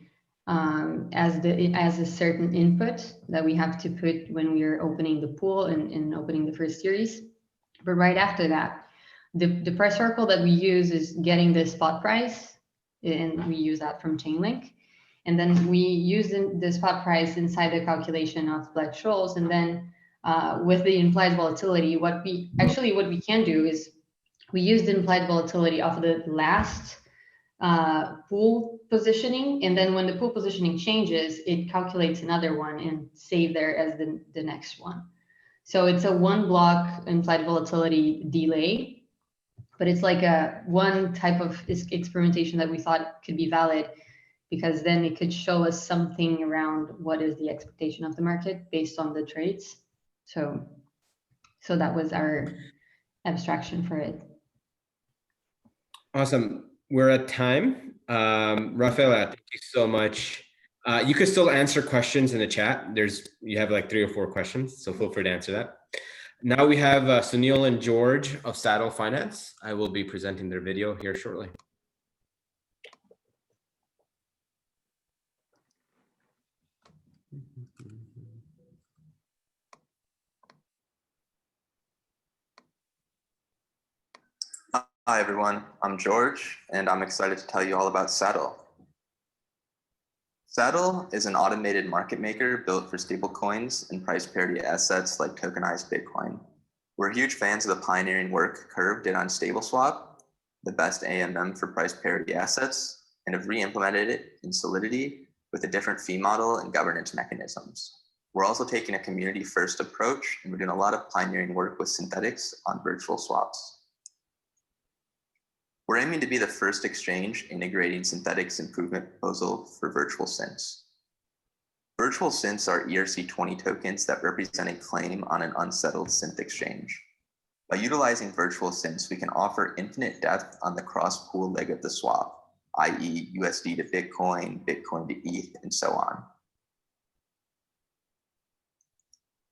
as a certain input that we have to put when we are opening the pool and opening the first series. But right after that, the price oracle that we use is getting the spot price, and we use that from Chainlink. And then we use the spot price inside the calculation of Black-Scholes. And then with the implied volatility, what we can do is we use the implied volatility of the last pool positioning. And then when the pool positioning changes, it calculates another one and save there as the next one. So it's a one block implied volatility delay, but it's like one type of experimentation that we thought could be valid, because then it could show us something around what is the expectation of the market based on the trades. So that was our abstraction for it. Awesome. We're at time. Rafaella, thank you so much. You could still answer questions in the chat. You have like 3 or 4 questions, so feel free to answer that. Now we have Sunil and George of Saddle Finance. I will be presenting their video here shortly. Hi everyone, I'm George, and I'm excited to tell you all about Saddle. Saddle is an automated market maker built for stablecoins and price parity assets like tokenized Bitcoin. We're huge fans of the pioneering work Curve did on StableSwap, the best AMM for price parity assets, and have re-implemented it in Solidity with a different fee model and governance mechanisms. We're also taking a community-first approach, and we're doing a lot of pioneering work with Synthetix on virtual swaps. We're aiming to be the first exchange integrating Synthetix improvement proposal for virtual synths. Virtual synths are ERC20 tokens that represent a claim on an unsettled synth exchange. By utilizing virtual synths, we can offer infinite depth on the cross-pool leg of the swap, i.e. USD to Bitcoin, Bitcoin to ETH, and so on.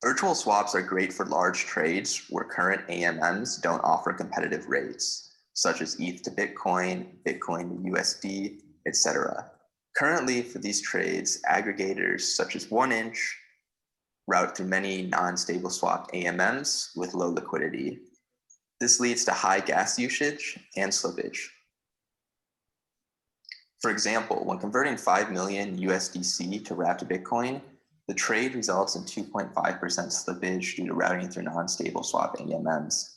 Virtual swaps are great for large trades where current AMMs don't offer competitive rates, such as ETH to Bitcoin, Bitcoin to USD, etc. Currently, for these trades, aggregators such as 1inch, route through many non-stable swap AMMs with low liquidity. This leads to high gas usage and slippage. For example, when converting 5 million USDC to wrapped Bitcoin, the trade results in 2.5% slippage due to routing through non-stable swap AMMs.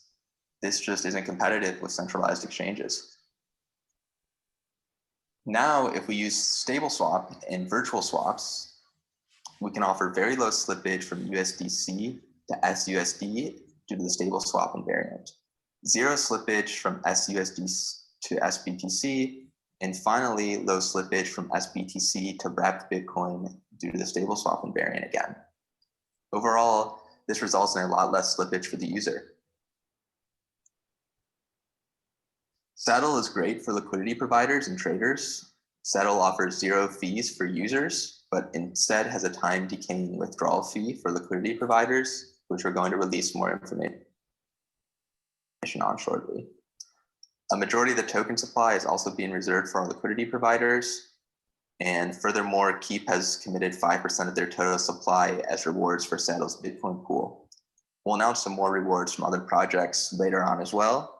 This just isn't competitive with centralized exchanges. Now, if we use stable swap and virtual swaps, we can offer very low slippage from USDC to SUSD due to the stable swap invariant, zero slippage from SUSD to SBTC, and finally, low slippage from SBTC to wrapped Bitcoin due to the stable swap invariant again. Overall, this results in a lot less slippage for the user. Saddle is great for liquidity providers and traders. Saddle offers zero fees for users, but instead has a time decaying withdrawal fee for liquidity providers, which we're going to release more information on shortly. A majority of the token supply is also being reserved for our liquidity providers. And furthermore, Keep has committed 5% of their total supply as rewards for Saddle's Bitcoin pool. We'll announce some more rewards from other projects later on as well.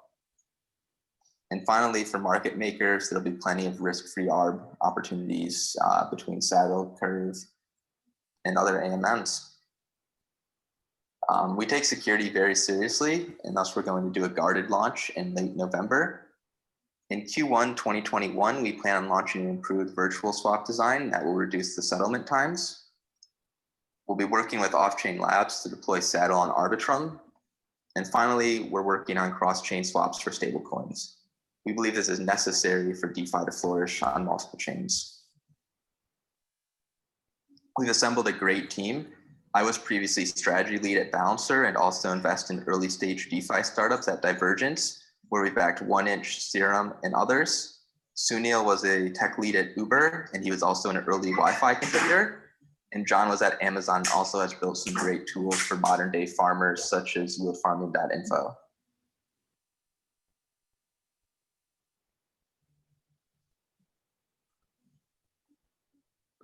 And finally, for market makers, there'll be plenty of risk-free ARB opportunities between Saddle, Curve, and other AMMs. We take security very seriously, and thus we're going to do a guarded launch in late November. In Q1 2021, we plan on launching an improved virtual swap design that will reduce the settlement times. We'll be working with off-chain labs to deploy Saddle on Arbitrum. And finally, we're working on cross-chain swaps for stablecoins. We believe this is necessary for DeFi to flourish on multiple chains. We've assembled a great team. I was previously strategy lead at Balancer and also invest in early stage DeFi startups at Divergence, where we backed 1inch, Serum, and others. Sunil was a tech lead at Uber, and he was also an early Wi-Fi contributor. And John was at Amazon and also has built some great tools for modern day farmers, such as yieldfarming.info.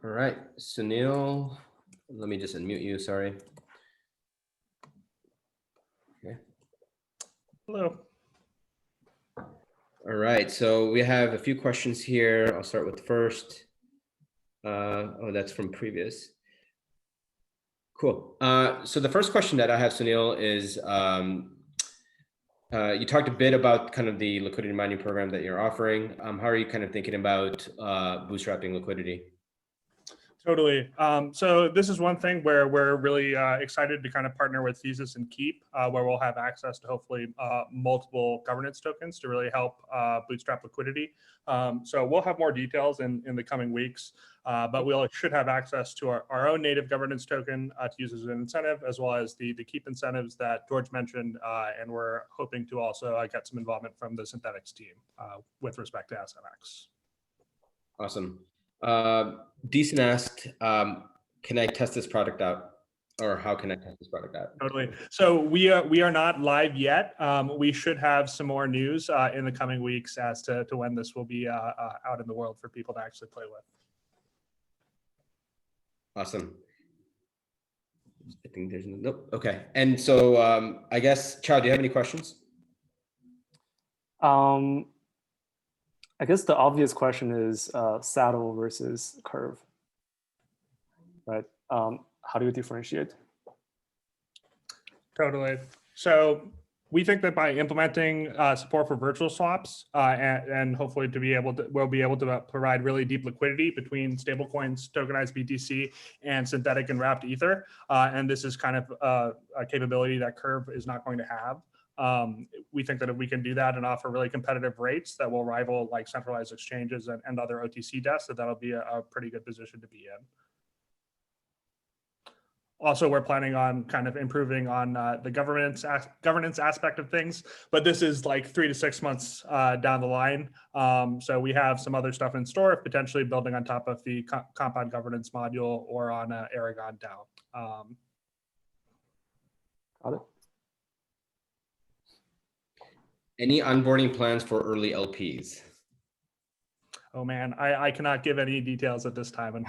All right, Sunil, let me just unmute you, sorry. Okay. Hello. All right, so we have a few questions here. I'll start with the first. Oh, that's from previous. Cool. So the first question that I have, Sunil, is you talked a bit about kind of the liquidity mining program that you're offering. How are you kind of thinking about bootstrapping liquidity? Totally. So this is one thing where we're really excited to kind of partner with Thesis and Keep, where we'll have access to hopefully multiple governance tokens to really help bootstrap liquidity. So we'll have more details in the coming weeks, but we should have access to our own native governance token to use as an incentive, as well as the Keep incentives that George mentioned. And we're hoping to also get some involvement from the Synthetix team with respect to SNX. Awesome. Decent asked, can I test this product out, or how can I test this product out? Totally. So we are not live yet. We should have some more news in the coming weeks as to when this will be out in the world for people to actually play with. Awesome. I think there's nope. Okay. And so I guess, Chao, do you have any questions? I guess the obvious question is Saddle versus Curve, right? How do you differentiate? Totally. So we think that by implementing support for virtual swaps and hopefully we'll be able to provide really deep liquidity between stablecoins, tokenized BTC, and synthetic and wrapped Ether. And this is kind of a capability that Curve is not going to have. We think that if we can do that and offer really competitive rates that will rival like centralized exchanges and other OTC desks, that'll be a pretty good position to be in. Also, we're planning on kind of improving on the governance aspect of things, but this is like 3 to 6 months down the line. So we have some other stuff in store, potentially building on top of the compound governance module or on Aragon DAO. Got it. Any onboarding plans for early LPs? Oh man, I cannot give any details at this time.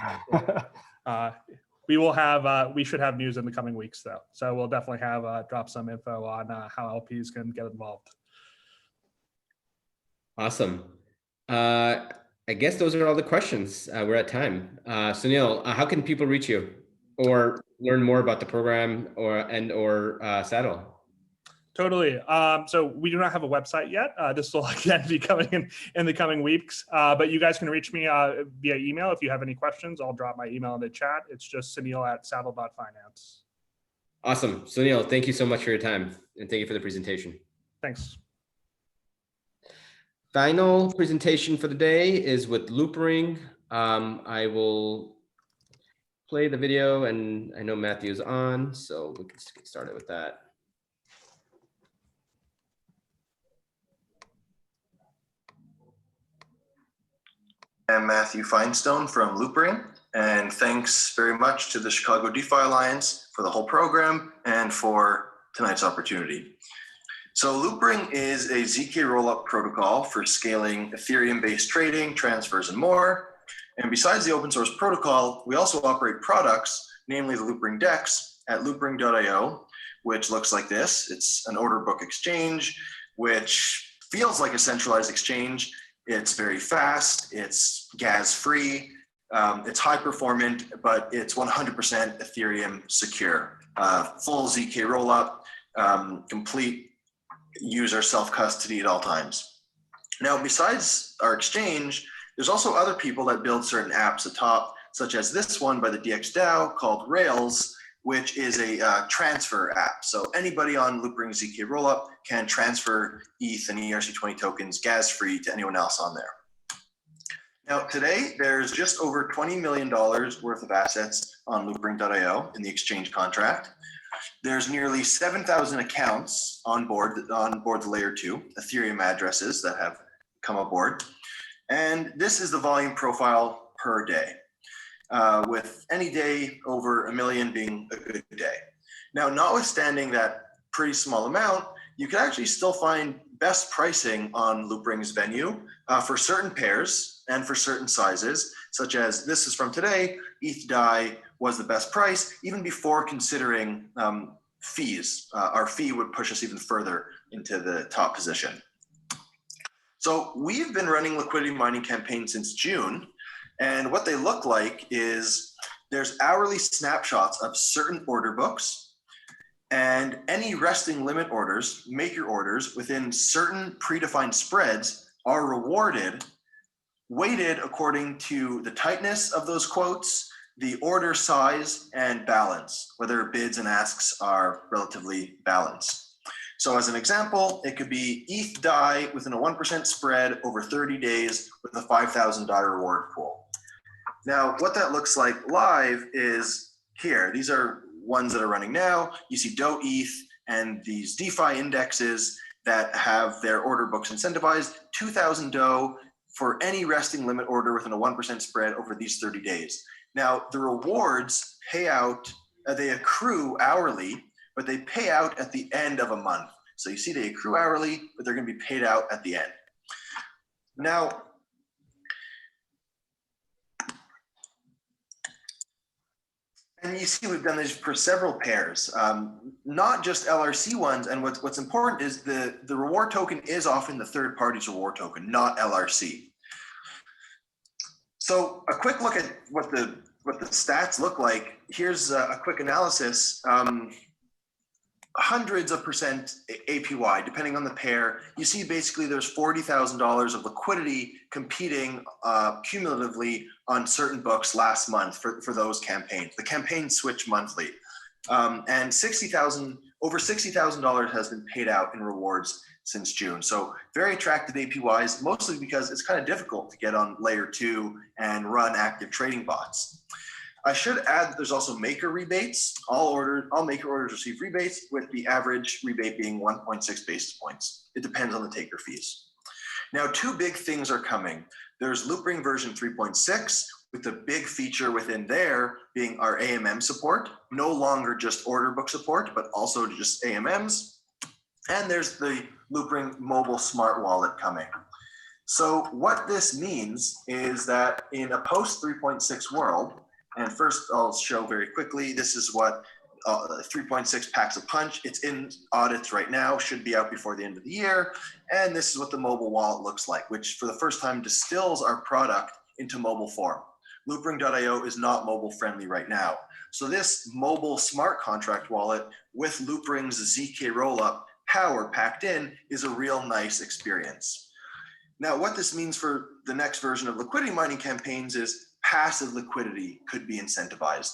We will have, we should have news in the coming weeks though. So we'll definitely have, drop some info on how LPs can get involved. Awesome. I guess those are all the questions. We're at time. Sunil, how can people reach you or learn more about the program or Saddle? Totally. So we do not have a website yet. This will again be coming in the coming weeks. But you guys can reach me via email if you have any questions. I'll drop my email in the chat. It's just Sunil@saddle.finance. Awesome. Sunil, thank you so much for your time and thank you for the presentation. Thanks. Final presentation for the day is with Loopring. I will play the video and I know Matthew's on, so we can get started with that. I'm Matthew Finestone from Loopring, and thanks very much to the Chicago DeFi Alliance for the whole program and for tonight's opportunity. So Loopring is a ZK rollup protocol for scaling Ethereum-based trading, transfers, and more. And besides the open source protocol, we also operate products, namely the Loopring DEX at loopring.io, which looks like this. It's an order book exchange, which feels like a centralized exchange. It's very fast, it's gas-free, it's high performant, but it's 100% Ethereum secure. Full ZK rollup, complete user self-custody at all times. Now, besides our exchange, there's also other people that build certain apps atop, such as this one by the DXDAO called Rails, which is a transfer app. So anybody on Loopring ZK Rollup can transfer ETH and ERC20 tokens gas-free to anyone else on there. Now today, there's just over $20 million worth of assets on Loopring.io in the exchange contract. There's nearly 7,000 accounts on board the layer 2 Ethereum addresses that have come aboard. And this is the volume profile per day. With any day over 1 million being a good day. Now, notwithstanding that pretty small amount, you can actually still find best pricing on Loopring's venue for certain pairs and for certain sizes, such as this is from today, ETH DAI was the best price, even before considering fees. Our fee would push us even further into the top position. So we've been running liquidity mining campaigns since June. And what they look like is there's hourly snapshots of certain order books, and any resting limit orders, maker orders within certain predefined spreads are rewarded, weighted according to the tightness of those quotes, the order size, and balance, whether bids and asks are relatively balanced. So as an example, it could be ETH DAI within a 1% spread over 30 days with a $5,000 reward pool. Now, what that looks like live is here. These are ones that are running now. You see DOE ETH and these DeFi indexes that have their order books incentivized, 2,000 DOE for any resting limit order within a 1% spread over these 30 days. Now, the rewards pay out, they accrue hourly, but they pay out at the end of a month. So you see they accrue hourly, but they're gonna be paid out at the end. Now, and you see we've done this for several pairs, not just LRC ones. And what's important is the reward token is often the third party's reward token, not LRC. So a quick look at what the stats look like. Here's a quick analysis. Hundreds of percent APY, depending on the pair. You see basically there's $40,000 of liquidity competing cumulatively on certain books last month for those campaigns. The campaigns switch monthly. And over $60,000 has been paid out in rewards since June. So very attractive APYs, mostly because it's kind of difficult to get on layer 2 and run active trading bots. I should add that there's also maker rebates. All maker orders receive rebates, with the average rebate being 1.6 basis points. It depends on the taker fees. Now, two big things are coming. There's Loopring version 3.6, with the big feature within there being our AMM support, no longer just order book support, but also just AMMs. And there's the Loopring mobile smart wallet coming. So what this means is that in a post 3.6 world, And first, I'll show very quickly, this is what 3.6 packs a punch. It's in audits right now, should be out before the end of the year. And this is what the mobile wallet looks like, which for the first time distills our product into mobile form. Loopring.io is not mobile friendly right now. So this mobile smart contract wallet with Loopring's ZK rollup power packed in is a real nice experience. Now, what this means for the next version of liquidity mining campaigns is passive liquidity could be incentivized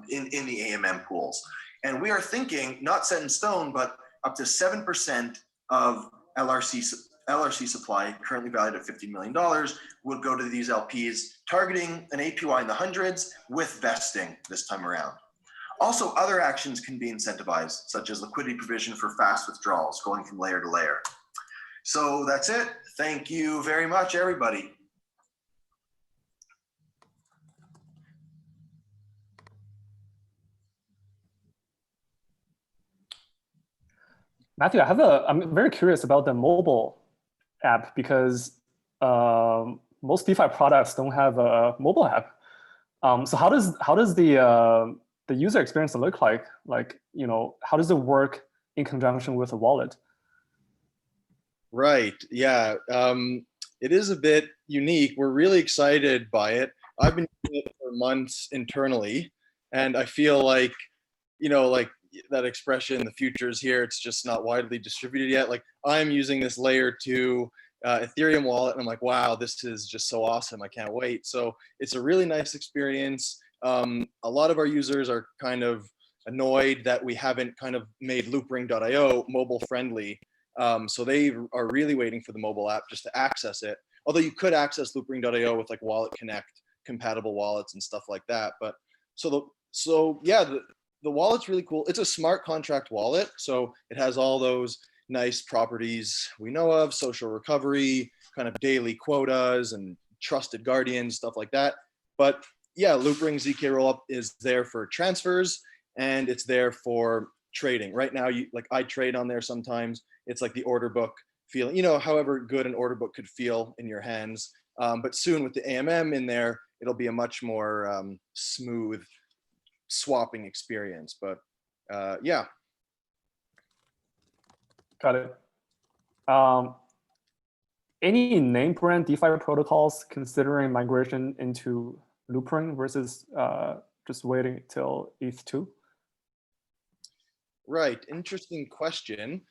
in the AMM pools. And we are thinking, not set in stone, but up to 7% of LRC supply, currently valued at $50 million, would go to these LPs, targeting an APY in the hundreds with vesting this time around. Also, other actions can be incentivized, such as liquidity provision for fast withdrawals, going from layer to layer. So that's it. Thank you very much, everybody. Matthew, I'm very curious about the mobile app because most DeFi products don't have a mobile app. So how does the user experience look like? Like, how does it work in conjunction with a wallet? Right. Yeah. It is a bit unique. We're really excited by it. I've been using it for months internally, and I feel like, like that expression, the future is here. It's just not widely distributed yet. Like, I'm using this layer 2 Ethereum wallet, and I'm like, wow, this is just so awesome. I can't wait. So it's a really nice experience. A lot of our users are kind of annoyed that we haven't kind of made Loopring.io mobile friendly. So they are really waiting for the mobile app just to access it. Although you could access Loopring.io with like Wallet Connect compatible wallets and stuff like that. But so yeah, the wallet's really cool. It's a smart contract wallet, so it has all those nice properties we know of: social recovery, kind of daily quotas, and trusted guardians, stuff like that. But yeah, Loopring ZK rollup is there for transfers, and it's there for trading. Right now, I trade on there sometimes. It's like the order book feeling, however good an order book could feel in your hands. But soon with the AMM in there, it'll be a much more smooth swapping experience. But yeah. Got it. Any name brand DeFi protocols considering migration into Loopring versus just waiting till ETH2? Right, interesting question.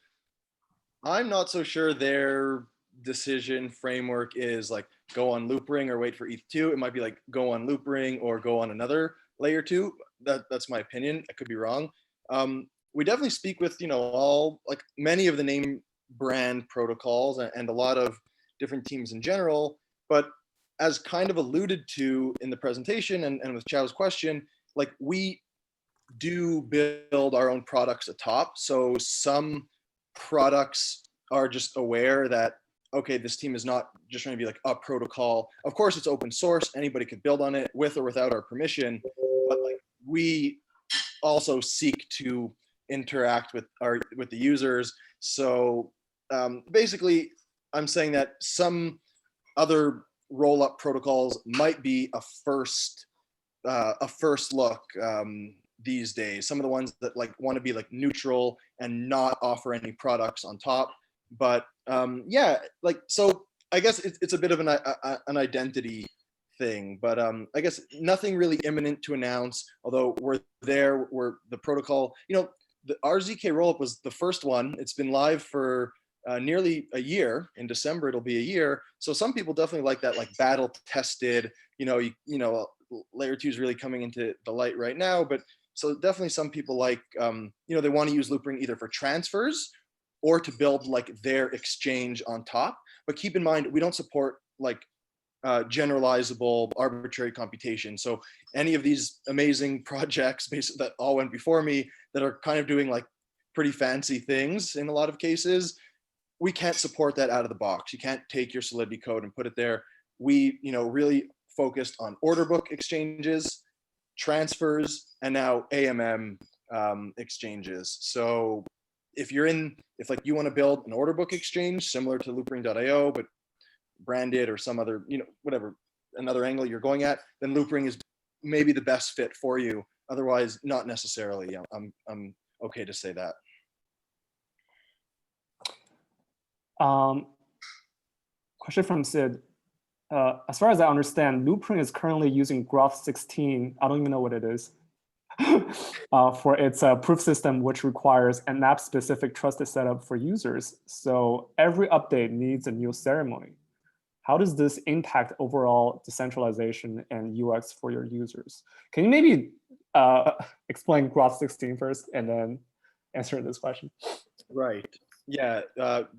I'm not so sure their decision framework is like go on Loopring or wait for ETH2. It might be like go on Loopring or go on another layer 2. That's my opinion. I could be wrong. We definitely speak with all like many of the name brand protocols and a lot of different teams in general. But as kind of alluded to in the presentation and with Chao's question, like we do build our own products atop. So some products are just aware that, okay, this team is not just trying to be like a protocol. Of course, it's open source. Anybody could build on it with or without our permission. But like we also seek to interact with the users. So basically, I'm saying that some other roll-up protocols might be a first look these days. Some of the ones that like want to be like neutral and not offer any products on top. But yeah, like, so I guess it's a bit of an identity thing, but I guess nothing really imminent to announce, although we're the protocol, the RZK rollup was the first one. It's been live for nearly a year. In December, it'll be a year. So some people definitely like that, like battle tested, layer 2 is really coming into the light right now, but so definitely some people like, they want to use Loopring either for transfers or to build like their exchange on top. But keep in mind, we don't support like generalizable arbitrary computation. So any of these amazing projects basically that all went before me that are kind of doing like pretty fancy things in a lot of cases, we can't support that out of the box. You can't take your Solidity code and put it there. We, really focused on order book exchanges, transfers, and now AMM exchanges. So if you want to build an order book exchange similar to Loopring.io, but branded or some other, whatever, another angle you're going at, then Loopring is maybe the best fit for you. Otherwise, not necessarily. I'm okay to say that. Question from Sid. As far as I understand, Loopring is currently using Groth 16. I don't even know what it is. For its proof system, which requires an app-specific trusted setup for users. So every update needs a new ceremony. How does this impact overall decentralization and UX for your users? Can you maybe explain Groth 16 first and then answer this question? Right. Yeah.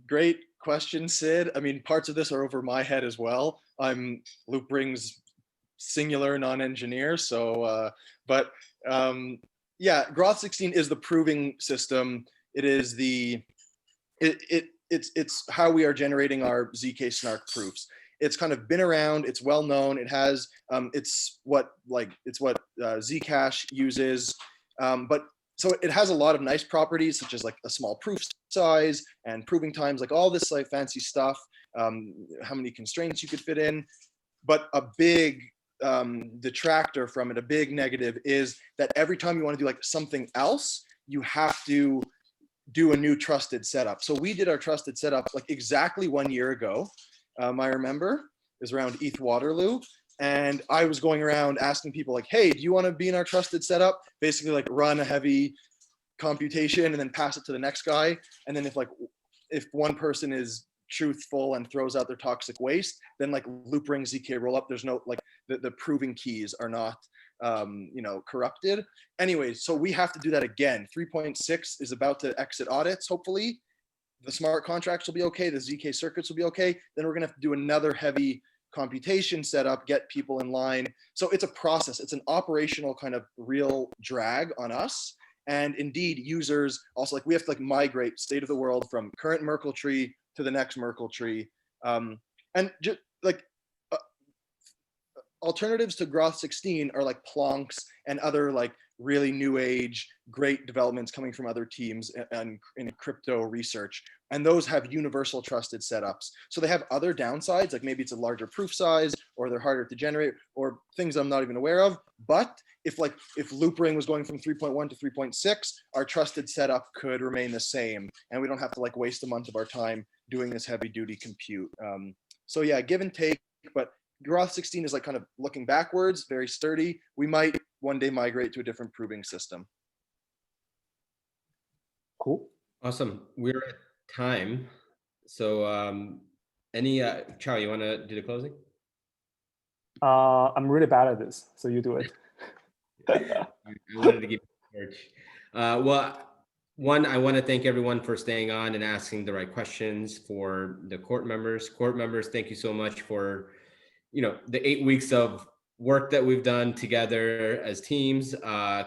Great question, Sid. I mean, parts of this are over my head as well. I'm Loopring's singular non-engineer. So, yeah, Groth 16 is the proving system. It is it's how we are generating our ZK snark proofs. It's kind of been around. It's well known. It has it's what Zcash uses, but so it has a lot of nice properties such as like a small proof size and proving times, like all this like fancy stuff. How many constraints you could fit in, but a big detractor from it, a big negative, is that every time you want to do like something else, you have to do a new trusted setup. So we did our trusted setup like exactly 1 year ago. I remember it was around ETH Waterloo, and I was going around asking people like, hey, do you want to be in our trusted setup? Basically like run a heavy computation and then pass it to the next guy. And then if one person is truthful and throws out their toxic waste, then like Loopring ZK rollup, there's no like the proving keys are not corrupted. Anyway, so we have to do that again. 3.6 is about to exit audits, hopefully. The smart contracts will be okay, the ZK circuits will be okay. Then we're gonna have to do another heavy computation setup, get people in line. So it's a process, it's an operational kind of real drag on us. And indeed, users also, like we have to like migrate state of the world from current Merkle tree to the next Merkle tree. And just like alternatives to Groth 16 are like Plonks and other like really new age, great developments coming from other teams and in crypto research. And those have universal trusted setups. So they have other downsides, like maybe it's a larger proof size or they're harder to generate or things I'm not even aware of. But if Loopring was going from 3.1 to 3.6, our trusted setup could remain the same. And we don't have to like waste a month of our time doing this heavy duty compute. So yeah, give and take, but Groth 16 is like kind of looking backwards, very sturdy. We might one day migrate to a different proving system. Cool. Awesome. We're at time. So Charlie, you want to do the closing? I'm really bad at this, so you do it. I wanted to give you a search. Well, one, I want to thank everyone for staying on and asking the right questions. For the court members, thank you so much for the 8 weeks of work that we've done together as teams,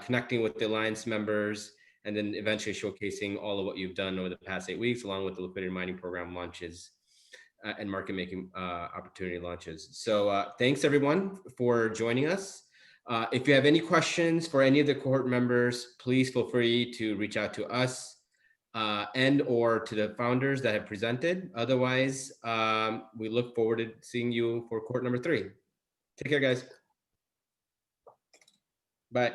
connecting with the Alliance members, and then eventually showcasing all of what you've done over the past 8 weeks, along with the Liquidity Mining program launches and market making opportunity launches. So thanks everyone for joining us. If you have any questions for any of the cohort members, please feel free to reach out to us and or to the founders that have presented. Otherwise, we look forward to seeing you for cohort number 3. Take care, guys. Bye.